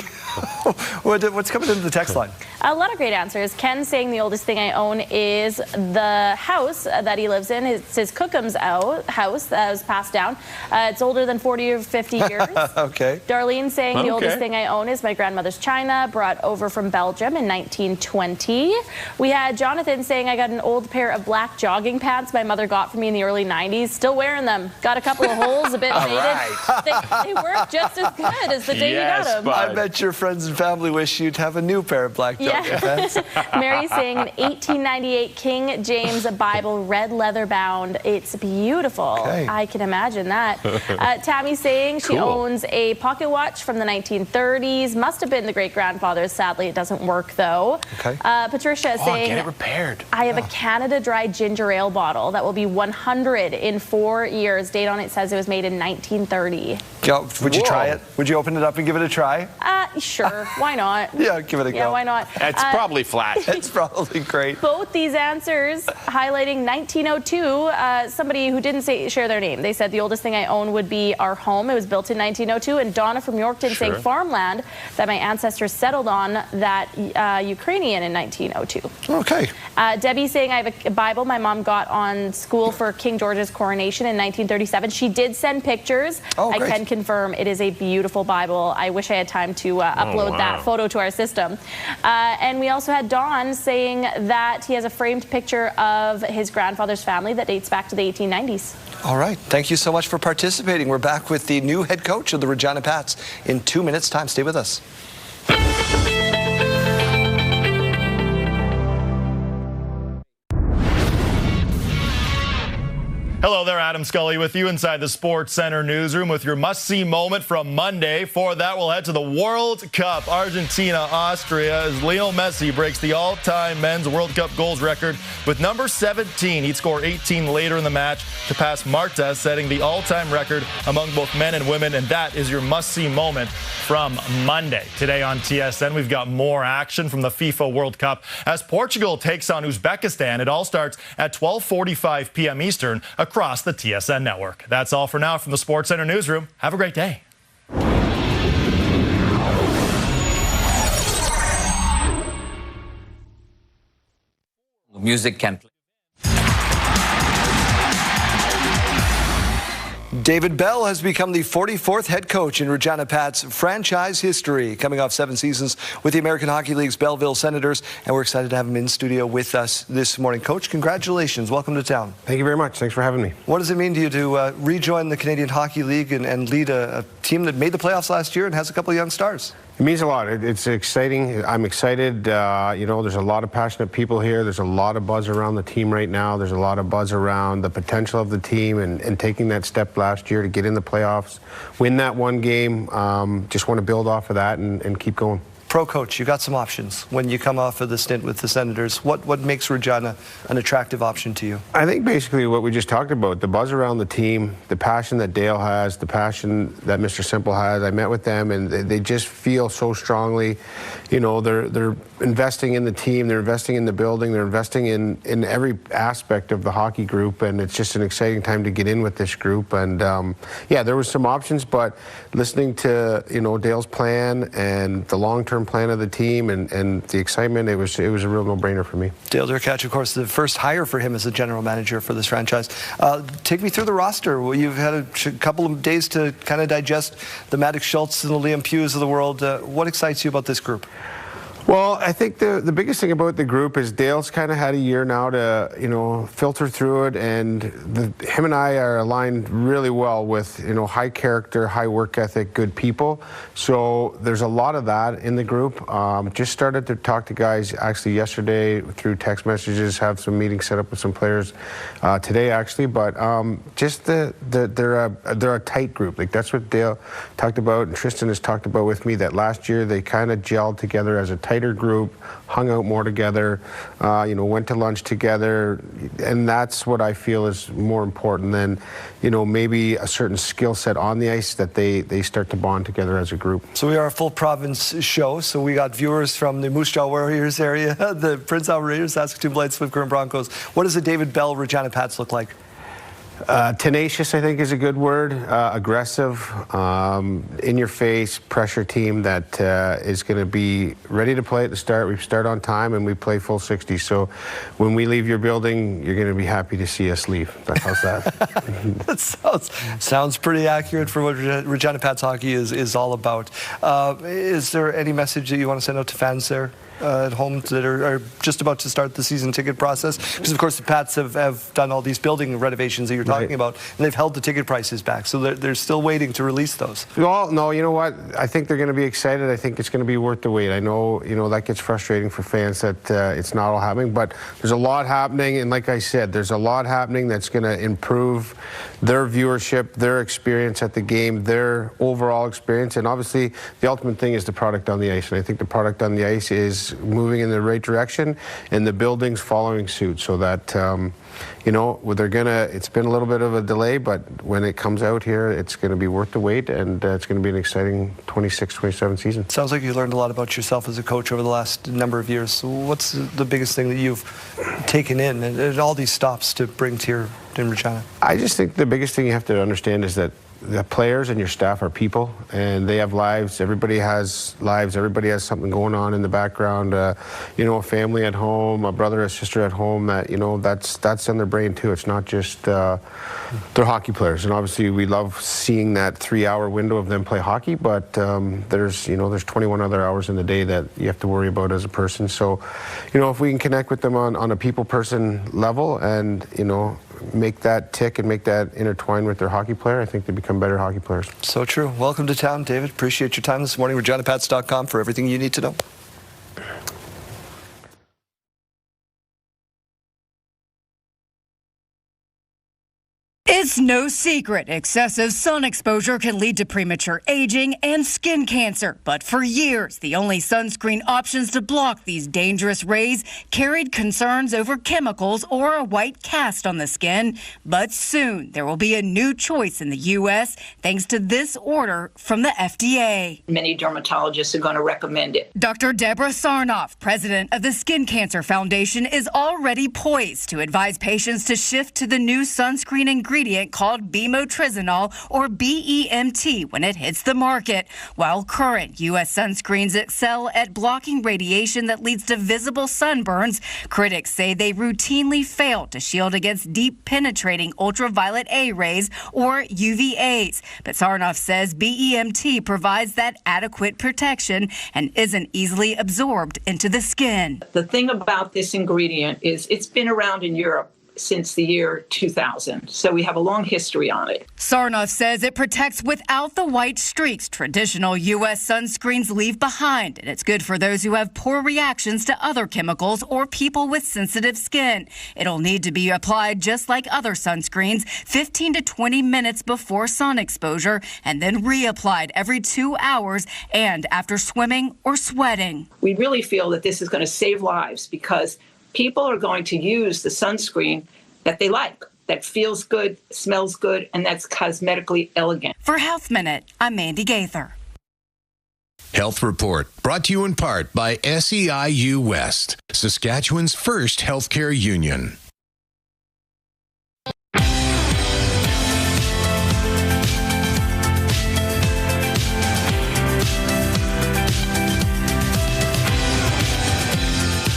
What's coming into the text line? A lot of great answers. Ken saying the oldest thing I own is the house that he lives in. It's his Cookham's house that was passed down. It's older than 40 or 50 years. Okay. Darlene saying the oldest thing I own is my grandmother's china, brought over from Belgium in 1920. We had Jonathan saying I got an old pair of black jogging pants my mother got for me in the early 90s. Still wearing them. Got a couple of holes, a bit faded. Right. They work just as good as the day you got them. I bet your friends and family wish you'd have a new pair of black jogging pants. Mary saying an 1898 King James Bible, red leather bound. It's beautiful. Okay. I can imagine that. Tammy saying she owns a pocket watch from the 1930s. Must have been the great-grandfather's. Sadly, it doesn't work, though. Okay. Patricia saying, get it repaired. I have a Canada Dry ginger ale bottle that will be 100 in 4 years. Date on it says it was made in 1930. Would you try it? Would you open it up and give it a try? Sure. Why not? Yeah, give it a go. Yeah, why not? It's probably flat. It's probably great. Both these answers highlighting 1902. Somebody who didn't share their name. They said the oldest thing I own would be our home. It was built in 1902. And Donna from Yorkton saying farmland that my ancestors settled on that Ukrainian in 1902. Okay. Debbie saying I have a Bible my mom got on school for King George's coronation in 1937. She did send pictures. I can confirm it is a beautiful Bible. I wish I had time to upload that photo to our system. And we also had Don saying that he has a framed picture of his grandfather's family that dates back to the 1890s. All right. Thank you so much for participating. We're back with the new head coach of the Regina Pats in 2 minutes' time. Stay with us. Hello there, Adam Scully with you inside the Sports Center newsroom with your must-see moment from Monday. For that, we'll head to the World Cup. Argentina, Austria, as Lionel Messi breaks the all-time men's World Cup goals record with number 17. He'd score 18 later in the match to pass Marta, setting the all-time record among both men and women. And that is your must-see moment from Monday. Today on TSN, we've got more action from the FIFA World Cup as Portugal takes on Uzbekistan. It all starts at 12:45 p.m. Eastern across the TSN network. That's all for now from the Sports Center newsroom. Have a great day. Music can play. David Bell has become the 44th head coach in Regina Pats franchise history, coming off 7 seasons with the American Hockey League's Belleville Senators, and we're excited to have him in studio with us this morning. Coach, congratulations. Welcome to town. Thank you very much. Thanks for having me. What does it mean to you to rejoin the Canadian Hockey League and lead a team that made the playoffs last year and has a couple of young stars? It means a lot. It's exciting. I'm excited. There's a lot of passionate people here. There's a lot of buzz around the team right now. There's a lot of buzz around the potential of the team and taking that step last year to get in the playoffs, win that one game. Just want to build off of that and keep going. Pro coach, you got some options when you come off of the stint with the Senators. What makes Regina an attractive option to you? I think basically what we just talked about, the buzz around the team, the passion that Dale has, the passion that Mr. Simple has. I met with them and they just feel so strongly. They're investing in the team, they're investing in the building, they're investing in every aspect of the hockey group, and it's just an exciting time to get in with this group. And there was some options, but listening to Dale's plan and the long-term plan of the team and the excitement, it was a real no-brainer for me. Dale Durkach, of course, the first hire for him as a general manager for this franchise. Take me through the roster. Well, you've had a couple of days to kind of digest the Maddox Schultz and the Liam Pughs of the world. What excites you about this group? Well, I think the biggest thing about the group is Dale's kind of had a year now to, filter through it, and him and I are aligned really well with, high character, high work ethic, good people. So there's a lot of that in the group. Just started to talk to guys actually yesterday through text messages, have some meetings set up with some players today actually, but they're a tight group. Like that's what Dale talked about, and Tristan has talked about with me, that last year they kind of gelled together as a tighter group, hung out more together, went to lunch together, and that's what I feel is more important than, maybe a certain skill set on the ice, that they start to bond together as a group. So we are a full province show, so we got viewers from the Moose Jaw Warriors area, the Prince Albert Raiders, Saskatoon Blades, Swift Current Broncos. What does the David Bell Regina Pats look like? Tenacious, I think, is a good word. Aggressive, in your face, pressure team that is going to be ready to play at the start. We start on time and we play full 60. So when we leave your building, you're going to be happy to see us leave. How's that? That sounds pretty accurate for what Regina Pats hockey is all about. Is there any message that you want to send out to fans there at home that are just about to start the season ticket process? Because of course the Pats have done all these building renovations that you're talking about, and they've held the ticket prices back, so they're still waiting to release those. Well, no, you know what? I think they're going to be excited. I think it's going to be worth the wait. I know, that gets frustrating for fans that it's not all happening, but there's a lot happening, and like I said, there's a lot happening that's going to improve their viewership, their experience at the game, their overall experience, and obviously the ultimate thing is the product on the ice, and I think the product on the ice is moving in the right direction, and the building's following suit, so that it's been a little bit of a delay, but when it comes out here, it's going to be worth the wait, and it's going to be an exciting 26-27 season. Sounds like you learned a lot about yourself as a coach over the last number of years. So what's the biggest thing that you've taken in and all these stops to bring to your in Regina? I just think the biggest thing you have to understand is that the players and your staff are people, and they have lives. Everybody has lives. Everybody has something going on in the background. A family at home, a brother or sister at home. That's in their brain too. It's not just they're hockey players. And obviously, we love seeing that 3-hour window of them play hockey. But there's 21 other hours in the day that you have to worry about as a person. So, if we can connect with them on a people-person level, and make that tick and make that intertwine with their hockey player, I think they become better hockey players. So true. Welcome to town, David. Appreciate your time this morning. ReginaPats.com for everything you need to know. It's no secret excessive sun exposure can lead to premature aging and skin cancer. But for years, the only sunscreen options to block these dangerous rays carried concerns over chemicals or a white cast on the skin. But soon, there will be a new choice in the U.S. thanks to this order from the FDA. Many dermatologists are going to recommend it. Dr. Deborah Sarnoff, president of the Skin Cancer Foundation, is already poised to advise patients to shift to the new sunscreen ingredient ingredient called bimotrizinol, or BEMT, when it hits the market. While current U.S. sunscreens excel at blocking radiation that leads to visible sunburns, critics say they routinely fail to shield against deep penetrating ultraviolet A rays, or UVAs. But Sarnoff says BEMT provides that adequate protection and isn't easily absorbed into the skin. The thing about this ingredient is it's been around in Europe since the year 2000, so we have a long history on it. Sarnoff says it protects without the white streaks traditional U.S. sunscreens leave behind, and it's good for those who have poor reactions to other chemicals or people with sensitive skin. It'll need to be applied just like other sunscreens, 15 to 20 minutes before sun exposure, and then reapplied every 2 hours and after swimming or sweating. We really feel that this is going to save lives because people are going to use the sunscreen that they like, that feels good, smells good, and that's cosmetically elegant. For Health Minute, I'm Mandy Gaither. Health Report, brought to you in part by SEIU West, Saskatchewan's first healthcare union.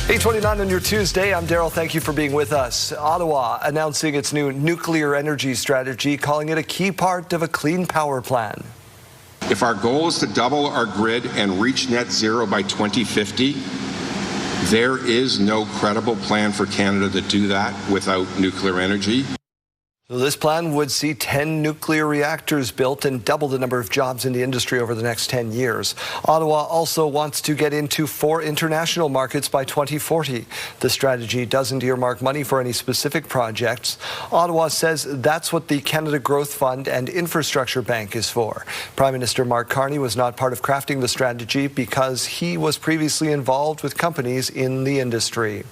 $8:29 on your Tuesday. I'm Daryl. Thank you for being with us. Ottawa announcing its new nuclear energy strategy, calling it a key part of a clean power plan. If our goal is to double our grid and reach net zero by 2050, there is no credible plan for Canada to do that without nuclear energy. So this plan would see 10 nuclear reactors built and double the number of jobs in the industry over the next 10 years. Ottawa also wants to get into 4 international markets by 2040. The strategy doesn't earmark money for any specific projects. Ottawa says that's what the Canada Growth Fund and Infrastructure Bank is for. Prime Minister Mark Carney was not part of crafting the strategy because he was previously involved with companies in the industry.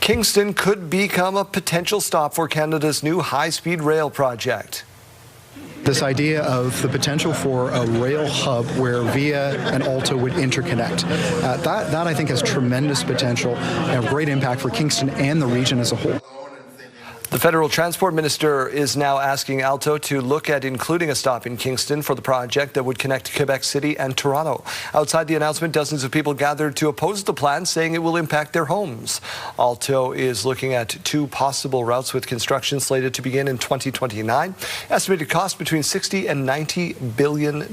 Kingston could become a potential stop for Canada's new high-speed rail project. This idea of the potential for a rail hub where Via and Alto would interconnect, that I think has tremendous potential and a great impact for Kingston and the region as a whole. The federal transport minister is now asking Alto to look at including a stop in Kingston for the project that would connect Quebec City and Toronto. Outside the announcement, dozens of people gathered to oppose the plan, saying it will impact their homes. Alto is looking at 2 possible routes with construction slated to begin in 2029. Estimated cost between $60 and $90 billion.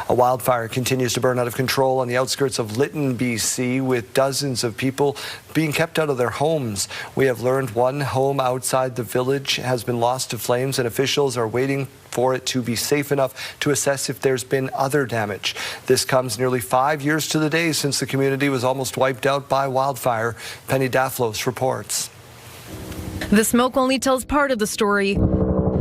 A wildfire continues to burn out of control on the outskirts of Linton, BC, with dozens of people being kept out of their homes. We have learned one home outside the village has been lost to flames, and officials are waiting for it to be safe enough to assess if there's been other damage. This comes nearly 5 years to the day since the community was almost wiped out by wildfire. Penny Daflos reports. The smoke only tells part of the story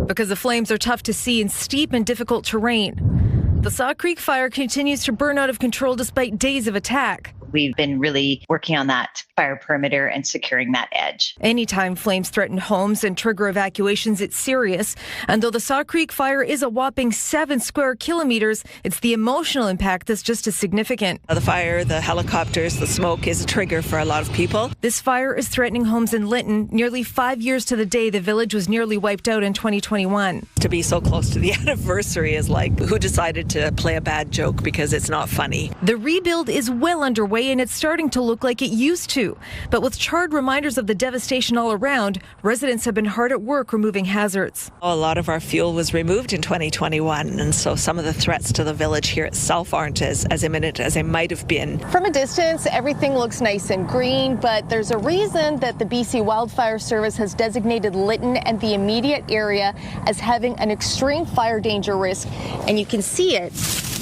because the flames are tough to see in steep and difficult terrain. The Saw Creek fire continues to burn out of control despite days of attack. We've been really working on that fire perimeter and securing that edge. Anytime flames threaten homes and trigger evacuations, it's serious. And though the Saw Creek fire is a whopping 7 square kilometers, it's the emotional impact that's just as significant. The fire, the helicopters, the smoke is a trigger for a lot of people. This fire is threatening homes in Linton nearly 5 years to the day the village was nearly wiped out in 2021. To be so close to the anniversary is like, who decided to play a bad joke because it's not funny? The rebuild is well underway and it's starting to look like it used to. But with charred reminders of the devastation all around, residents have been hard at work removing hazards. A lot of our fuel was removed in 2021, and so some of the threats to the village here itself aren't as imminent as they might have been. From a distance, everything looks nice and green, but there's a reason that the BC Wildfire Service has designated Linton and the immediate area as having an extreme fire danger risk, and you can see it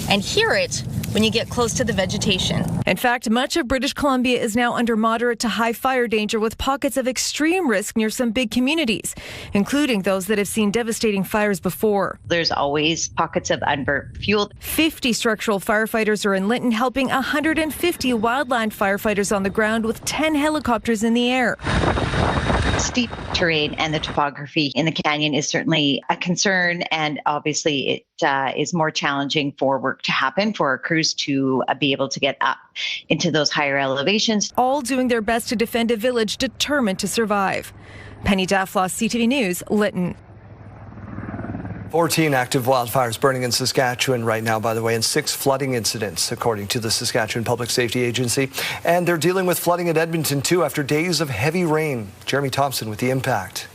and hear it when you get close to the vegetation. In fact, much of British Columbia is now under moderate to high fire danger, with pockets of extreme risk near some big communities, including those that have seen devastating fires before. There's always pockets of unburnt fuel. 50 structural firefighters are in Linton, helping 150 wildland firefighters on the ground with 10 helicopters in the air. Steep terrain and the topography in the canyon is certainly a concern, and obviously it is more challenging for work to happen, for our crews to be able to get up into those higher elevations. All doing their best to defend a village determined to survive. Penny Daflos, CTV News, Linton. 14 active wildfires burning in Saskatchewan right now, by the way, and 6 flooding incidents, according to the Saskatchewan Public Safety Agency. And they're dealing with flooding at Edmonton, too, after days of heavy rain. Jeremy Thompson with the impact.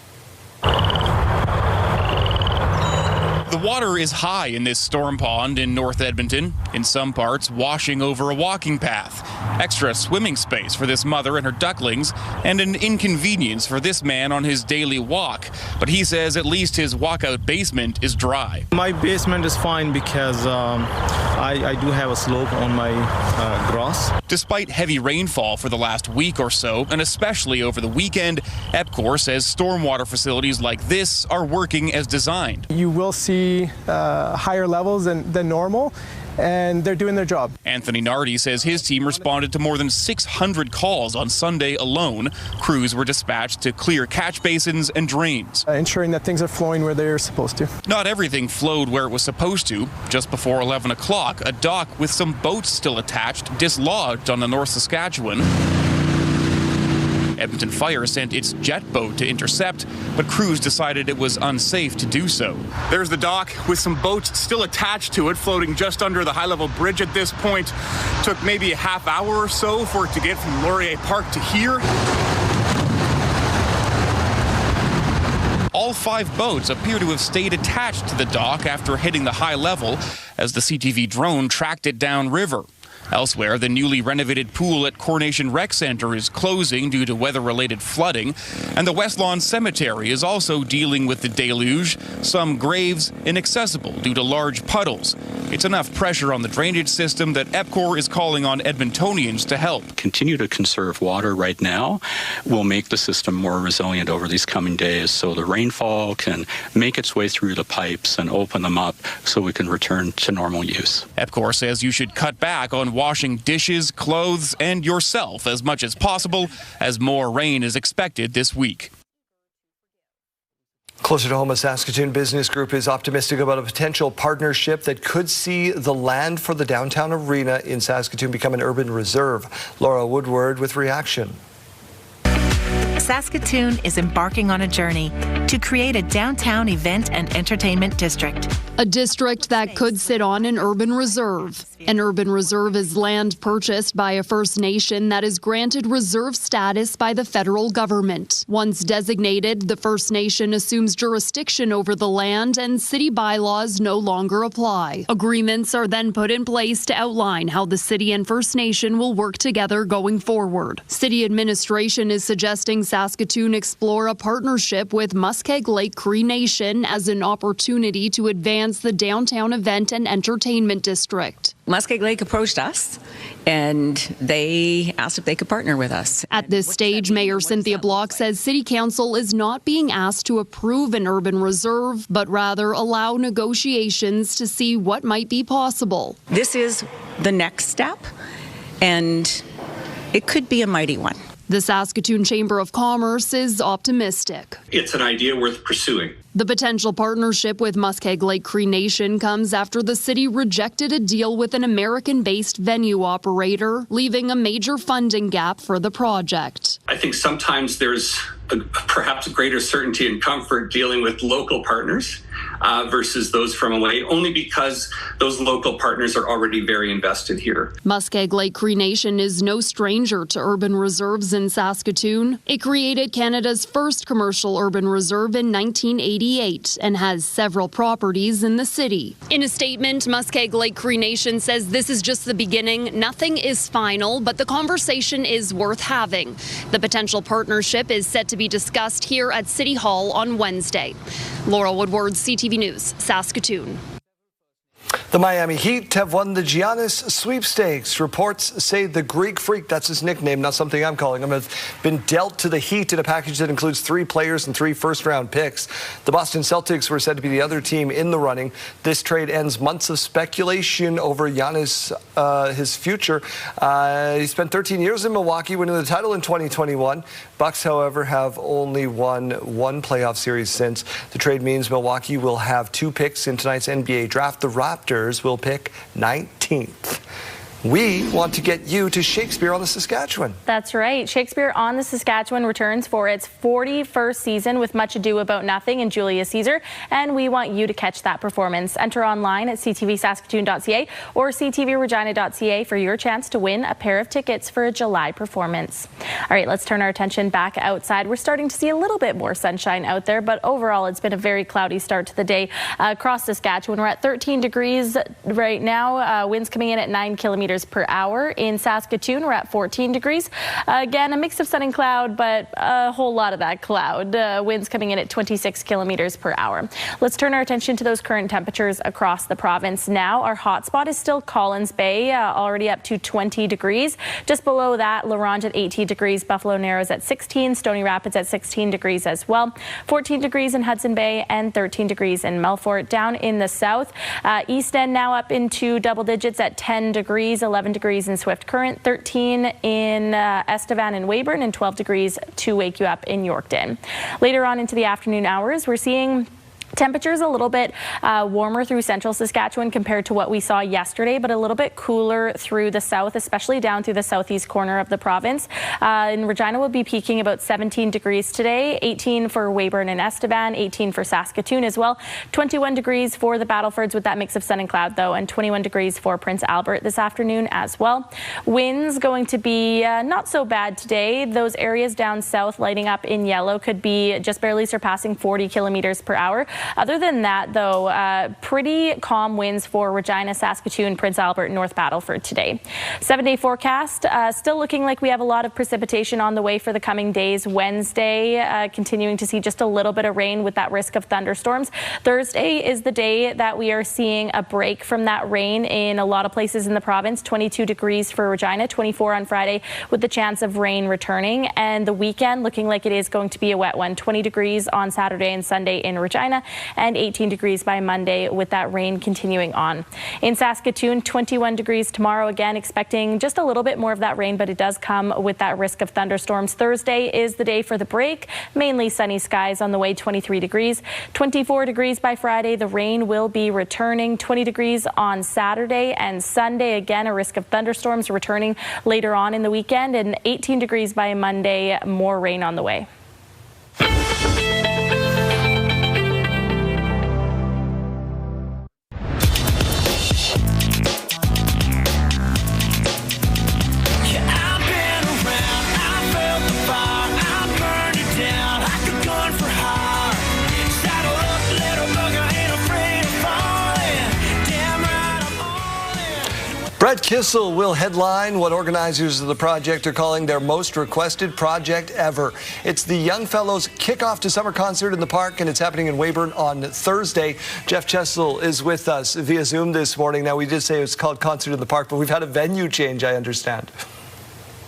The water is high in this storm pond in North Edmonton, in some parts washing over a walking path. Extra swimming space for this mother and her ducklings, and an inconvenience for this man on his daily walk. But he says at least his walkout basement is dry. My basement is fine because I do have a slope on my grass. Despite heavy rainfall for the last week or so, and especially over the weekend, EPCOR says stormwater facilities like this are working as designed. You will see higher levels than normal, and they're doing their job. Anthony Nardi says his team responded to more than 600 calls on Sunday alone. Crews were dispatched to clear catch basins and drains. Ensuring that things are flowing where they're supposed to. Not everything flowed where it was supposed to. Just before 11 o'clock, a dock with some boats still attached dislodged on the North Saskatchewan. Edmonton Fire sent its jet boat to intercept, but crews decided it was unsafe to do so. There's the dock with some boats still attached to it, floating just under the high-level bridge at this point. Took maybe a half hour or so for it to get from Laurier Park to here. All 5 boats appear to have stayed attached to the dock after hitting the high level as the CTV drone tracked it downriver. Elsewhere, the newly renovated pool at Coronation Rec Centre is closing due to weather-related flooding, and the West Lawn Cemetery is also dealing with the deluge, some graves inaccessible due to large puddles. It's enough pressure on the drainage system that EPCOR is calling on Edmontonians to help. Continue to conserve water right now will make the system more resilient over these coming days, so the rainfall can make its way through the pipes and open them up so we can return to normal use. EPCOR says you should cut back on washing dishes, clothes, and yourself as much as possible, as more rain is expected this week. Closer to home, a Saskatoon business group is optimistic about a potential partnership that could see the land for the downtown arena in Saskatoon become an urban reserve. Laura Woodward with reaction. Saskatoon is embarking on a journey to create a downtown event and entertainment district. A district that could sit on an urban reserve. An urban reserve is land purchased by a First Nation that is granted reserve status by the federal government. Once designated, the First Nation assumes jurisdiction over the land and city bylaws no longer apply. Agreements are then put in place to outline how the city and First Nation will work together going forward. City administration is suggesting Saskatoon explore a partnership with Muskeg Lake Cree Nation as an opportunity to advance the downtown event and entertainment district. Muskeg Lake approached us and they asked if they could partner with us. At this stage, Mayor Cynthia Block says City Council is not being asked to approve an urban reserve, but rather allow negotiations to see what might be possible. This is the next step, and it could be a mighty one. The Saskatoon Chamber of Commerce is optimistic. It's an idea worth pursuing. The potential partnership with Muskeg Lake Cree Nation comes after the city rejected a deal with an American-based venue operator, leaving a major funding gap for the project. I think sometimes there's perhaps greater certainty and comfort dealing with local partners versus those from away, only because those local partners are already very invested here. Muskeg Lake Cree Nation is no stranger to urban reserves in Saskatoon. It created Canada's first commercial urban reserve in 1988 and has several properties in the city. In a statement, Muskeg Lake Cree Nation says this is just the beginning. Nothing is final, but the conversation is worth having. The potential partnership is set to be discussed here at City Hall on Wednesday. Laura Woodward, CTV News, Saskatoon. The Miami Heat have won the Giannis sweepstakes. Reports say the Greek Freak, that's his nickname, not something I'm calling him, has been dealt to the Heat in a package that includes 3 players and 3 first-round picks. The Boston Celtics were said to be the other team in the running. This trade ends months of speculation over Giannis, his future. He spent 13 years in Milwaukee, winning the title in 2021. Bucks, however, have only won 1 playoff series since. The trade means Milwaukee will have 2 picks in tonight's NBA draft. The Raptors will pick 19th. We want to get you to Shakespeare on the Saskatchewan. That's right. Shakespeare on the Saskatchewan returns for its 41st season with Much Ado About Nothing and Julius Caesar, and we want you to catch that performance. Enter online at ctvsaskatoon.ca or ctvregina.ca for your chance to win a pair of tickets for a July performance. All right, let's turn our attention back outside. We're starting to see a little bit more sunshine out there, but overall it's been a very cloudy start to the day across Saskatchewan. We're at 13 degrees right now, winds coming in at 9 kilometers per hour. In Saskatoon, we're at 14 degrees. Again, a mix of sun and cloud, but a whole lot of that cloud. Winds coming in at 26 kilometers per hour. Let's turn our attention to those current temperatures across the province now. Our hotspot is still Collins Bay, already up to 20 degrees. Just below that, La Ronge at 18 degrees, Buffalo Narrows at 16, Stony Rapids at 16 degrees as well. 14 degrees in Hudson Bay and 13 degrees in Melfort. Down in the south, East End now up into double digits at 10 degrees. 11 degrees in Swift Current, 13 in Estevan and Weyburn, and 12 degrees to wake you up in Yorkton. Later on into the afternoon hours, we're seeing temperatures a little bit warmer through central Saskatchewan compared to what we saw yesterday, but a little bit cooler through the south, especially down through the southeast corner of the province. In Regina, we'll be peaking about 17 degrees today, 18 for Weyburn and Estevan, 18 for Saskatoon as well, 21 degrees for the Battlefords with that mix of sun and cloud though, and 21 degrees for Prince Albert this afternoon as well. Winds going to be not so bad today. Those areas down south lighting up in yellow could be just barely surpassing 40 kilometers per hour. Other than that, though, pretty calm winds for Regina, Saskatoon, Prince Albert, North Battleford today. 7-day forecast, still looking like we have a lot of precipitation on the way for the coming days. Wednesday, continuing to see just a little bit of rain with that risk of thunderstorms. Thursday is the day that we are seeing a break from that rain in a lot of places in the province. 22 degrees for Regina, 24 on Friday with the chance of rain returning. And the weekend looking like it is going to be a wet one. 20 degrees on Saturday and Sunday in Regina, and 18 degrees by Monday with that rain continuing on. In Saskatoon, 21 degrees tomorrow, again expecting just a little bit more of that rain, but it does come with that risk of thunderstorms. Thursday is the day for the break, mainly sunny skies on the way, 23 degrees. 24 degrees by Friday, the rain will be returning. 20 degrees on Saturday and Sunday, again a risk of thunderstorms returning later on in the weekend, and 18 degrees by Monday, more rain on the way. Brett Kissel will headline what organizers of the project are calling their most requested project ever. It's the Young Fellows Kickoff to Summer concert in the park, and it's happening in Weyburn on Thursday. Jeff Chessel is with us via Zoom this morning. Now, we did say it's called Concert in the Park, but we've had a venue change, I understand.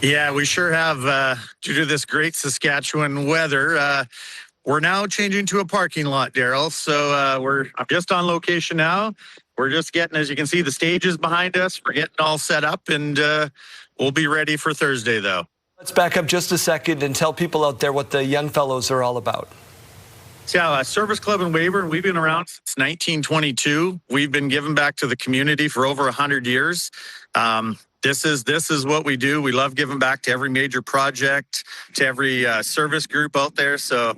Yeah, we sure have, due to this great Saskatchewan weather. We're now changing to a parking lot, Daryl. So I'm just on location now. We're just getting, as you can see, the stages behind us. We're getting all set up, and we'll be ready for Thursday, though. Let's back up just a second and tell people out there what the Young Fellows are all about. Yeah, Service Club in Weyburn, we've been around since 1922. We've been giving back to the community for over 100 years. This is what we do. We love giving back to every major project, to every service group out there. So,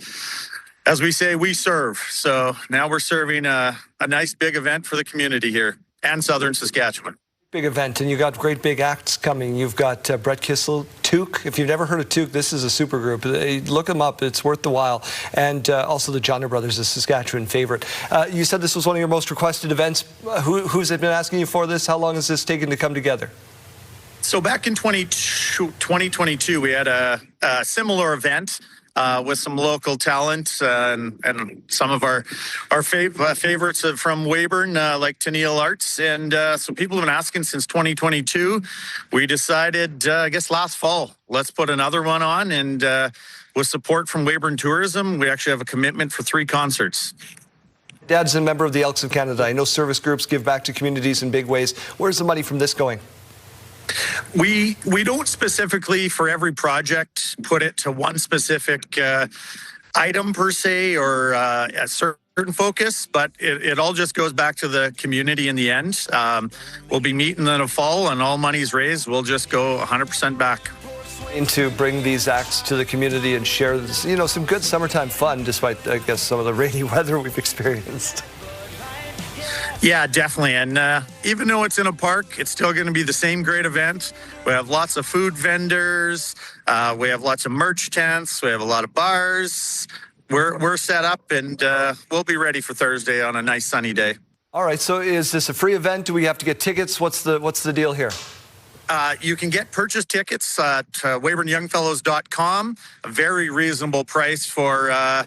as we say, we serve. So now we're serving a nice big event for the community here and Southern Saskatchewan. Big event, and you got great big acts coming. You've got Brett Kissel, Took. If you've never heard of Took, this is a super group. Look them up. It's worth the while. And also the Johnner Brothers, a Saskatchewan favorite. You said this was one of your most requested events. Who's been asking you for this? How long has this taken to come together? So back in 2022, we had a similar event with some local talent and some of our favorites from Weyburn, like Tennille Arts. And so people have been asking since 2022. We decided, I guess last fall, let's put another one on. And with support from Weyburn Tourism, we actually have a commitment for 3 concerts. Dad's a member of the Elks of Canada. I know service groups give back to communities in big ways. Where's the money from this going? We don't specifically for every project put it to one specific item per se or a certain focus, but it all just goes back to the community in the end. We'll be meeting in the fall, and all money's raised. We'll just go 100% back. To bring these acts to the community and share this, some good summertime fun, despite, I guess, some of the rainy weather we've experienced. Yeah, definitely. And even though it's in a park, it's still going to be the same great event. We have lots of food vendors. We have lots of merch tents. We have a lot of bars. We're set up, and we'll be ready for Thursday on a nice sunny day. All right. So is this a free event? Do we have to get tickets? What's the deal here? You can get purchase tickets at WeyburnYoungfellows.com. A very reasonable price for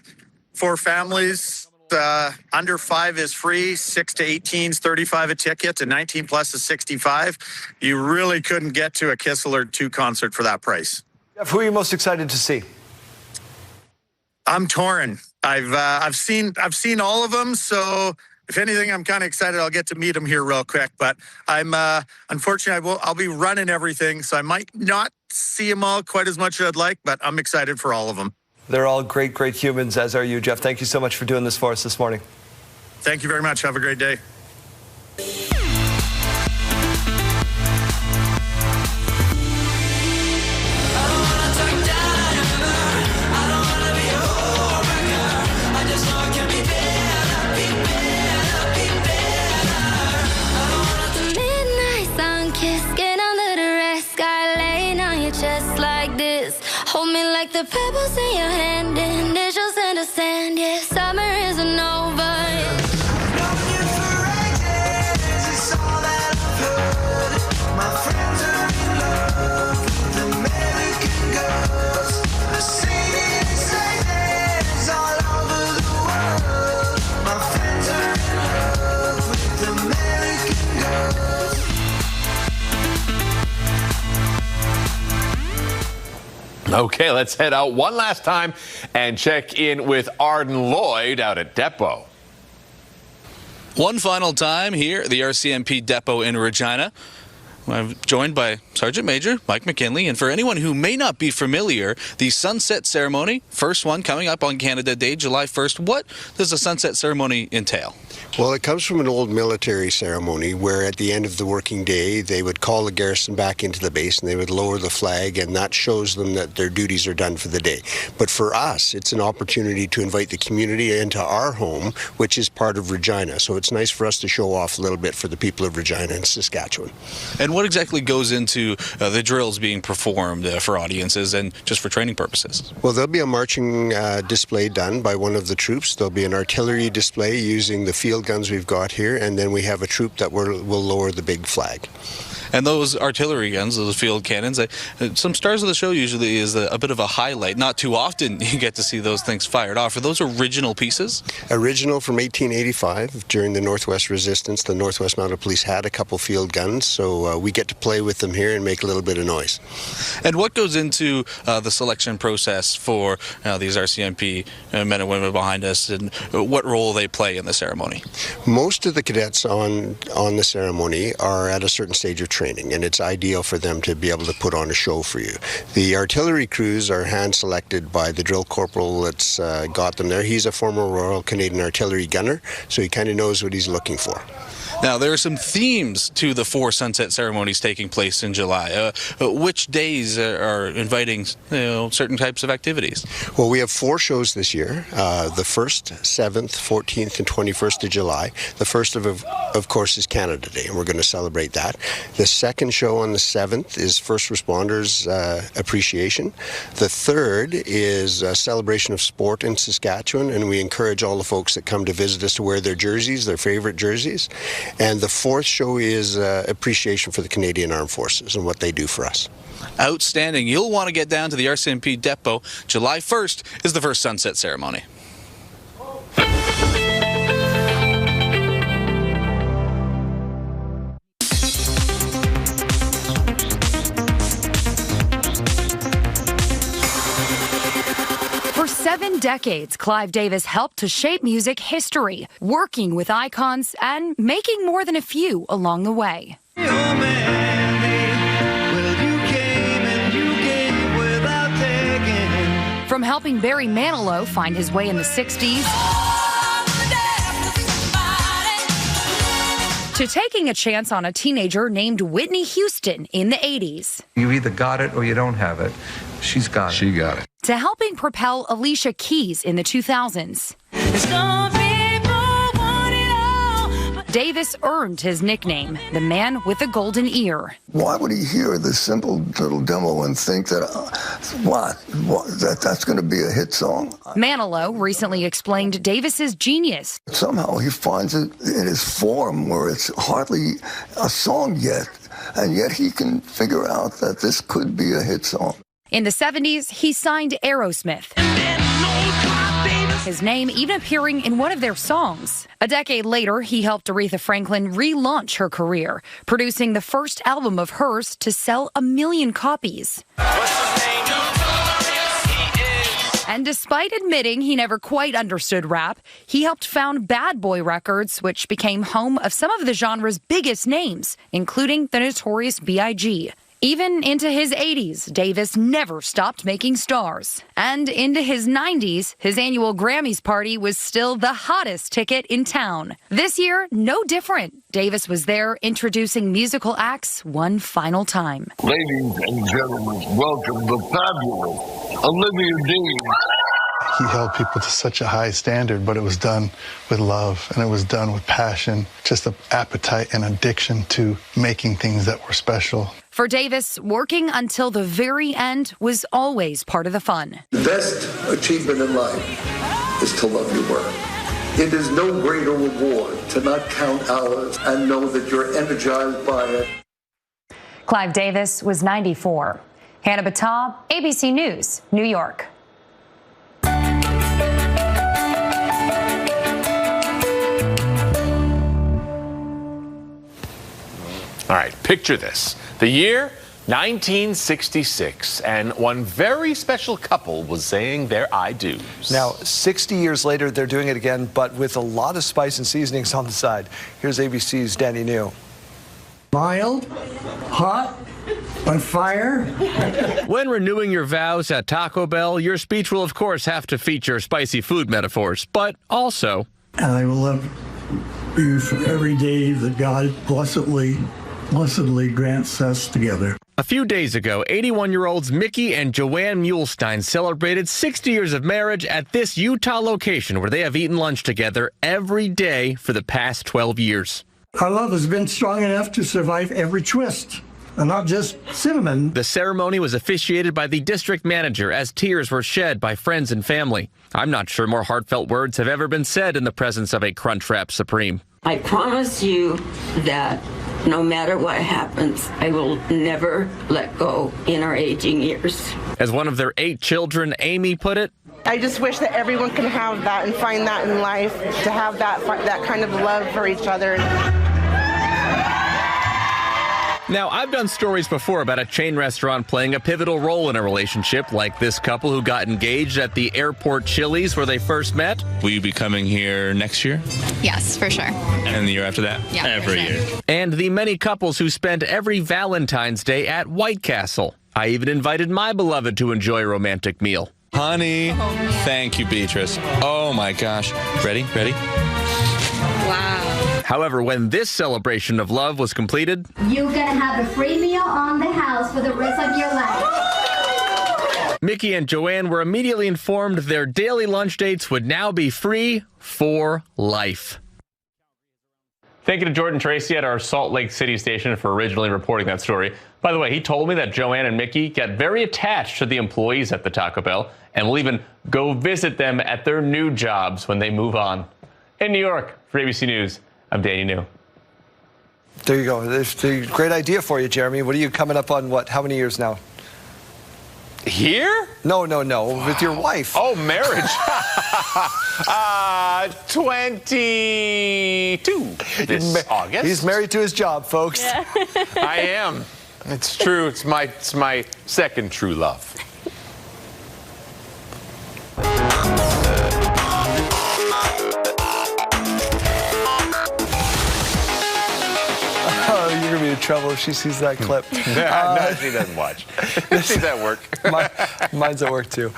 families. Under 5 is free, 6 to 18 is 35 a ticket, and 19 plus is 65. You really couldn't get to a Kissel 2 concert for that price. Jeff, who are you most excited to see? I'm torn. I've seen all of them, so if anything, I'm kind of excited I'll get to meet them here real quick. But I'm unfortunately I'll be running everything, so I might not see them all quite as much as I'd like, but I'm excited for all of them. They're all great humans, as are you, Jeff. Thank you so much for doing this for us this morning. Thank you very much. Have a great day. Hold me like the pebbles in your hand, and it just understand. Yeah, summer isn't over. My friends are in love with American girls. The city is all over the world. My friends are in love with American girls. Okay, let's head out one last time and check in with Arden Lloyd out at Depot. One final time here at the RCMP Depot in Regina. I'm joined by Sergeant Major Mike McKinley, and for anyone who may not be familiar, the sunset ceremony, first one coming up on Canada Day, July 1st. What does the sunset ceremony entail? Well, it comes from an old military ceremony where at the end of the working day, they would call the garrison back into the base and they would lower the flag, and that shows them that their duties are done for the day. But for us, it's an opportunity to invite the community into our home, which is part of Regina. So it's nice for us to show off a little bit for the people of Regina and Saskatchewan. And what exactly goes into the drills being performed for audiences and just for training purposes? Well, there'll be a marching display done by one of the troops. There'll be an artillery display using the field guns we've got here, and then we have a troop that will lower the big flag. And those artillery guns, those field cannons, some stars of the show usually is a bit of a highlight. Not too often you get to see those things fired off. Are those original pieces? Original from 1885. During the Northwest Resistance, the Northwest Mounted Police had a couple field guns, so we get to play with them here and make a little bit of noise. And what goes into the selection process for these RCMP men and women behind us, and what role they play in the ceremony? Most of the cadets on the ceremony are at a certain stage of training, and it's ideal for them to be able to put on a show for you. The artillery crews are hand selected by the drill corporal that's got them there. He's a former Royal Canadian Artillery gunner, so he kind of knows what he's looking for. Now, there are some themes to the 4 sunset ceremonies taking place in July. Which days are inviting certain types of activities? Well, we have 4 shows this year. The 1st, 7th, 14th, and 21st of July. The first, of course, is Canada Day, and we're going to celebrate that. The second show on the 7th is First Responders Appreciation. The third is a celebration of sport in Saskatchewan, and we encourage all the folks that come to visit us to wear their jerseys, their favorite jerseys. And the 4th show is appreciation for the Canadian Armed Forces and what they do for us. Outstanding. You'll want to get down to the RCMP Depot. July 1st is the first sunset ceremony. For 7 decades, Clive Davis helped to shape music history, working with icons and making more than a few along the way. From helping Barry Manilow find his way in the 60s to taking a chance on a teenager named Whitney Houston in the 80s. You either got it or you don't have it. She's got it. She got it. To helping propel Alicia Keys in the 2000s. Davis earned his nickname, the man with the golden ear. Why would he hear this simple little demo and think that, that's going to be a hit song? Manilow recently explained Davis's genius. Somehow he finds it in his form where it's hardly a song yet, and yet he can figure out that this could be a hit song. In the 70s, he signed Aerosmith, his name even appearing in one of their songs. A decade later, he helped Aretha Franklin relaunch her career, producing the first album of hers to sell 1 million copies. And despite admitting he never quite understood rap, he helped found Bad Boy Records, which became home of some of the genre's biggest names, including the Notorious B.I.G. Even into his 80s, Davis never stopped making stars. And into his 90s, his annual Grammys party was still the hottest ticket in town. This year, no different. Davis was there introducing musical acts one final time. Ladies and gentlemen, welcome the fabulous Olivia Dean. He held people to such a high standard, but it was done with love and it was done with passion, just an appetite and addiction to making things that were special. For Davis, working until the very end was always part of the fun. The best achievement in life is to love your work. It is no greater reward to not count hours and know that you're energized by it. Clive Davis was 94. Hannah Batab, ABC News, New York. All right, picture this. The year 1966, and one very special couple was saying their I do's. Now, 60 years later, they're doing it again, but with a lot of spice and seasonings on the side. Here's ABC's Danny New. Mild, hot, on fire. When renewing your vows at Taco Bell, your speech will, of course, have to feature spicy food metaphors, but also... And I will love you for every day that God blessedly grants us together. A few days ago, 81-year-olds Mickey and Joanne Muhlstein celebrated 60 years of marriage at this Utah location where they have eaten lunch together every day for the past 12 years. Our love has been strong enough to survive every twist, and not just cinnamon. The ceremony was officiated by the district manager as tears were shed by friends and family. I'm not sure more heartfelt words have ever been said in the presence of a Crunchwrap Supreme. I promise you that no matter what happens, I will never let go in our aging years. As one of their 8 children, Amy, put it, I just wish that everyone can have that and find that in life, to have that kind of love for each other. Now, I've done stories before about a chain restaurant playing a pivotal role in a relationship, like this couple who got engaged at the airport Chili's where they first met. Will you be coming here next year? Yes, for sure. And the year after that? Yeah, every for sure. year. And the many couples who spent every Valentine's Day at White Castle. I even invited my beloved to enjoy a romantic meal. Honey, thank you, Beatrice. Oh my gosh. Ready? Wow. However, when this celebration of love was completed, You're going to have a free meal on the house for the rest of your life. Mickey and Joanne were immediately informed their daily lunch dates would now be free for life. Thank you to Jordan Tracy at our Salt Lake City station for originally reporting that story. By the way, he told me that Joanne and Mickey get very attached to the employees at the Taco Bell and will even go visit them at their new jobs when they move on. In New York, for ABC News, I'm Danny New. There you go. There's a great idea for you, Jeremy. What are you coming up on, how many years now? Here? No, with your wife. Oh, marriage. 22 this August. He's married to his job, folks. Yeah. I am. It's true. It's my second true love. You're going to be in trouble if she sees that clip. No, she doesn't watch. She's at work. Mine's at work too.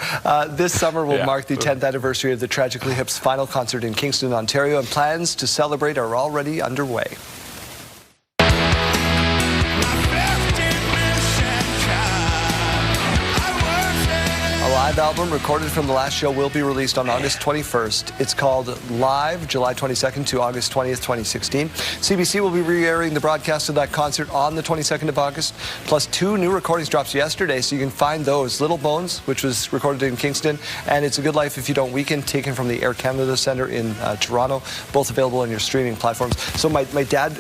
This summer will mark the 10th anniversary of the Tragically Hip's final concert in Kingston, Ontario, and plans to celebrate are already underway. A live album recorded from the last show will be released on August 21st. It's called Live, July 22nd to August 20th, 2016. CBC will be re-airing the broadcast of that concert on the 22nd of August, plus 2 new recordings drops yesterday, so you can find those. Little Bones, which was recorded in Kingston, and It's a Good Life If You Don't Weaken, taken from the Air Canada Centre in Toronto, both available on your streaming platforms. So my dad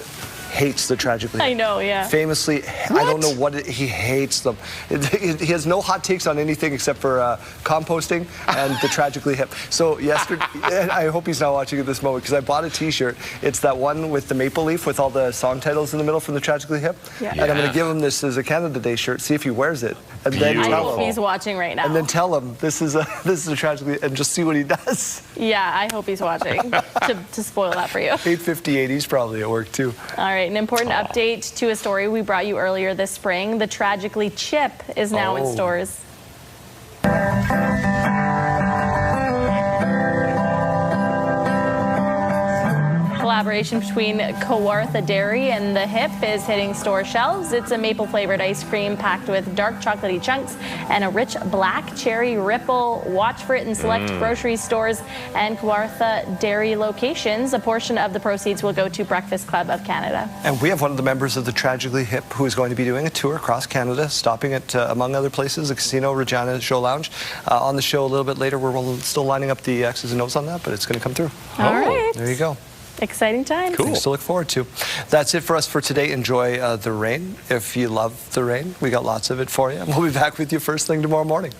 hates the Tragically Hip. I know, yeah. Famously, I don't know what he hates them. He has no hot takes on anything except for composting and the Tragically Hip. So yesterday, I hope he's not watching at this moment, because I bought a T-shirt. It's that one with the maple leaf with all the song titles in the middle from the Tragically Hip. Yeah. And I'm going to give him this as a Canada Day shirt, see if he wears it. And then I tell hope him. he's watching right now. And then tell him this is a Tragically, and just see what he does. Yeah, I hope he's watching to spoil that for you. 8:58, he's probably at work too. All right, an important update to a story we brought you earlier this spring. The Tragically Chip is now in stores. Collaboration between Kawartha Dairy and the Hip is hitting store shelves. It's a maple-flavored ice cream packed with dark chocolatey chunks and a rich black cherry ripple. Watch for it in select grocery stores and Kawartha Dairy locations. A portion of the proceeds will go to Breakfast Club of Canada. And we have one of the members of the Tragically Hip who is going to be doing a tour across Canada, stopping at, among other places, the Casino, Regina Show Lounge. On the show a little bit later, we're still lining up the X's and O's on that, but it's going to come through. All right. There you go. Exciting times. Cool. Things to look forward to. That's it for us for today. Enjoy the rain. If you love the rain, we got lots of it for you. We'll be back with you first thing tomorrow morning.